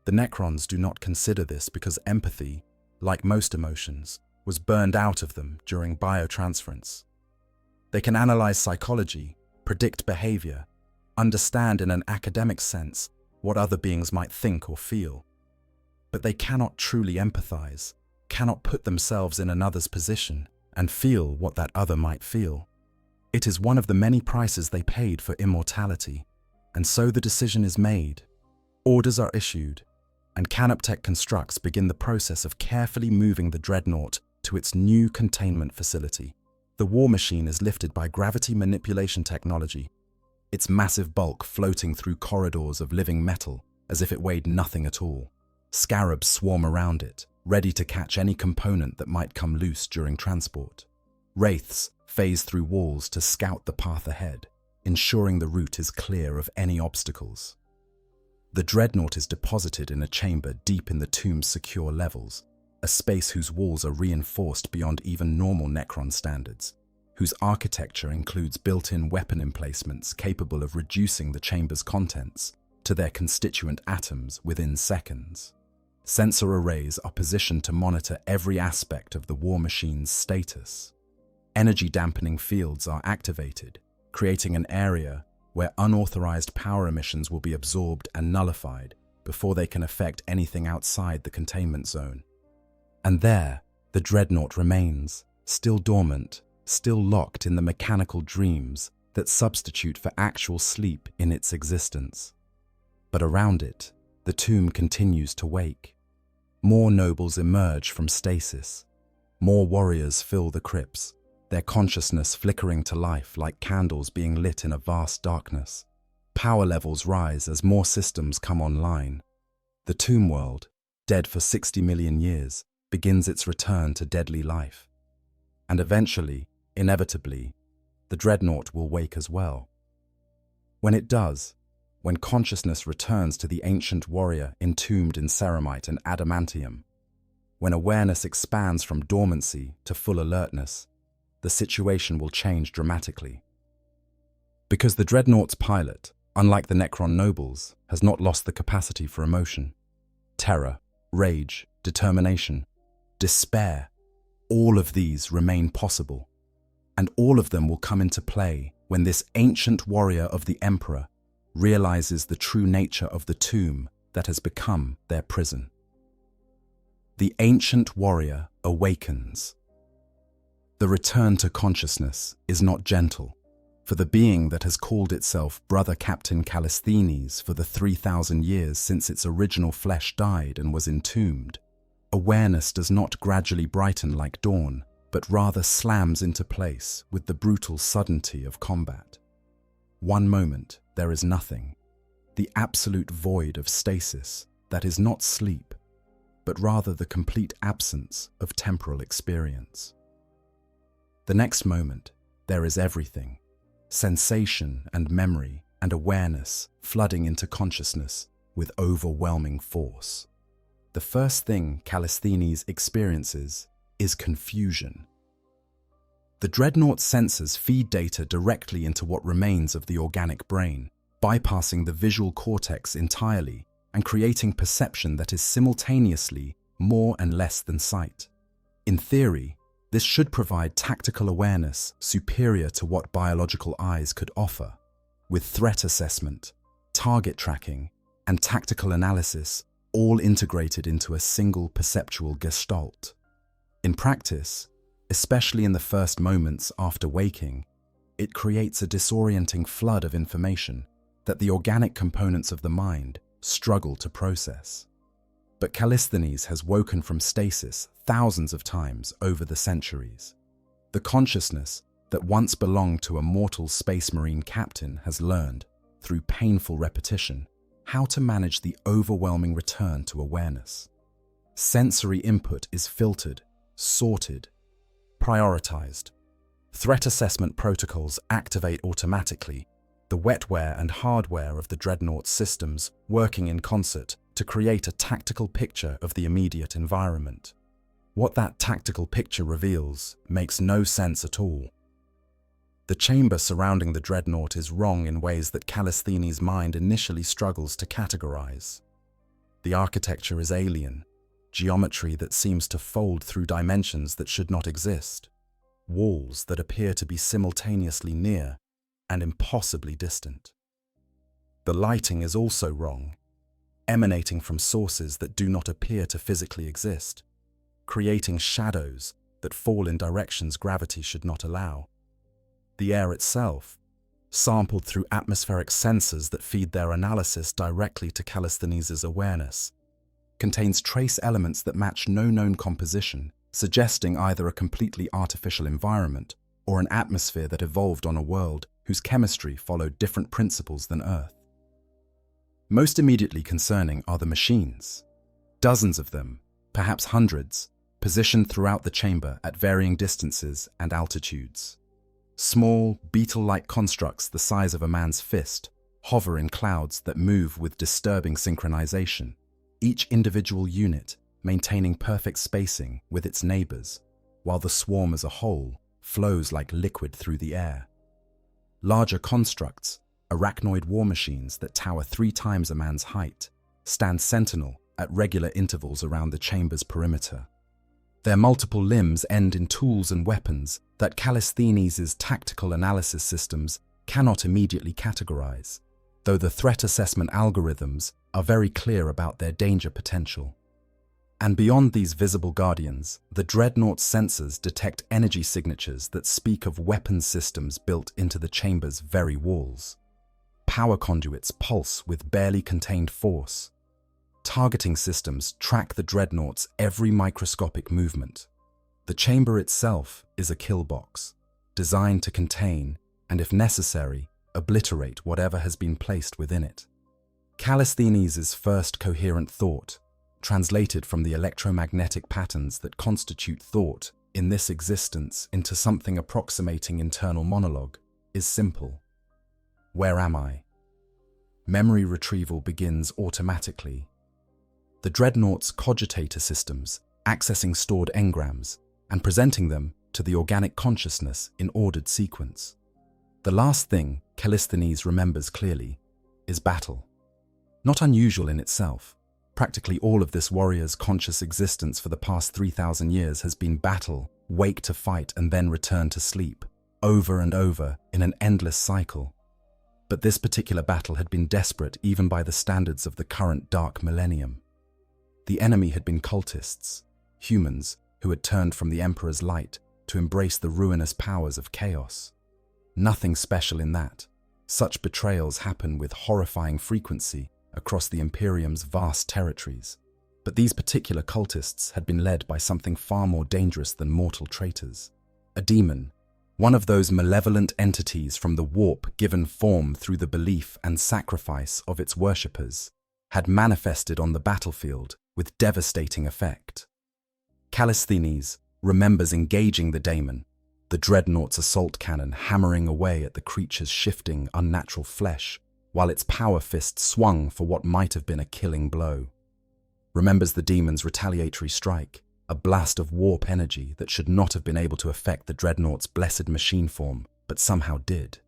The Necrons do not consider this because empathy, like most emotions, was burned out of them during biotransference. They can analyze psychology, predict behavior, understand in an academic sense what other beings might think or feel. But they cannot truly empathize, cannot put themselves in another's position and feel what that other might feel. It is one of the many prices they paid for immortality, and so the decision is made. Orders are issued, and Canoptek Constructs begin the process of carefully moving the Dreadnought to its new containment facility. The war machine is lifted by gravity manipulation technology, its massive bulk floating through corridors of living metal as if it weighed nothing at all. Scarabs swarm around it, ready to catch any component that might come loose during transport. Wraiths phase through walls to scout the path ahead, ensuring the route is clear of any obstacles. The Dreadnought is deposited in a chamber deep in the tomb's secure levels, a space whose walls are reinforced beyond even normal Necron standards, whose architecture includes built-in weapon emplacements capable of reducing the chamber's contents to their constituent atoms within seconds. Sensor arrays are positioned to monitor every aspect of the war machine's status. Energy dampening fields are activated, creating an area where unauthorized power emissions will be absorbed and nullified before they can affect anything outside the containment zone. And there, the Dreadnought remains, still dormant, still locked in the mechanical dreams that substitute for actual sleep in its existence. But around it, the tomb continues to wake. More nobles emerge from stasis. More warriors fill the crypts, their consciousness flickering to life like candles being lit in a vast darkness. Power levels rise as more systems come online. The tomb world, dead for 60 million years, begins its return to deadly life. And eventually, inevitably, the Dreadnought will wake as well. When it does, when consciousness returns to the ancient warrior entombed in ceramite and adamantium, when awareness expands from dormancy to full alertness, the situation will change dramatically. Because the Dreadnought's pilot, unlike the Necron nobles, has not lost the capacity for emotion. Terror, rage, determination, despair, all of these remain possible. And all of them will come into play when this ancient warrior of the Emperor realizes the true nature of the tomb that has become their prison. The ancient warrior awakens. The return to consciousness is not gentle, for the being that has called itself Brother Captain Callisthenes for the 3,000 years since its original flesh died and was entombed, awareness does not gradually brighten like dawn, but rather slams into place with the brutal suddenty of combat. One moment, there is nothing, the absolute void of stasis that is not sleep, but rather the complete absence of temporal experience. The next moment, there is everything, sensation and memory and awareness flooding into consciousness with overwhelming force. The first thing Callisthenes experiences is confusion. The Dreadnought's sensors feed data directly into what remains of the organic brain, bypassing the visual cortex entirely and creating perception that is simultaneously more and less than sight. In theory, this should provide tactical awareness superior to what biological eyes could offer, with threat assessment, target tracking, and tactical analysis all integrated into a single perceptual gestalt. In practice, especially in the first moments after waking, it creates a disorienting flood of information that the organic components of the mind struggle to process. But Callisthenes has woken from stasis thousands of times over the centuries. The consciousness that once belonged to a mortal space marine captain has learned, through painful repetition, how to manage the overwhelming return to awareness. Sensory input is filtered, sorted, prioritized. Threat assessment protocols activate automatically, the wetware and hardware of the Dreadnought systems working in concert to create a tactical picture of the immediate environment. What that tactical picture reveals makes no sense at all. The chamber surrounding the Dreadnought is wrong in ways that Callisthenes' mind initially struggles to categorize. The architecture is alien, geometry that seems to fold through dimensions that should not exist, walls that appear to be simultaneously near and impossibly distant. The lighting is also wrong, emanating from sources that do not appear to physically exist, creating shadows that fall in directions gravity should not allow. The air itself, sampled through atmospheric sensors that feed their analysis directly to Callisthenes' awareness, contains trace elements that match no known composition, suggesting either a completely artificial environment or an atmosphere that evolved on a world whose chemistry followed different principles than Earth. Most immediately concerning are the machines. Dozens of them, perhaps hundreds, positioned throughout the chamber at varying distances and altitudes. Small, beetle-like constructs the size of a man's fist hover in clouds that move with disturbing synchronization, each individual unit maintaining perfect spacing with its neighbors, while the swarm as a whole flows like liquid through the air. Larger constructs, arachnoid war machines that tower 3 times a man's height, stand sentinel at regular intervals around the chamber's perimeter. Their multiple limbs end in tools and weapons that Callisthenes' tactical analysis systems cannot immediately categorize, though the threat assessment algorithms are very clear about their danger potential. And beyond these visible guardians, the Dreadnought's sensors detect energy signatures that speak of weapons systems built into the chamber's very walls. Power conduits pulse with barely contained force. Targeting systems track the Dreadnought's every microscopic movement. The chamber itself is a kill box, designed to contain, and if necessary, obliterate whatever has been placed within it. Callisthenes' first coherent thought, translated from the electromagnetic patterns that constitute thought in this existence into something approximating internal monologue, is simple. Where am I? Memory retrieval begins automatically. The Dreadnought's cogitator systems, accessing stored engrams and presenting them to the organic consciousness in ordered sequence. The last thing Callisthenes remembers clearly is battle. Not unusual in itself, practically all of this warrior's conscious existence for the past 3,000 years has been battle, wake to fight and then return to sleep, over and over in an endless cycle. But this particular battle had been desperate even by the standards of the current dark millennium. The enemy had been cultists, humans who had turned from the Emperor's light to embrace the ruinous powers of chaos. Nothing special in that. Such betrayals happen with horrifying frequency across the Imperium's vast territories. But these particular cultists had been led by something far more dangerous than mortal traitors. A demon, one of those malevolent entities from the warp given form through the belief and sacrifice of its worshippers, had manifested on the battlefield with devastating effect. Callisthenes remembers engaging the daemon, the Dreadnought's assault cannon hammering away at the creature's shifting, unnatural flesh, while its power fist swung for what might have been a killing blow. Remembers the demon's retaliatory strike, a blast of warp energy that should not have been able to affect the Dreadnought's blessed machine form, but somehow did.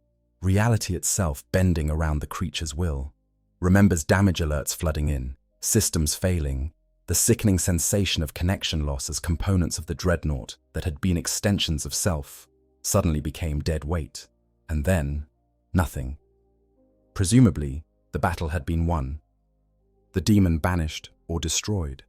Reality itself bending around the creature's will. Remembers damage alerts flooding in, systems failing, the sickening sensation of connection loss as components of the Dreadnought that had been extensions of self suddenly became dead weight, and then nothing. Presumably, the battle had been won. The demon banished or destroyed.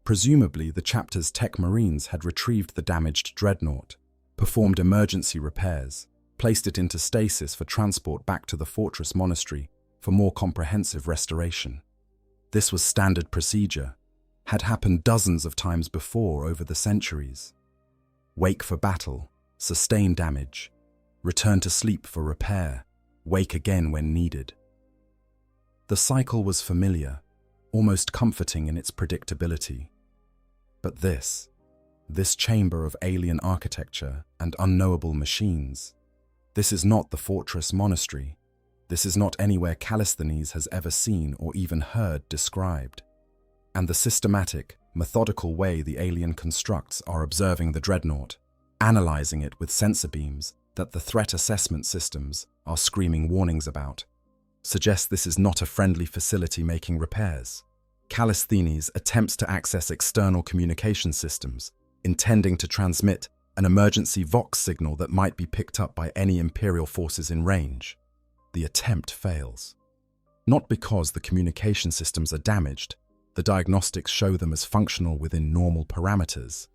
Presumably, the chapter's tech marines had retrieved the damaged Dreadnought, performed emergency repairs, placed it into stasis for transport back to the fortress monastery for more comprehensive restoration. This was standard procedure, had happened dozens of times before over the centuries. Wake for battle, sustain damage, return to sleep for repair, wake again when needed. The cycle was familiar, almost comforting in its predictability. But this chamber of alien architecture and unknowable machines, this is not the fortress monastery. This is not anywhere Callisthenes has ever seen or even heard described. And the systematic, methodical way the alien constructs are observing the Dreadnought, analyzing it with sensor beams that the threat assessment systems are screaming warnings about, suggests this is not a friendly facility making repairs. Callisthenes attempts to access external communication systems, intending to transmit an emergency Vox signal that might be picked up by any Imperial forces in range. The attempt fails. Not because the communication systems are damaged, the diagnostics show them as functional within normal parameters,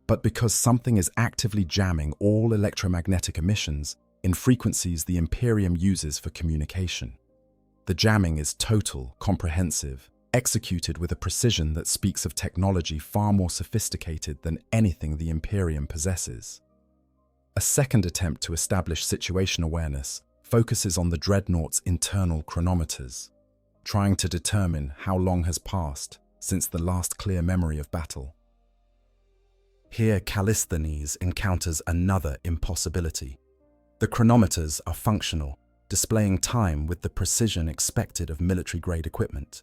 but because something is actively jamming all electromagnetic emissions in frequencies the Imperium uses for communication. The jamming is total, comprehensive, executed with a precision that speaks of technology far more sophisticated than anything the Imperium possesses. A second attempt to establish situation awareness focuses on the Dreadnought's internal chronometers, trying to determine how long has passed since the last clear memory of battle. Here Callisthenes encounters another impossibility. The chronometers are functional, displaying time with the precision expected of military-grade equipment.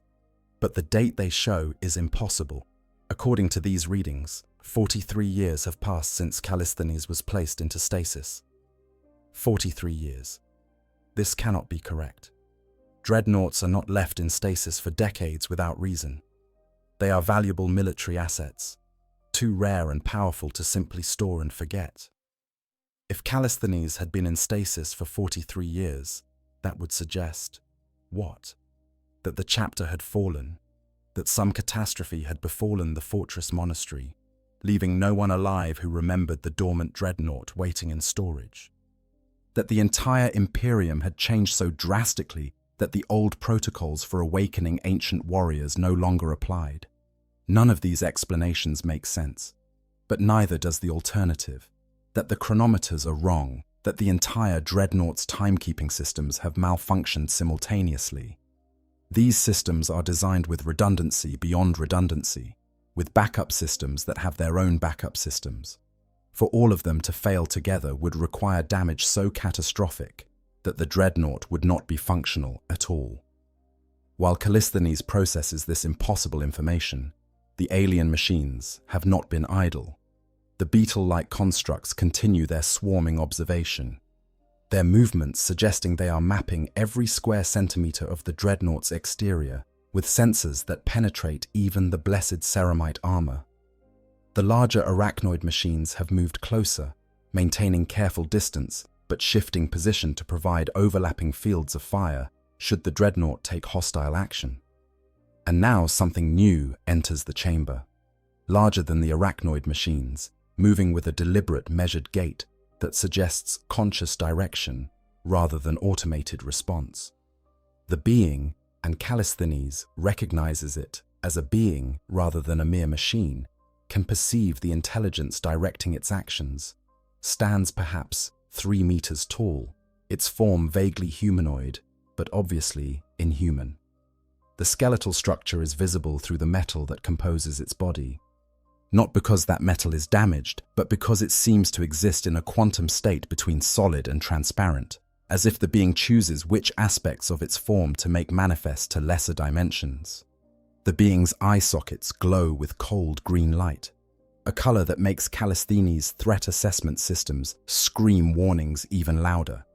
But the date they show is impossible. According to these readings, 43 years have passed since Callisthenes was placed into stasis. 43 years. This cannot be correct. Dreadnoughts are not left in stasis for decades without reason. They are valuable military assets, too rare and powerful to simply store and forget. If Callisthenes had been in stasis for 43 years, that would suggest what? That the chapter had fallen, that some catastrophe had befallen the fortress monastery, leaving no one alive who remembered the dormant Dreadnought waiting in storage. That the entire Imperium had changed so drastically that the old protocols for awakening ancient warriors no longer applied. None of these explanations make sense, but neither does the alternative, that the chronometers are wrong, that the entire Dreadnought's timekeeping systems have malfunctioned simultaneously. These systems are designed with redundancy beyond redundancy, with backup systems that have their own backup systems. For all of them to fail together would require damage so catastrophic that the Dreadnought would not be functional at all. While Callisthenes processes this impossible information, the alien machines have not been idle. The beetle-like constructs continue their swarming observation. their movements suggesting they are mapping every square centimeter of the Dreadnought's exterior with sensors that penetrate even the blessed ceramite armor. The larger arachnoid machines have moved closer, maintaining careful distance but shifting position to provide overlapping fields of fire should the Dreadnought take hostile action. And now something new enters the chamber. Larger than the arachnoid machines, moving with a deliberate, measured gait that suggests conscious direction rather than automated response. The being, and Callisthenes recognizes it as a being rather than a mere machine, can perceive the intelligence directing its actions, stands perhaps 3 meters tall, its form vaguely humanoid, but obviously inhuman. The skeletal structure is visible through the metal that composes its body, not because that metal is damaged, but because it seems to exist in a quantum state between solid and transparent, as if the being chooses which aspects of its form to make manifest to lesser dimensions. The being's eye sockets glow with cold green light, a color that makes Callisthenes' threat assessment systems scream warnings even louder.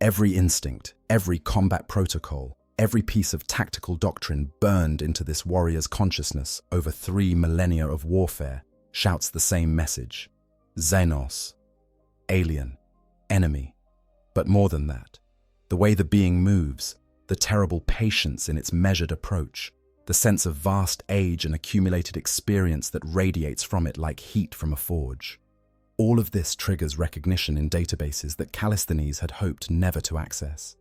Every instinct, every combat protocol, every piece of tactical doctrine burned into this warrior's consciousness over 3 millennia of warfare shouts the same message. Xenos. Alien. Enemy. But more than that, the way the being moves, the terrible patience in its measured approach, the sense of vast age and accumulated experience that radiates from it like heat from a forge. All of this triggers recognition in databases that Callisthenes had hoped never to access.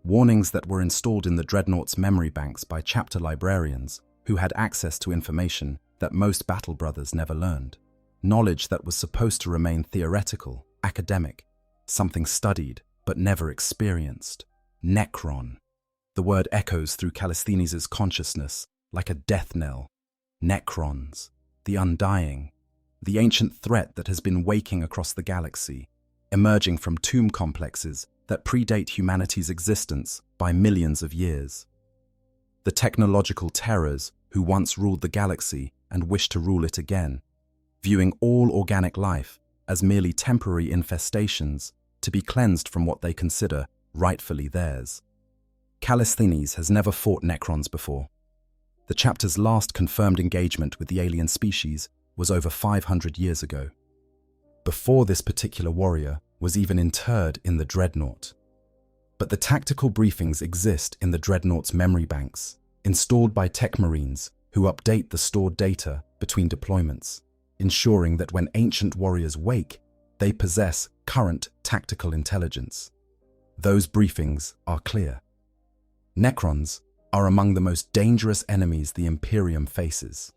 Warnings that were installed in the Dreadnought's memory banks by chapter librarians who had access to information that most battle brothers never learned. Knowledge that was supposed to remain theoretical, academic, something studied but never experienced. Necron. The word echoes through Callisthenes' consciousness like a death knell. Necrons, the undying, the ancient threat that has been waking across the galaxy, emerging from tomb complexes that predate humanity's existence by millions of years. The technological terrors who once ruled the galaxy and wish to rule it again, viewing all organic life as merely temporary infestations to be cleansed from what they consider rightfully theirs. Callisthenes has never fought Necrons before. The chapter's last confirmed engagement with the alien species was over 500 years ago, before this particular warrior was even interred in the Dreadnought. But the tactical briefings exist in the Dreadnought's memory banks, installed by tech marines who update the stored data between deployments, ensuring that when ancient warriors wake, they possess current tactical intelligence. Those briefings are clear. Necrons are among the most dangerous enemies the Imperium faces.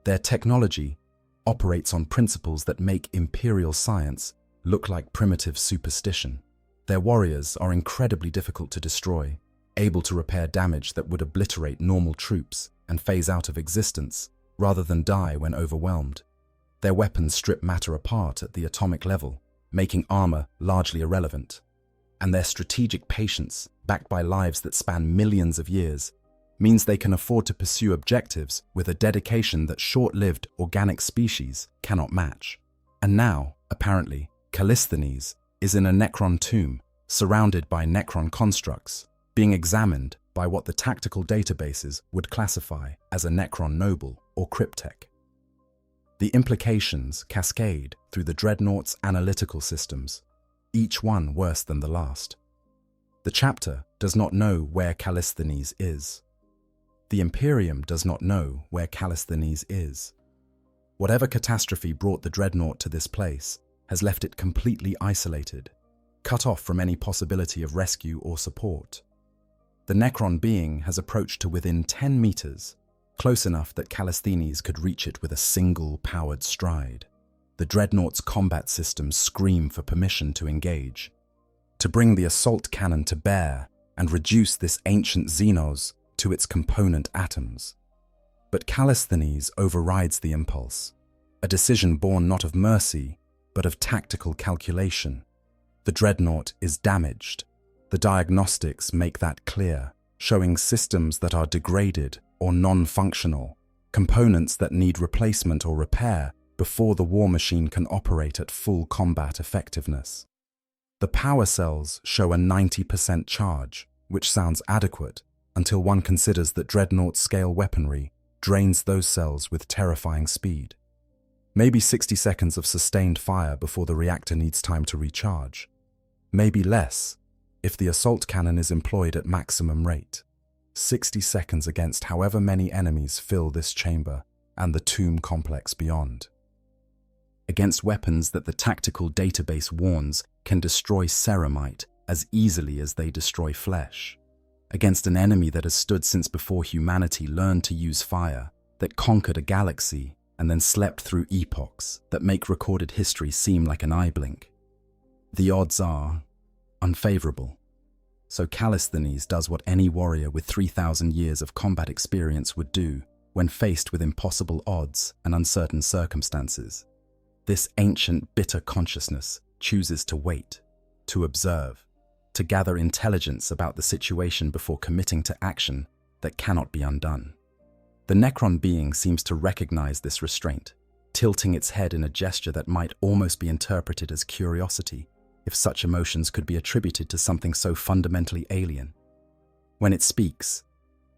Their technology operates on principles that make imperial science look like primitive superstition. Their warriors are incredibly difficult to destroy, able to repair damage that would obliterate normal troops and phase out of existence rather than die when overwhelmed. Their weapons strip matter apart at the atomic level, making armor largely irrelevant. And their strategic patience, backed by lives that span millions of years, means they can afford to pursue objectives with a dedication that short-lived organic species cannot match. And now, apparently, Callisthenes is in a Necron tomb, surrounded by Necron constructs, being examined by what the tactical databases would classify as a Necron noble or cryptech. The implications cascade through the Dreadnought's analytical systems, each one worse than the last. The chapter does not know where Callisthenes is. The Imperium does not know where Callisthenes is. Whatever catastrophe brought the Dreadnought to this place has left it completely isolated, cut off from any possibility of rescue or support. The Necron being has approached to within 10 meters, close enough that Callisthenes could reach it with a single powered stride. The Dreadnought's combat systems scream for permission to engage, to bring the assault cannon to bear and reduce this ancient Xenos to its component atoms. But Callisthenes overrides the impulse, a decision born not of mercy, but of tactical calculation. The Dreadnought is damaged. The diagnostics make that clear, showing systems that are degraded or non-functional, components that need replacement or repair before the war machine can operate at full combat effectiveness. The power cells show a 90% charge, which sounds adequate until one considers that Dreadnought-scale weaponry drains those cells with terrifying speed. Maybe 60 seconds of sustained fire before the reactor needs time to recharge. Maybe less, if the assault cannon is employed at maximum rate. 60 seconds against however many enemies fill this chamber and the tomb complex beyond. Against weapons that the tactical database warns can destroy ceramite as easily as they destroy flesh. Against an enemy that has stood since before humanity learned to use fire, that conquered a galaxy and then slept through epochs that make recorded history seem like an eye blink. The odds are unfavorable. So Callisthenes does what any warrior with 3,000 years of combat experience would do when faced with impossible odds and uncertain circumstances. This ancient, bitter consciousness chooses to wait, to observe, to gather intelligence about the situation before committing to action that cannot be undone. The Necron being seems to recognize this restraint, tilting its head in a gesture that might almost be interpreted as curiosity, if such emotions could be attributed to something so fundamentally alien. When it speaks,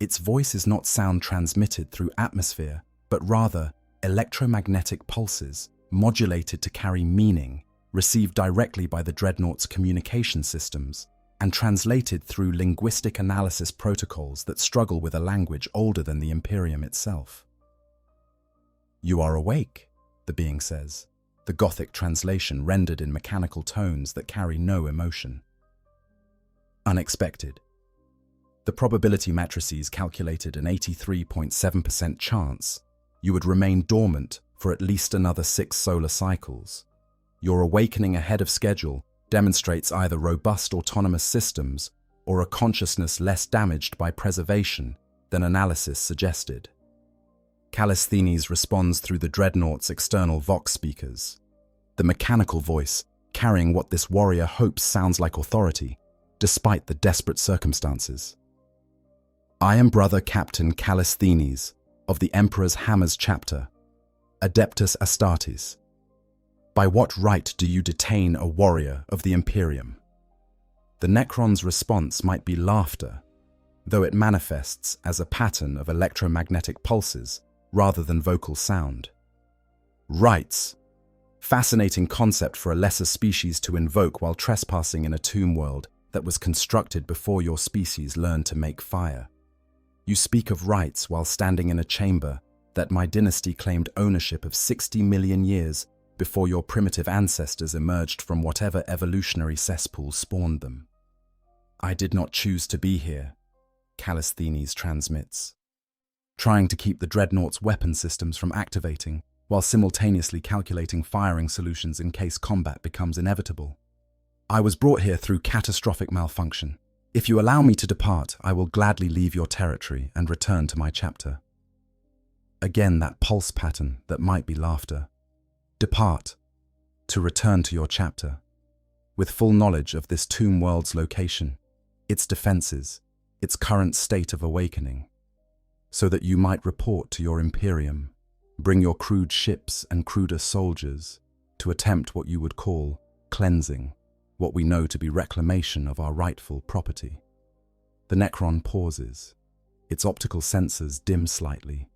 its voice is not sound transmitted through atmosphere, but rather electromagnetic pulses modulated to carry meaning, received directly by the Dreadnought's communication systems, and translated through linguistic analysis protocols that struggle with a language older than the Imperium itself. "You are awake," the being says, the Gothic translation rendered in mechanical tones that carry no emotion. Unexpected. The probability matrices calculated an 83.7% chance you would remain dormant for at least another 6 solar cycles. Your awakening ahead of schedule demonstrates either robust autonomous systems or a consciousness less damaged by preservation than analysis suggested. Callisthenes responds through the Dreadnought's external vox speakers, the mechanical voice carrying what this warrior hopes sounds like authority, despite the desperate circumstances. "I am Brother Captain Callisthenes of the Emperor's Hammers chapter, Adeptus Astartes. By what right do you detain a warrior of the Imperium?" The Necron's response might be laughter, though it manifests as a pattern of electromagnetic pulses rather than vocal sound. Rights. Fascinating concept for a lesser species to invoke while trespassing in a tomb world that was constructed before your species learned to make fire. You speak of rights while standing in a chamber that my dynasty claimed ownership of 60 million years before your primitive ancestors emerged from whatever evolutionary cesspool spawned them. "I did not choose to be here," Callisthenes transmits, trying to keep the Dreadnought's weapon systems from activating while simultaneously calculating firing solutions in case combat becomes inevitable. "I was brought here through catastrophic malfunction. If you allow me to depart, I will gladly leave your territory and return to my chapter." Again, that pulse pattern that might be laughter. Depart, to return to your chapter, with full knowledge of this tomb world's location, its defenses, its current state of awakening, so that you might report to your Imperium, bring your crude ships and cruder soldiers to attempt what you would call cleansing, what we know to be reclamation of our rightful property. The Necron pauses, its optical sensors dim slightly,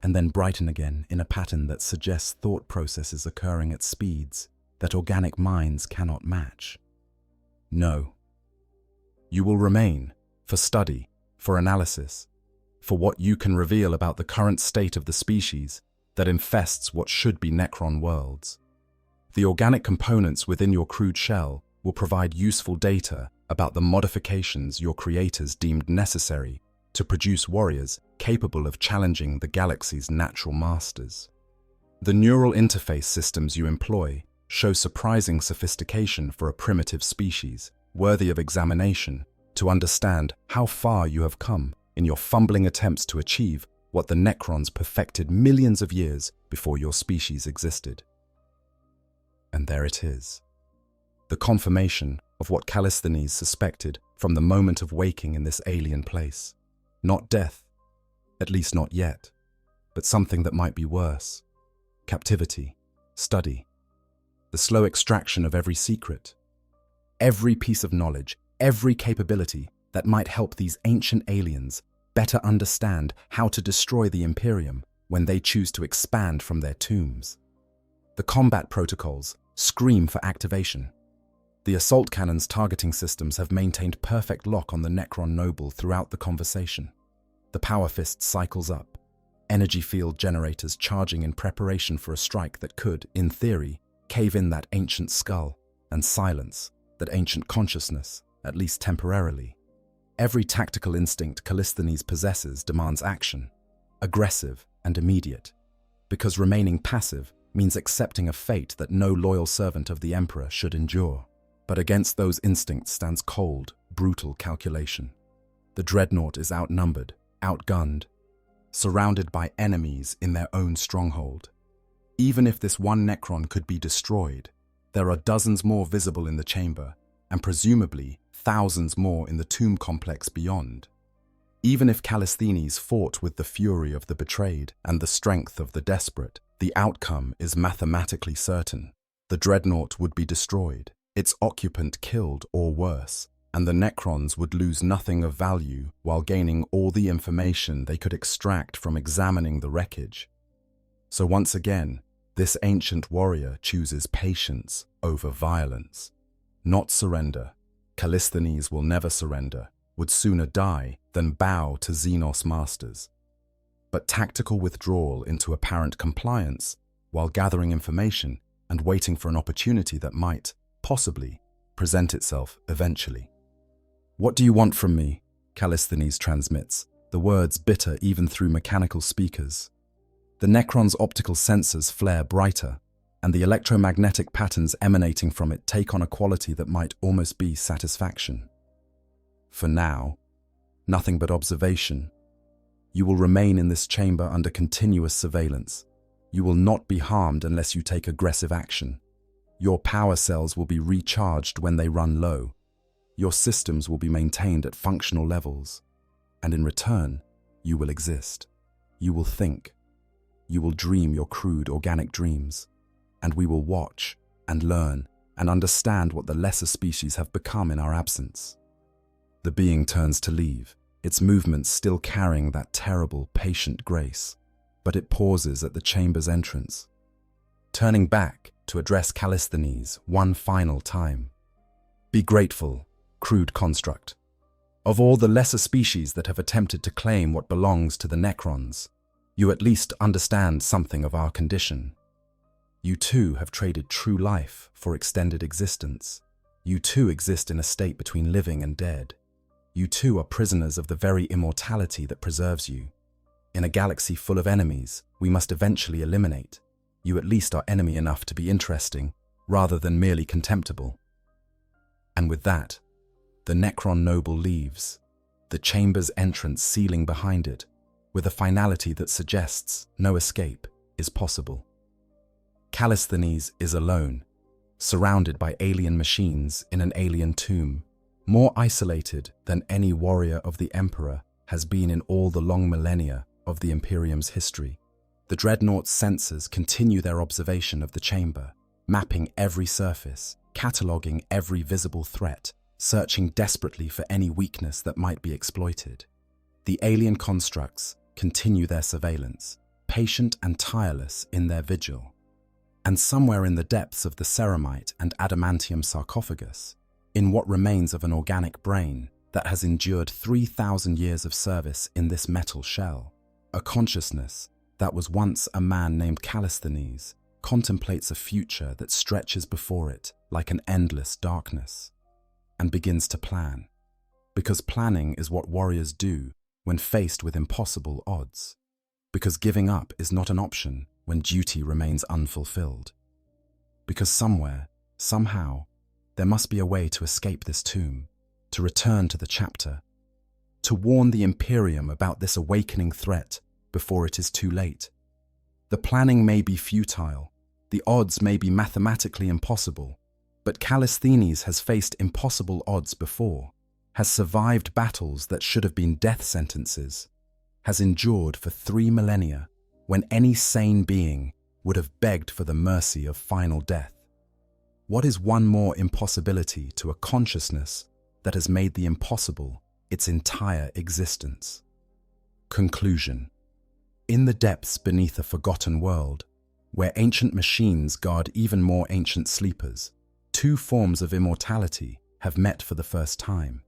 and then brighten again in a pattern that suggests thought processes occurring at speeds that organic minds cannot match. No. You will remain, for study, for analysis, for what you can reveal about the current state of the species that infests what should be Necron worlds. The organic components within your crude shell will provide useful data about the modifications your creators deemed necessary to produce warriors capable of challenging the galaxy's natural masters. The neural interface systems you employ show surprising sophistication for a primitive species, worthy of examination to understand how far you have come in your fumbling attempts to achieve what the Necrons perfected millions of years before your species existed. And there it is, the confirmation of what Callisthenes suspected from the moment of waking in this alien place. Not death, at least not yet, but something that might be worse. Captivity, study, the slow extraction of every secret. Every piece of knowledge, every capability that might help these ancient aliens better understand how to destroy the Imperium when they choose to expand from their tombs. The combat protocols scream for activation. The assault cannon's targeting systems have maintained perfect lock on the Necron noble throughout the conversation. The power fist cycles up, energy field generators charging in preparation for a strike that could, in theory, cave in that ancient skull and silence that ancient consciousness, at least temporarily. Every tactical instinct Callisthenes possesses demands action, aggressive and immediate, because remaining passive means accepting a fate that no loyal servant of the Emperor should endure. But against those instincts stands cold, brutal calculation. The Dreadnought is outnumbered, outgunned, surrounded by enemies in their own stronghold. Even if this one Necron could be destroyed, there are dozens more visible in the chamber, and presumably thousands more in the tomb complex beyond. Even if Callisthenes fought with the fury of the betrayed and the strength of the desperate, the outcome is mathematically certain. The Dreadnought would be destroyed, its occupant killed or worse, and the Necrons would lose nothing of value while gaining all the information they could extract from examining the wreckage. So once again, this ancient warrior chooses patience over violence. Not surrender. Callisthenes will never surrender, would sooner die than bow to Xenos masters. But tactical withdrawal into apparent compliance while gathering information and waiting for an opportunity that might, possibly, present itself eventually. "What do you want from me?" Callisthenes transmits, the words bitter even through mechanical speakers. The Necron's optical sensors flare brighter, and the electromagnetic patterns emanating from it take on a quality that might almost be satisfaction. For now, nothing but observation. You will remain in this chamber under continuous surveillance. You will not be harmed unless you take aggressive action. Your power cells will be recharged when they run low. Your systems will be maintained at functional levels. And in return, you will exist. You will think. You will dream your crude organic dreams. And we will watch and learn and understand what the lesser species have become in our absence. The being turns to leave, its movements still carrying that terrible, patient grace, but it pauses at the chamber's entrance, turning back to address Callisthenes one final time. "Be grateful, crude construct. Of all the lesser species that have attempted to claim what belongs to the Necrons, you at least understand something of our condition. You too have traded true life for extended existence. You too exist in a state between living and dead. You too are prisoners of the very immortality that preserves you. In a galaxy full of enemies we must eventually eliminate, you at least are enemy enough to be interesting rather than merely contemptible." And with that, the Necron noble leaves, the chamber's entrance sealing behind it, with a finality that suggests no escape is possible. Callisthenes is alone, surrounded by alien machines in an alien tomb, more isolated than any warrior of the Emperor has been in all the long millennia of the Imperium's history. The Dreadnought's sensors continue their observation of the chamber, mapping every surface, cataloguing every visible threat, searching desperately for any weakness that might be exploited. The alien constructs continue their surveillance, patient and tireless in their vigil. And somewhere in the depths of the ceramite and adamantium sarcophagus, in what remains of an organic brain that has endured 3,000 years of service in this metal shell, a consciousness that was once a man named Callisthenes contemplates a future that stretches before it like an endless darkness, and begins to plan. Because planning is what warriors do when faced with impossible odds. Because giving up is not an option when duty remains unfulfilled. Because somewhere, somehow, there must be a way to escape this tomb, to return to the chapter, to warn the Imperium about this awakening threat before it is too late. The planning may be futile, the odds may be mathematically impossible, but Callisthenes has faced impossible odds before, has survived battles that should have been death sentences, has endured for 3 millennia when any sane being would have begged for the mercy of final death. What is one more impossibility to a consciousness that has made the impossible its entire existence? Conclusion. In the depths beneath a forgotten world, where ancient machines guard even more ancient sleepers, two forms of immortality have met for the first time.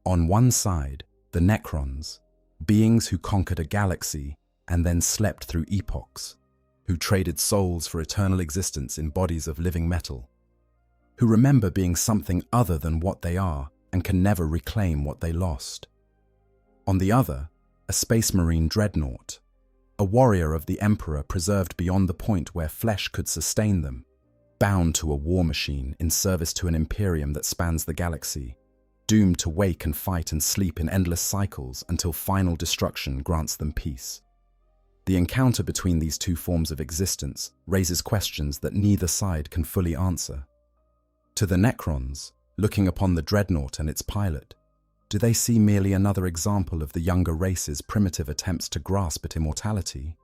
On one side, the Necrons, beings who conquered a galaxy and then slept through epochs, who traded souls for eternal existence in bodies of living metal, who remember being something other than what they are and can never reclaim what they lost. On the other, a space marine Dreadnought, a warrior of the Emperor preserved beyond the point where flesh could sustain them, bound to a war machine in service to an Imperium that spans the galaxy, doomed to wake and fight and sleep in endless cycles until final destruction grants them peace. The encounter between these two forms of existence raises questions that neither side can fully answer. To the Necrons, looking upon the Dreadnought and its pilot, do they see merely another example of the younger race's primitive attempts to grasp at immortality?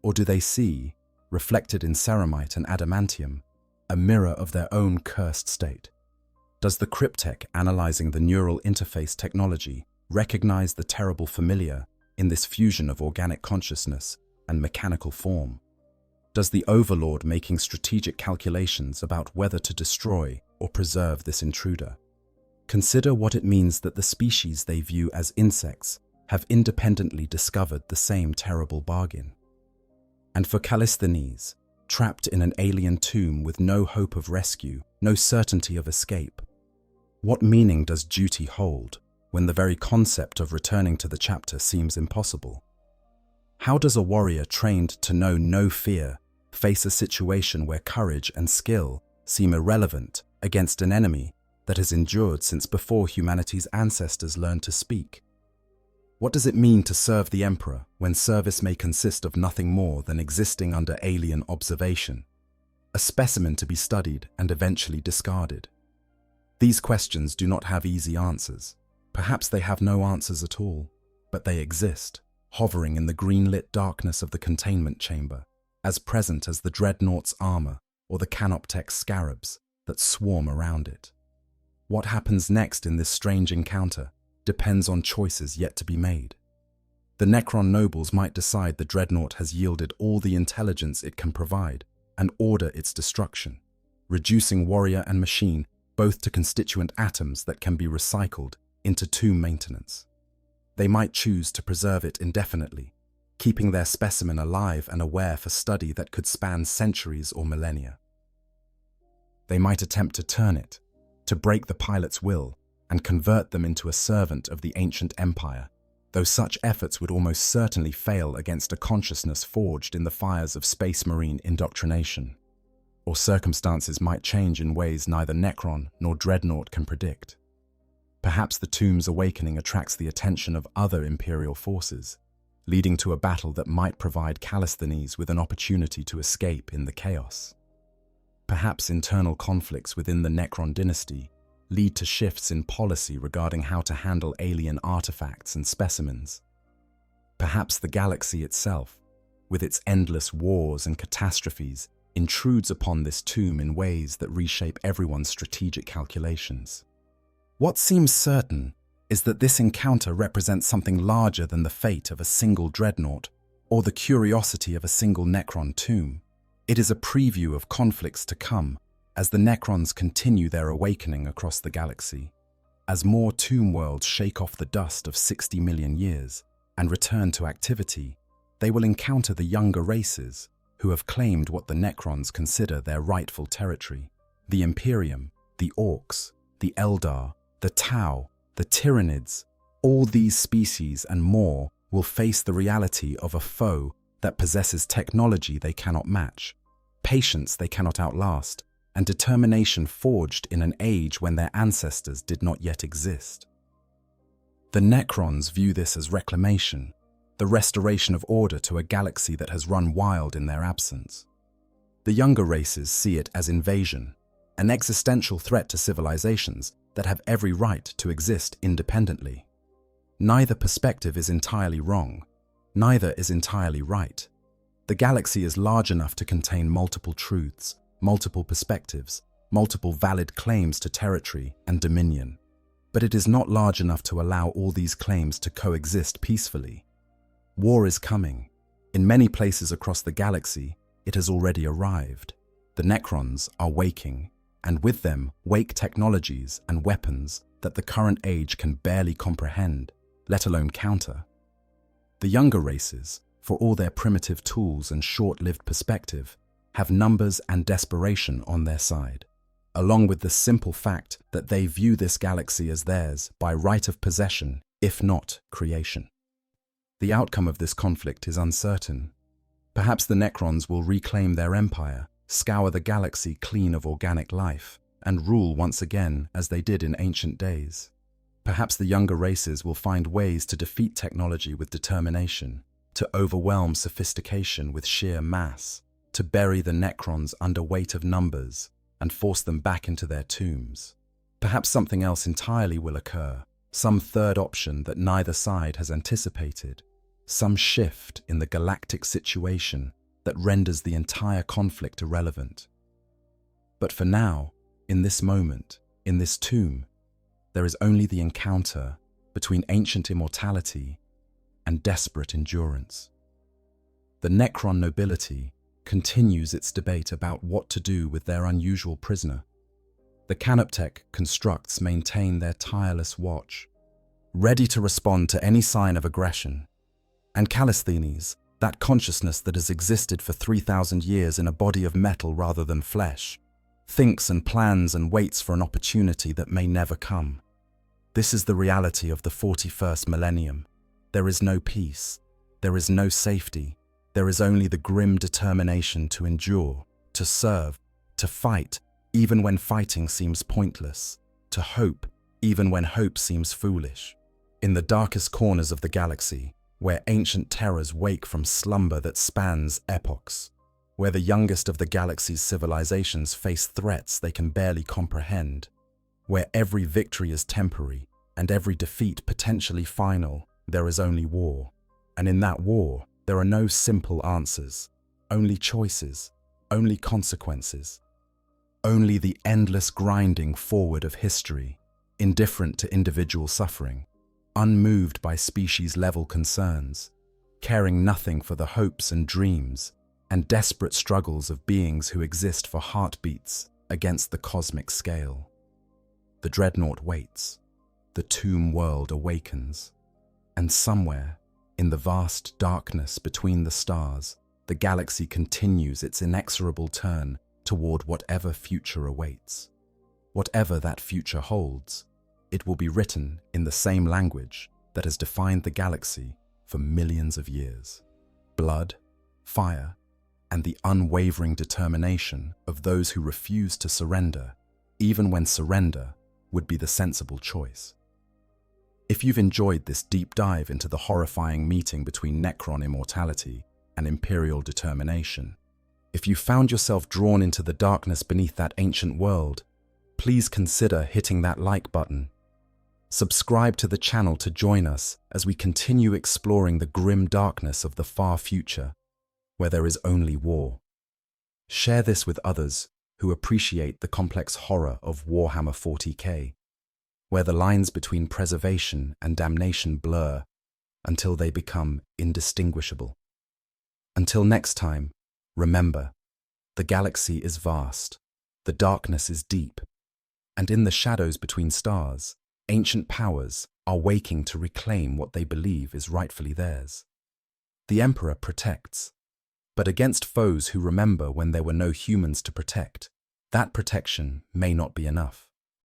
Or do they see, reflected in ceramite and adamantium, a mirror of their own cursed state? Does the cryptech analyzing the neural interface technology recognize the terrible familiar in this fusion of organic consciousness and mechanical form? Does the Overlord making strategic calculations about whether to destroy or preserve this intruder? Consider what it means that the species they view as insects have independently discovered the same terrible bargain. And for Callisthenes, trapped in an alien tomb with no hope of rescue, no certainty of escape, what meaning does duty hold when the very concept of returning to the chapter seems impossible? How does a warrior trained to know no fear face a situation where courage and skill seem irrelevant against an enemy that has endured since before humanity's ancestors learned to speak? What does it mean to serve the Emperor when service may consist of nothing more than existing under alien observation, a specimen to be studied and eventually discarded? These questions do not have easy answers. Perhaps they have no answers at all, but they exist, hovering in the green-lit darkness of the containment chamber, as present as the Dreadnought's armor or the Canoptek's scarabs that swarm around it. What happens next in this strange encounter depends on choices yet to be made. The Necron nobles might decide the Dreadnought has yielded all the intelligence it can provide and order its destruction, reducing warrior and machine both to constituent atoms that can be recycled into tomb maintenance. They might choose to preserve it indefinitely, keeping their specimen alive and aware for study that could span centuries or millennia. They might attempt to turn it, to break the pilot's will and convert them into a servant of the ancient empire, though such efforts would almost certainly fail against a consciousness forged in the fires of space marine indoctrination. Or circumstances might change in ways neither Necron nor Dreadnought can predict. Perhaps the tomb's awakening attracts the attention of other Imperial forces, leading to a battle that might provide Callisthenes with an opportunity to escape in the chaos. Perhaps internal conflicts within the Necron dynasty lead to shifts in policy regarding how to handle alien artifacts and specimens. Perhaps the galaxy itself, with its endless wars and catastrophes, intrudes upon this tomb in ways that reshape everyone's strategic calculations. What seems certain is that this encounter represents something larger than the fate of a single Dreadnought or the curiosity of a single Necron tomb. It is a preview of conflicts to come as the Necrons continue their awakening across the galaxy. As more tomb worlds shake off the dust of 60 million years and return to activity, they will encounter the younger races who have claimed what the Necrons consider their rightful territory. The Imperium, the Orcs, the Eldar, the Tau, the Tyranids, all these species and more will face the reality of a foe that possesses technology they cannot match, patience they cannot outlast, and determination forged in an age when their ancestors did not yet exist. The Necrons view this as reclamation, the restoration of order to a galaxy that has run wild in their absence. The younger races see it as invasion, an existential threat to civilizations that have every right to exist independently. Neither perspective is entirely wrong, neither is entirely right. The galaxy is large enough to contain multiple truths, multiple perspectives, multiple valid claims to territory and dominion. But it is not large enough to allow all these claims to coexist peacefully. War is coming. In many places across the galaxy, it has already arrived. The Necrons are waking, and with them wake technologies and weapons that the current age can barely comprehend, let alone counter. The younger races, for all their primitive tools and short-lived perspective, have numbers and desperation on their side, along with the simple fact that they view this galaxy as theirs by right of possession, if not creation. The outcome of this conflict is uncertain. Perhaps the Necrons will reclaim their empire, scour the galaxy clean of organic life, and rule once again as they did in ancient days. Perhaps the younger races will find ways to defeat technology with determination, to overwhelm sophistication with sheer mass, to bury the Necrons under weight of numbers and force them back into their tombs. Perhaps something else entirely will occur, some third option that neither side has anticipated, some shift in the galactic situation that renders the entire conflict irrelevant. But for now, in this moment, in this tomb, there is only the encounter between ancient immortality and desperate endurance. The Necron nobility continues its debate about what to do with their unusual prisoner. The Canoptech constructs maintain their tireless watch, ready to respond to any sign of aggression. And Callisthenes, that consciousness that has existed for 3,000 years in a body of metal rather than flesh, thinks and plans and waits for an opportunity that may never come. This is the reality of the 41st millennium. There is no peace, there is no safety, there is only the grim determination to endure, to serve, to fight, even when fighting seems pointless, to hope, even when hope seems foolish. In the darkest corners of the galaxy, where ancient terrors wake from slumber that spans epochs, where the youngest of the galaxy's civilizations face threats they can barely comprehend, where every victory is temporary and every defeat potentially final, there is only war. And in that war, there are no simple answers, only choices, only consequences, only the endless grinding forward of history, indifferent to individual suffering, unmoved by species-level concerns, caring nothing for the hopes and dreams and desperate struggles of beings who exist for heartbeats against the cosmic scale. The Dreadnought waits, the tomb world awakens, and somewhere, in the vast darkness between the stars, the galaxy continues its inexorable turn toward whatever future awaits. Whatever that future holds, it will be written in the same language that has defined the galaxy for millions of years. Blood, fire, and the unwavering determination of those who refuse to surrender, even when surrender would be the sensible choice. If you've enjoyed this deep dive into the horrifying meeting between Necron immortality and Imperial determination, if you found yourself drawn into the darkness beneath that ancient world, please consider hitting that like button. Subscribe to the channel to join us as we continue exploring the grim darkness of the far future, where there is only war. Share this with others who appreciate the complex horror of Warhammer 40k, where the lines between preservation and damnation blur until they become indistinguishable. Until next time, remember, the galaxy is vast, the darkness is deep, and in the shadows between stars, ancient powers are waking to reclaim what they believe is rightfully theirs. The Emperor protects, but against foes who remember when there were no humans to protect, that protection may not be enough.